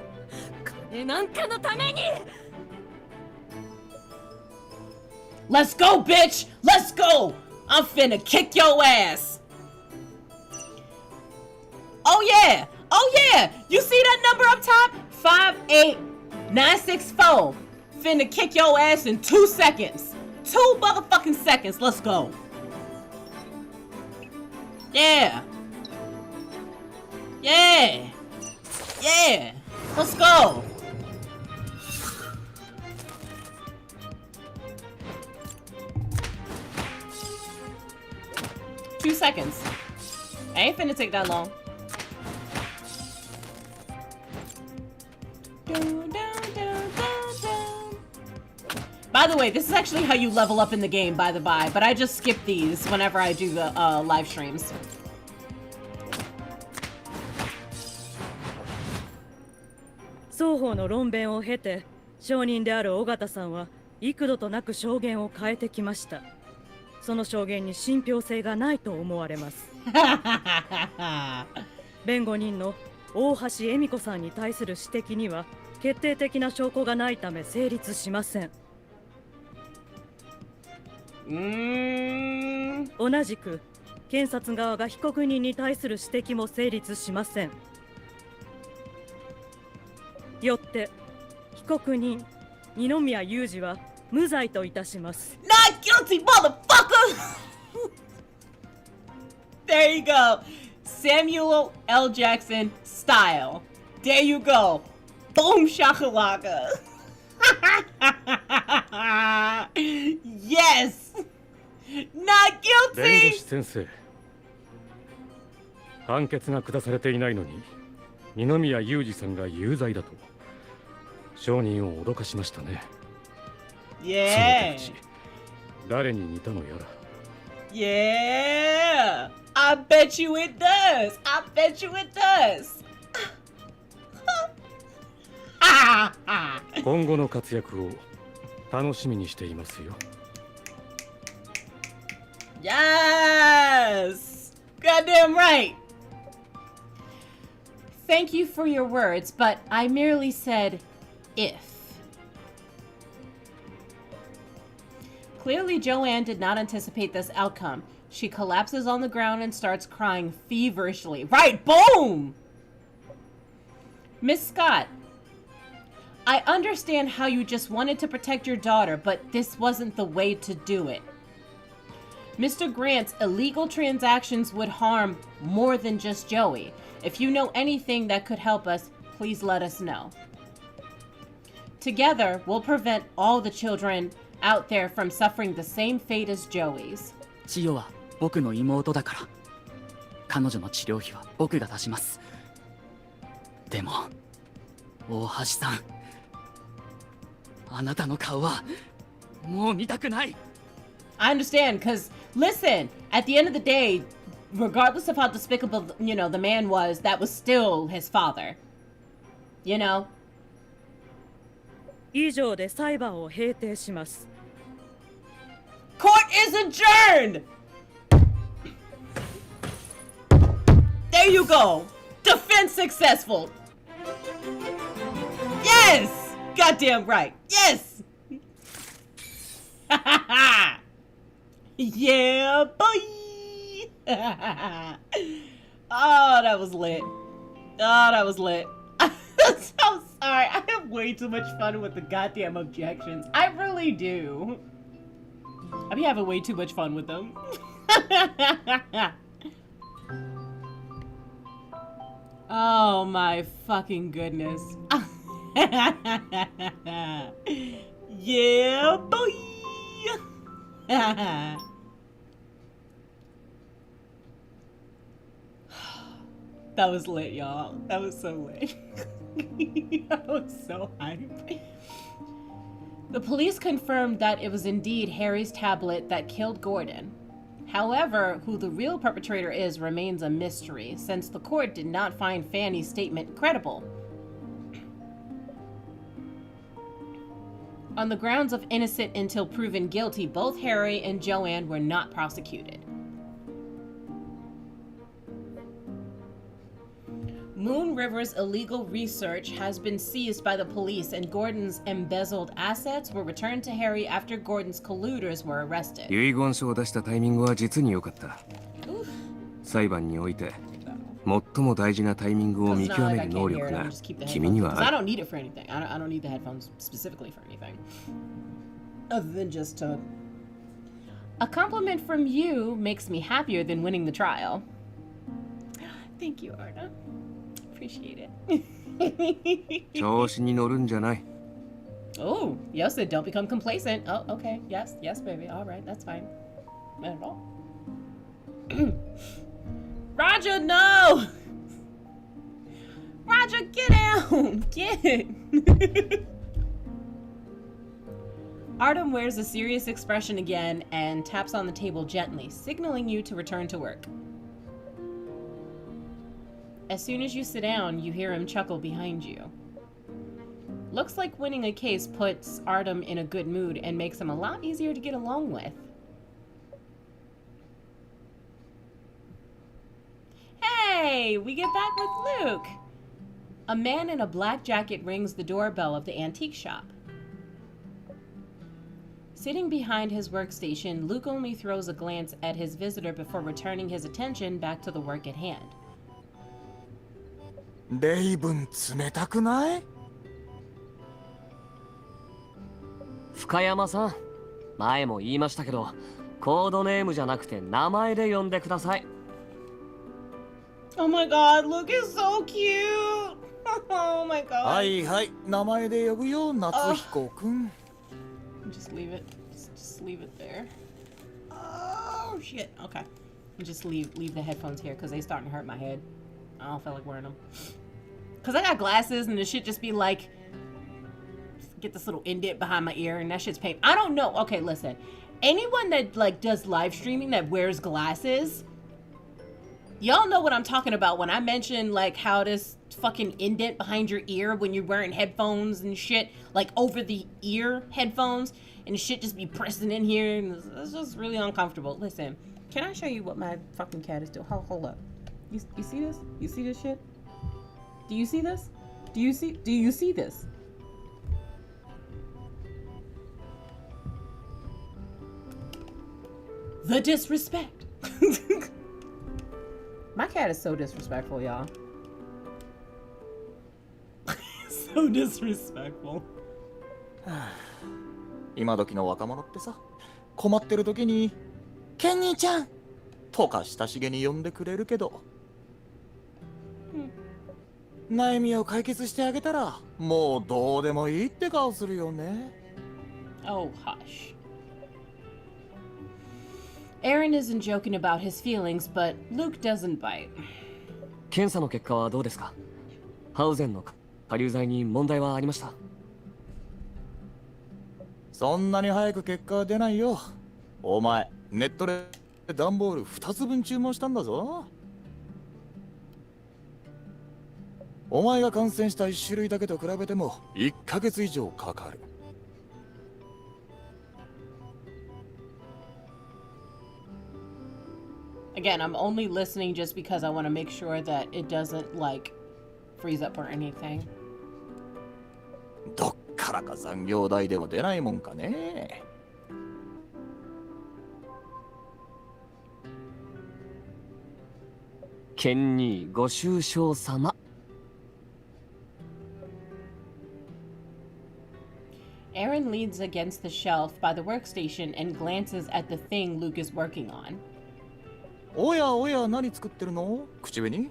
金なんかのために。Let's go, bitch! Let's go! I'm finna kick your ass! Oh yeah! Oh yeah! You see that number up top? 58964. Finna kick your ass in 2 seconds. 2 motherfucking seconds. Let's go. Yeah. Yeah. Yeah. Let's go. 2 seconds. I ain't finna take that long. By the way, this is actually how you level up in the game, by the by, but I just skip these whenever I do the live streams. 双方の論弁を経て、証人である尾形さんは幾度となく証言を変えてきました。その証言に信憑性がないと思われます。弁護人の大橋恵美子さんに対する指摘には決定的な証拠がないため成立しません。同じく検察側が被告人に対する指摘も成立しません。よって被告人二宮裕二は無罪といたします。 Not guilty, motherfucker! There you go. Samuel L. Jackson style. There you go. Boom shakalaka. Yes! Not 弁護 guilty! 士先生、判決が下されていないのに二宮裕二さんが有罪だと証人を脅かしましたね。 Yeah. その手口、誰に似たのやら。 Yeah. I bet you it does. I bet you it does. 今後の活躍を楽しみにしていますよ。 Yes! Goddamn right! Thank you for your words, but I merely said if. Clearly, Joanne did not anticipate this outcome. She collapses on the ground and starts crying feverishly. Right, boom! Miss Scott, I understand how you just wanted to protect your daughter, but this wasn't the way to do it. Mr. Grant's illegal transactions would harm more than just Joey. If you know anything that could help us, please let us know. Together, we'll prevent all the children out there from suffering the same fate as Joey's. 千代は僕の妹だから彼女の治療費は僕が出します。でも大橋さん、あなたの顔はもう見たくない。 I understand, because listen, at the end of the day, regardless of how despicable, the man was, that was still his father. You know? 以上で裁判を閉廷します。 Court is adjourned! There you go! Defense successful! Yes! Goddamn right! Yes! Yeah, boy! Oh, that was lit. Oh, that was lit. I'm so sorry. I have way too much fun with the goddamn objections. I really do. I be having way too much fun with them. Oh my fucking goodness. Yeah, boy! That was lit, y'all. That was so lit. I was so hyped. The police confirmed that it was indeed Harry's tablet that killed Gordon. However, who the real perpetrator is remains a mystery, since the court did not find Fanny's statement credible. On the grounds of innocent until proven guilty, both Harry and Joanne were not prosecuted. Moon River's illegal research has been seized by the police, and Gordon's embezzled assets were returned to Harry after Gordon's colluders were arrested. 遺言書を出したタイミングは実に良かった。裁判において最も大事なタイミングを見極める能力が君にはある。 I don't need it for anything. I don't need the headphones specifically for anything. Other than just to... A compliment from you makes me happier than winning the trial. Thank you, Arna. Appreciate it. 調子に乗るんじゃない。 Oh, yes, don't become complacent. Oh, okay. Yes, baby. All right, that's fine. Not at all. Roger, no! Roger, get down! Get! Artem wears a serious expression again and taps on the table gently, signaling you to return to work. As soon as you sit down, you hear him chuckle behind you. Looks like winning a case puts Artem in a good mood and makes him a lot easier to get along with. Hey, we get back with Luke! A man in a black jacket rings the doorbell of the antique shop. Sitting behind his workstation, Luke only throws a glance at his visitor before returning his attention back to the work at hand. レイブン冷たくない？深山さん、前も言いましたけど、コードネームじゃなくて名前で呼んでください。Oh my god, Luke is so cute! Oh my god. はいはい、名前で呼ぶよ、夏彦くん。Just leave it. Just leave it there. Oh shit. Okay. Just leave the headphones here because they starting to hurt my head. I don't feel like wearing them. Cause I got glasses and the shit just be like, get this little indent behind my ear and that shit's pain. I don't know. Okay, listen. Anyone that like does live streaming that wears glasses, y'all know what I'm talking about when I mention like how this fucking indent behind your ear when you're wearing headphones and shit, like over the ear headphones, and shit just be pressing in here, and it's just really uncomfortable. Listen, can I show you what my fucking cat is doing? Hold up. You see this? You see this shit? Do you see this? Do you see this? The disrespect. My cat is so disrespectful, y'all. So disrespectful. 今時の若者ってさ、困ってる時に「ケンニーちゃん!」とか親しげに呼んでくれるけど、悩みを解決してあげたらもうどうでもいいって顔するよね。 Oh, hush. Aaron isn't joking about his feelings, but Luke doesn't bite. 検査の結果はどうですか？ハウゼンの下流剤に問題はありました？そんなに早く結果は出ないよ。お前ネットで段ボール2つ分注文したんだぞ。お前が感染した1種類だけと比べても1ヶ月以上かかる。Again, I'm only listening just because I want to make sure that it doesn't, like, freeze up or anything. どっからか残業代でも出ないもんかね。ケンニーご愁傷様。Aaron leans against the shelf by the workstation and glances at the thing Luke is working on. おやおや、何作ってるの？口紅？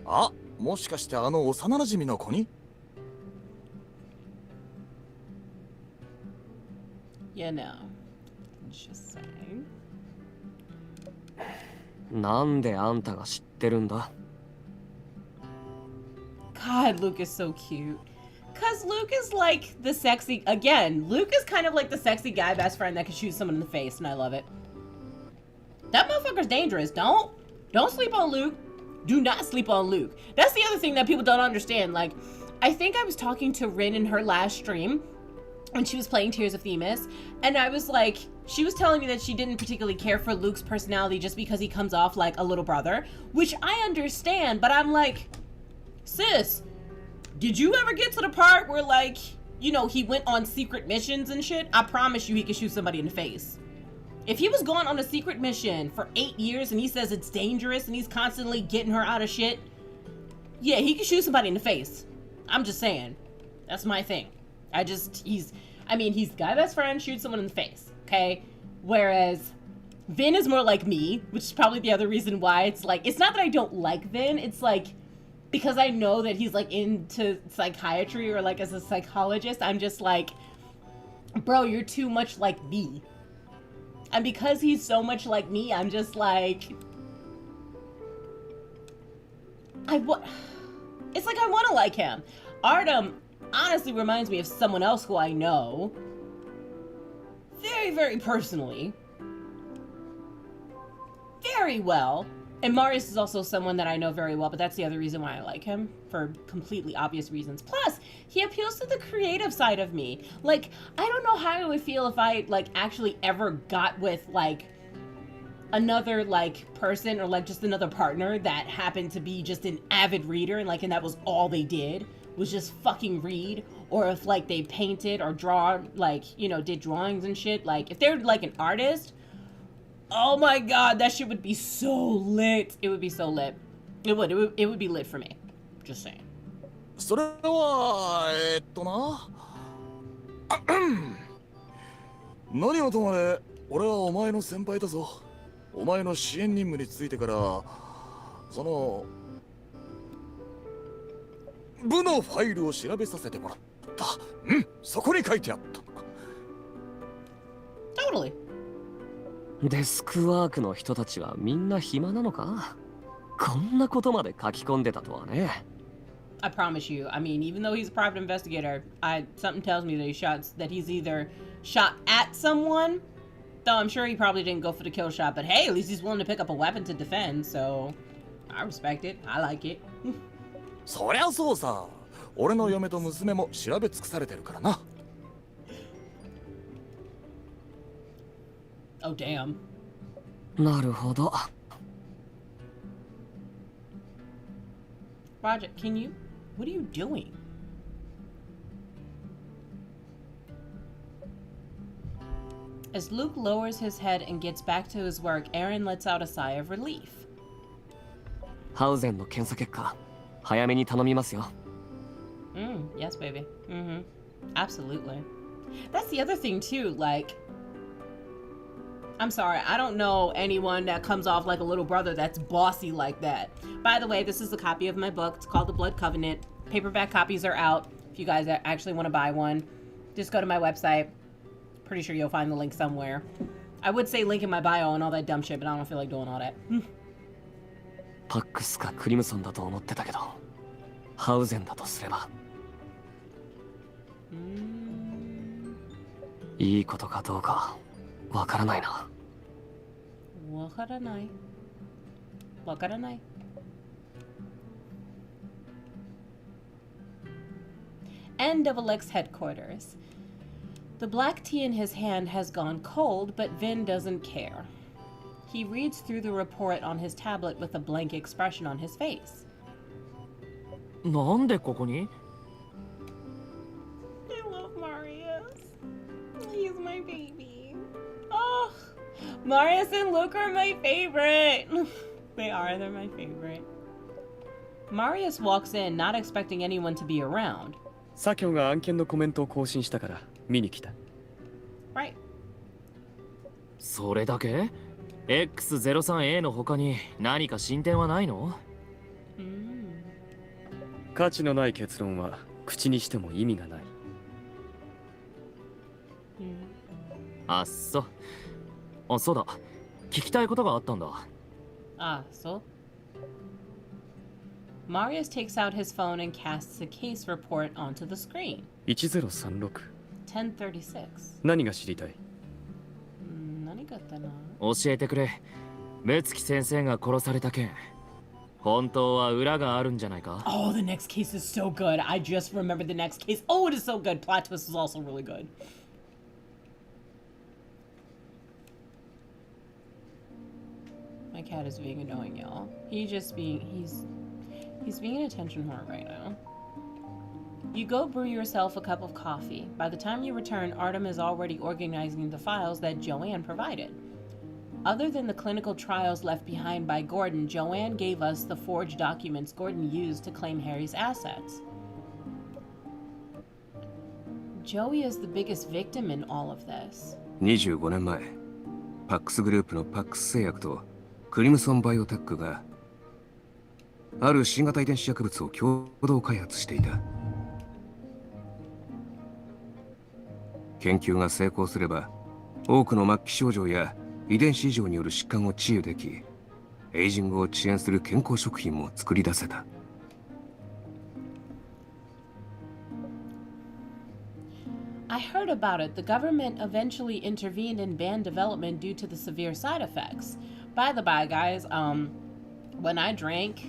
あ、もしかしてあの幼馴染の子に？ You know, just saying. なんであんたが知ってるんだ？ God, Luke is so cute. Cause Luke is like the sexy, again, Luke is kind of like the sexy guy best friend that can shoot someone in the face, and I love it. That motherfucker's dangerous. Don't sleep on Luke. Do not sleep on Luke. That's the other thing that people don't understand. Like, I think I was talking to Rin in her last stream when she was playing Tears of Themis, and I was like, she was telling me that she didn't particularly care for Luke's personality just because he comes off like a little brother, which I understand, but I'm like, sis, did you ever get to the part where, like, you know, he went on secret missions and shit? I promise you he could shoot somebody in the face. If he was going on a secret mission for 8 years and he says it's dangerous and he's constantly getting her out of shit, yeah, he could shoot somebody in the face. I'm just saying. That's my thing. He's guy best friend, shoots someone in the face, okay? Whereas Vin is more like me, which is probably the other reason why it's like, it's not that I don't like Vin, it's like, because I know that he's like into psychiatry or like as a psychologist, I'm just like, bro, you're too much like me. And because he's so much like me, I'm just like... It's like I want to like him. Artem honestly reminds me of someone else who I know. Very, very personally. Very well. And Marius is also someone that I know very well, but that's the other reason why I like him, for completely obvious reasons. Plus, he appeals to the creative side of me. Like, I don't know how I would feel if I, like, actually ever got with, like, another, like, person or, like, just another partner that happened to be just an avid reader, and, like, and that was all they did, was just fucking read. Or if, like, they painted or draw, like, you know, did drawings and shit. Like, if they're, like, an artist... Oh my god, that shit would be so lit. It would be so lit. It would be lit for me. Just saying. それは何はともあれ、俺はお前の先輩だぞ。お前の支援任務についてから、その部のファイルを調べさせてもらった。うん、そこに書いてあった。Totally. デスクワークの人たちはみんな暇なのか？こんなことまで書き込んでたとはね。I promise you. I mean, even though he's a private investigator, something tells me that he's either shot at someone, though I'm sure he probably didn't go for the kill shot, but hey, at least he's willing to pick up a weapon to defend, so I respect it. I like it. そりゃそうさ。俺の嫁と娘も調べ尽くされてるからな。Oh, damn. なるほど。Roger, what are you doing? As Luke lowers his head and gets back to his work, Aaron lets out a sigh of relief. ハウゼンの検査結果、早めに頼みますよ。Yes, baby. Absolutely. That's the other thing too, like, I'm sorry, I don't know anyone that comes off like a little brother that's bossy like that. By the way, this is a copy of my book. It's called The Blood Covenant. Paperback copies are out. If you guys actually want to buy one, just go to my website. Pretty sure you'll find the link somewhere. I would say link in my bio and all that dumb shit, but I don't feel like doing all that. パックスかクリムソンだと思ってたけど、ハウゼンだとすれば。いいことかどうかわからないな。わからない。わからない。N-XX headquarters. The black tea in his hand has gone cold, but Vin doesn't care. He reads through the report on his tablet with a blank expression on his face. なんでここに？ I love Marius. He's my baby. Oh, Marius and Luke are my favorite. They are, they're my favorite. Marius walks in, not expecting anyone to be around. 左京が案件のコメントを更新したから見に来た。Right. それだけ？ X03A の他に何か進展はないの？価値のない結論は口にしても意味がない。あっそ。あ、そうだ。聞きたいことがあったんだ。Ah, so? Marius takes out his phone and casts a case report onto the screen. 1036。1036. 何が知りたい？何があったな？教えてくれ。目月先生が殺された件。本当は裏があるんじゃないか？ Oh, the next case is so good. I just remembered the next case. Oh, it is so good. Plot twist is also really good. My cat is being annoying, y'all. He's being an attention whore right now. You go brew yourself a cup of coffee. By the time you return, Artem is already organizing the files that Joanne provided. Other than the clinical trials left behind by Gordon, Joanne gave us the forged documents Gordon used to claim Harry's assets. Joey is the biggest victim in all of this. 25年前、パックスグループのパックス製薬とクリムソンバイオテックがある新型遺伝子薬物を共同開発していた。研究が成功すれば多くの末期症状や遺伝子異常による疾患を治癒でき、エイジングを遅延する健康食品も作り出せた。I heard about it. The government eventually intervened and banned development due to the severe side effects. By the by, guys, when I drink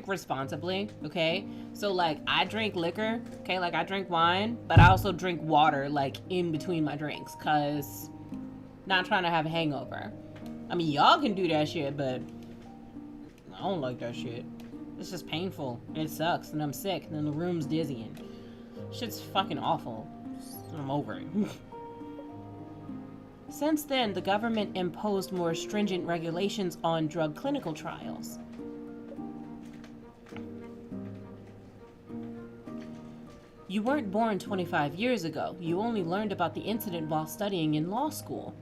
responsibly, okay? So, like, I drink liquor, okay? Like, I drink wine, but I also drink water, like, in between my drinks, because not trying to have a hangover. I mean, y'all can do that shit, but I don't like that shit. It's just painful. It sucks, and I'm sick, and then the room's dizzying. Shit's fucking awful. I'm over it. Since then, the government imposed more stringent regulations on drug clinical trials. You weren't born 25 years ago. You only learned about the incident while studying in law school.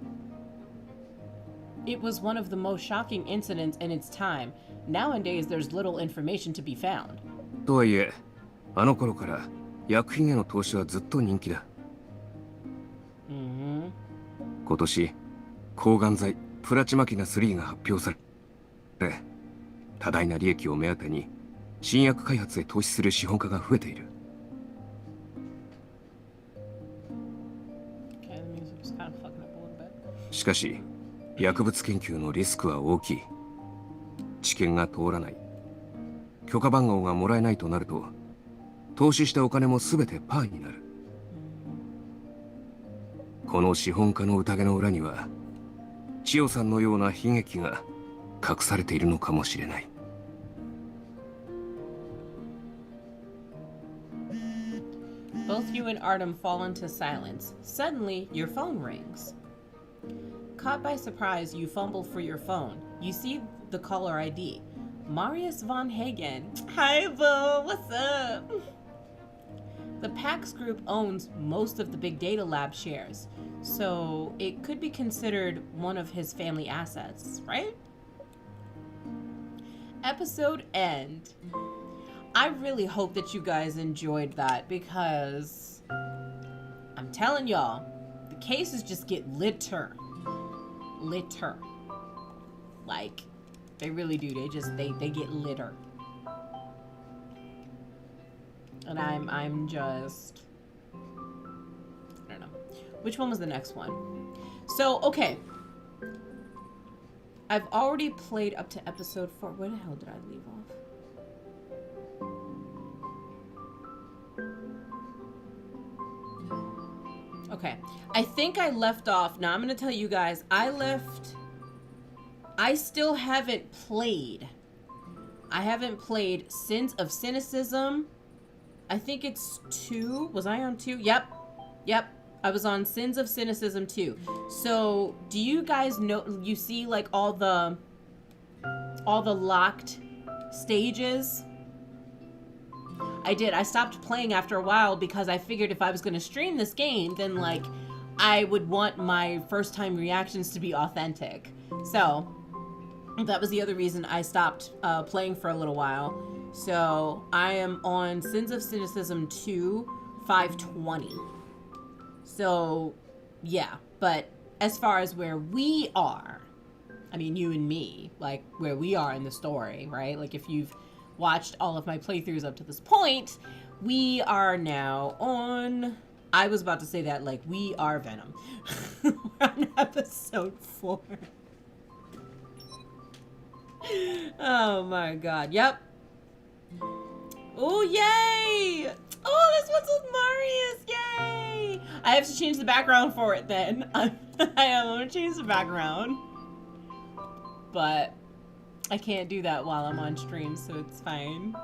It was one of the most shocking incidents in its time. Nowadays, there's little information to be found. とはいえ、あの頃から薬品への投資はずっと人気だ。今年、抗がん剤プラチマキナ3が発表され、多大な利益を目当てに新薬開発へ投資する資本家が増えている。しかし、薬物研究のリスクは大きい。治験が通らない。許可番号がもらえないとなると、投資したお金も全てパーになる。この資本家の宴の裏には、千代さんのような悲劇が隠されているのかもしれない。Both you and Artem fall into silence. Suddenly, your phone rings. Caught by surprise, you fumble for your phone. You see the caller ID. Marius von Hagen. Hi, boo. What's up? The PAX group owns most of the big data lab shares, so it could be considered one of his family assets, right? Episode end. I really hope that you guys enjoyed that, because I'm telling y'all, the cases just get litter. Like, they really do. They get litter. And I'm just, I don't know. Which one was the next one? So, okay. I've already played up to episode 4. Where the hell did I leave off? Okay. I think I left off. Now, I'm going to tell you guys. I still haven't played. I haven't played Sins of Cynicism. I think it's 2. Was I on 2? Yep. I was on Sins of Cynicism 2. So, do you guys know, you see like all the locked stages? I did. I stopped playing after a while because I figured if I was going to stream this game, then like I would want my first time reactions to be authentic. So, that was the other reason I stopped playing for a little while. So, I am on Sins of Cynicism 2, 520. So, yeah. But as far as where we are, I mean, you and me, like, where we are in the story, right? Like, if you've watched all of my playthroughs up to this point, we are now on... I was about to say that, like, we are Venom. We're on episode 4. Oh, my God. Yep. Oh, yay! Oh, this one's with Marius! Yay! I have to change the background for it then. I am going to change the background. But I can't do that while I'm on stream, so it's fine.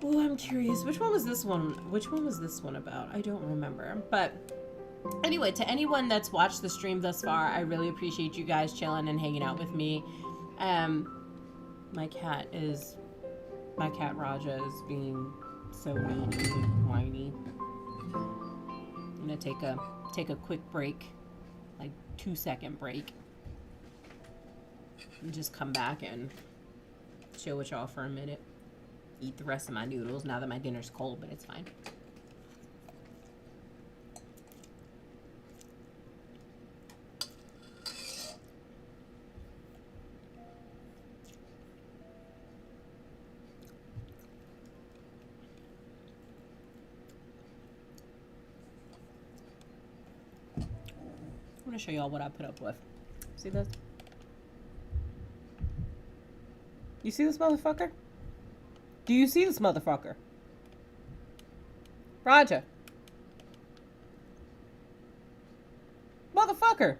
Oh, I'm curious. Which one was this one? Which one was this one about? I don't remember. But anyway, to anyone that's watched the stream thus far, I really appreciate you guys chilling and hanging out with me. My cat Raja is being so mean and whiny. I'm gonna take a quick break, like 2-second break, and just come back and chill with y'all for a minute. Eat the rest of my noodles now that my dinner's cold, but it's fine. gonna show y'all what I put up with. See this? You see this motherfucker? Do you see this motherfucker? Roger. Motherfucker.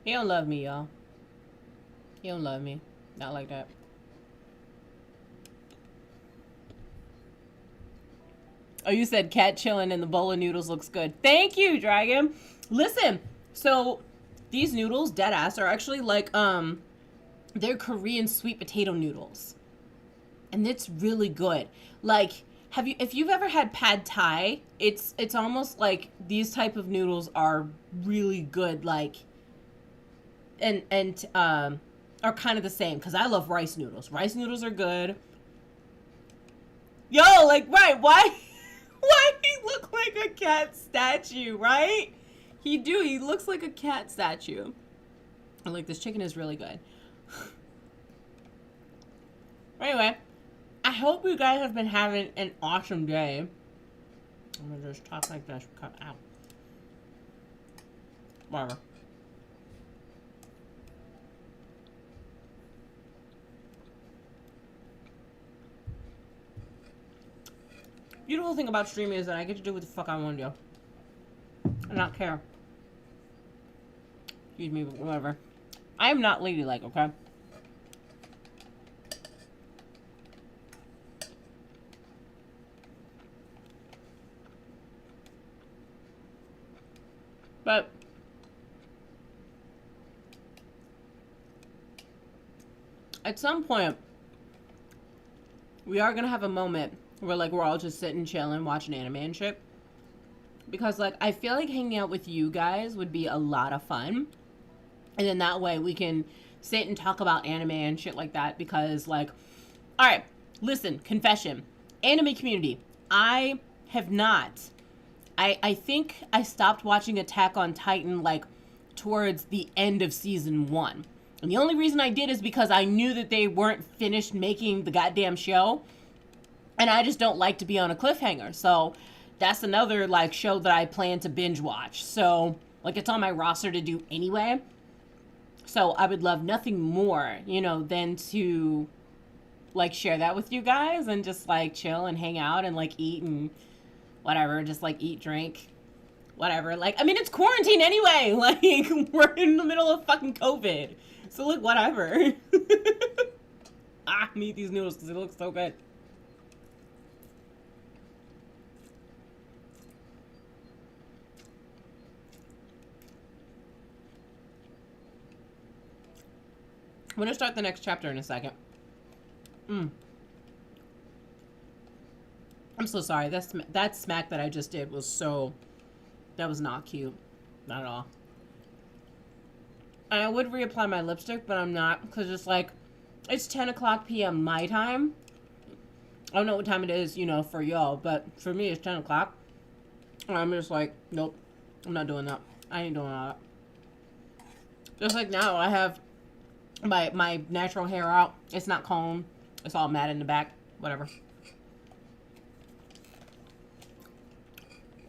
He don't love me, y'all. He don't love me. Not like that. Oh, you said cat chilling and the bowl of noodles looks good. Thank you, Dragon. Listen, so these noodles, dead ass, are actually like, they're Korean sweet potato noodles. And it's really good. Like, if you've ever had pad thai, it's almost like these type of noodles are really good, like, and are kind of the same, because I love rice noodles. Rice noodles are good. Yo, like, right, why he look like a cat statue, right? He looks like a cat statue. And like, this chicken is really good. Anyway, I hope you guys have been having an awesome day. I'm gonna just talk like this. Cut out. Whatever. Beautiful thing about streaming is that I get to do what the fuck I want to do. And not care. Excuse me, but whatever. I am not ladylike, okay? But at some point, we are gonna have a moment where like we're all just sitting, chilling, watching anime and shit. Because like I feel like hanging out with you guys would be a lot of fun. And then that way we can sit and talk about anime and shit like that. Because like, alright, listen, confession. Anime community. I have not. I think I stopped watching Attack on Titan like towards the end of season 1. And the only reason I did is because I knew that they weren't finished making the goddamn show. And I just don't like to be on a cliffhanger. So that's another like show that I plan to binge watch. So like it's on my roster to do anyway. So I would love nothing more, you know, than to like share that with you guys and just like chill and hang out and like eat and whatever, just like eat, drink, whatever. Like, I mean, it's quarantine anyway. Like, we're in the middle of fucking COVID. So, like, whatever. I'm gonna eat these noodles because they look so good. I'm gonna start the next chapter in a second. I'm so sorry. That smack that I just did was so... That was not cute. Not at all. And I would reapply my lipstick, but I'm not. Because it's like... It's 10 o'clock p.m. my time. I don't know what time it is, you know, for y'all. But for me, it's 10 o'clock. And I'm just like, nope. I'm not doing that. I ain't doing all that. Just like now, I have my natural hair out. It's not combed. It's all matted in the back. Whatever.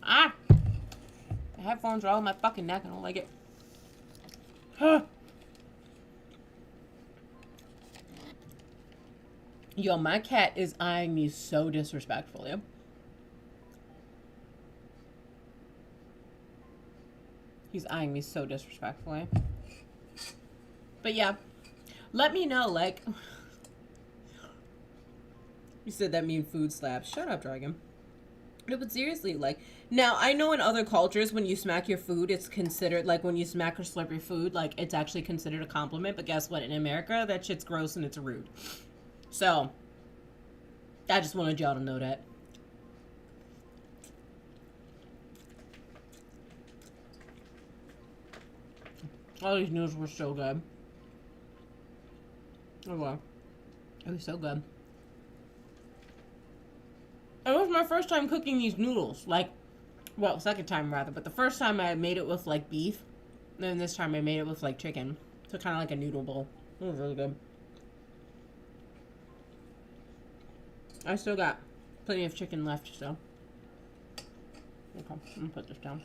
Ah! The headphones are all in my fucking neck. I don't like it. Huh. Yo, my cat is eyeing me so disrespectfully. He's eyeing me so disrespectfully. But yeah, let me know, like... You said that mean food slaps. Shut up, Dragon. No, but seriously, like... Now, I know in other cultures, when you smack your food, it's considered... Like, when you smack or slurp your food, like, it's actually considered a compliment. But guess what? In America, that shit's gross and it's rude. So, I just wanted y'all to know that. All these noodles were so good. Oh wow. It was so good. It was my first time cooking these noodles. Like, well, second time rather. But the first time I made it with, like, beef. And then this time I made it with, like, chicken. So kind of like a noodle bowl. It was really good. I still got plenty of chicken left, so. Okay, I'm gonna put this down.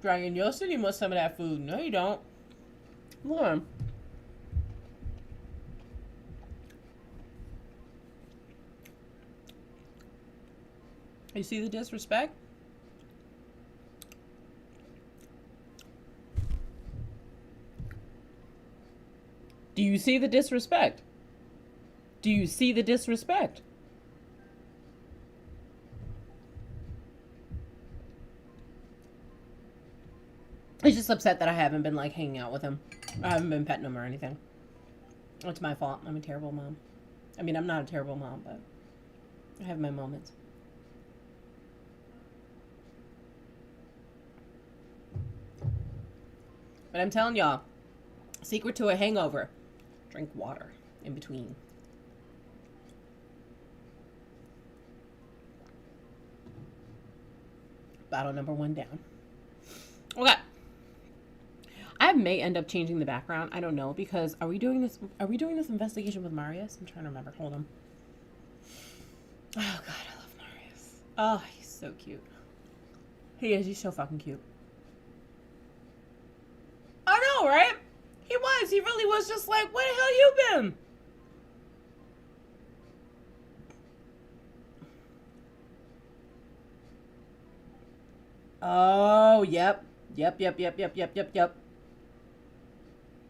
Dragon, you said you want some of that food. No, you don't. Come on. You see the disrespect? Do you see the disrespect? Do you see the disrespect? He's just upset that I haven't been like hanging out with him. I haven't been petting him or anything. It's my fault. I'm a terrible mom. I mean, I'm not a terrible mom, but I have my moments. But I'm telling y'all, secret to a hangover, drink water in between. Battle number 1 down. Okay. I may end up changing the background. I don't know, because are we doing this investigation with Marius? I'm trying to remember. Hold on. Oh god, I love Marius. Oh, he's so cute. He is, he's so fucking cute. I know, right? He was. He really was just like, where the hell you been? Oh, yep. Yep.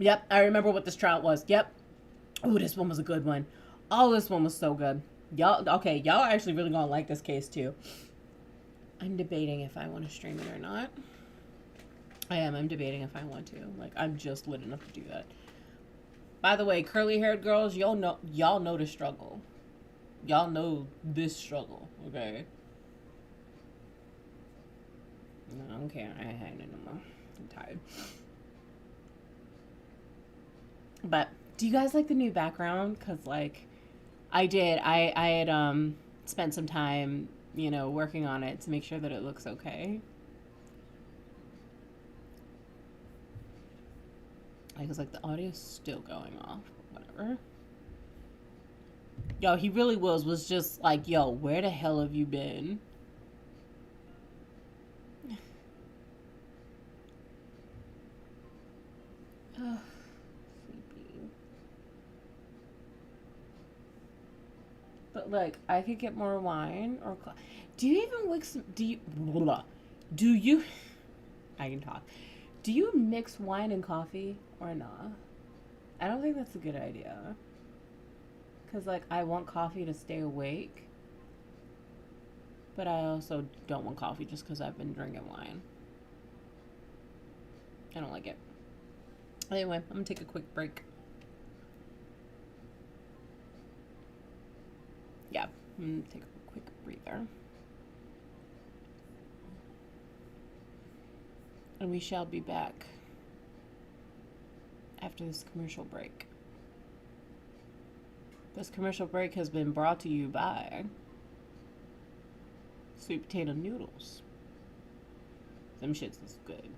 Yep, I remember what this trout was. Yep. Oh, this one was a good one. Oh, this one was so good. Y'all, okay, y'all are actually really gonna like this case too. I'm debating if I want to stream it or not. I'm debating if I want to. Like, I'm just lit enough to do that. By the way, curly-haired girls, y'all know the struggle. Y'all know this struggle, okay? No, I don't care. I ain't having it no more. I'm tired. But do you guys like the new background? Because, like, I did. I had spent some time, you know, working on it to make sure that it looks okay. I was like, the audio's still going off. Whatever. Yo, he really was just like, yo, where the hell have you been? Oh, sleepy. But like, I could get more wine or do you even mix some, do you I can talk. Do you mix wine and coffee or not? I don't think that's a good idea. Cause like, I want coffee to stay awake, but I also don't want coffee just cause I've been drinking wine. I don't like it. Anyway, I'm gonna take a quick break. Yeah, I'm gonna take a quick breather. And we shall be back after this commercial break. This commercial break has been brought to you by sweet potato noodles. Them shits is good.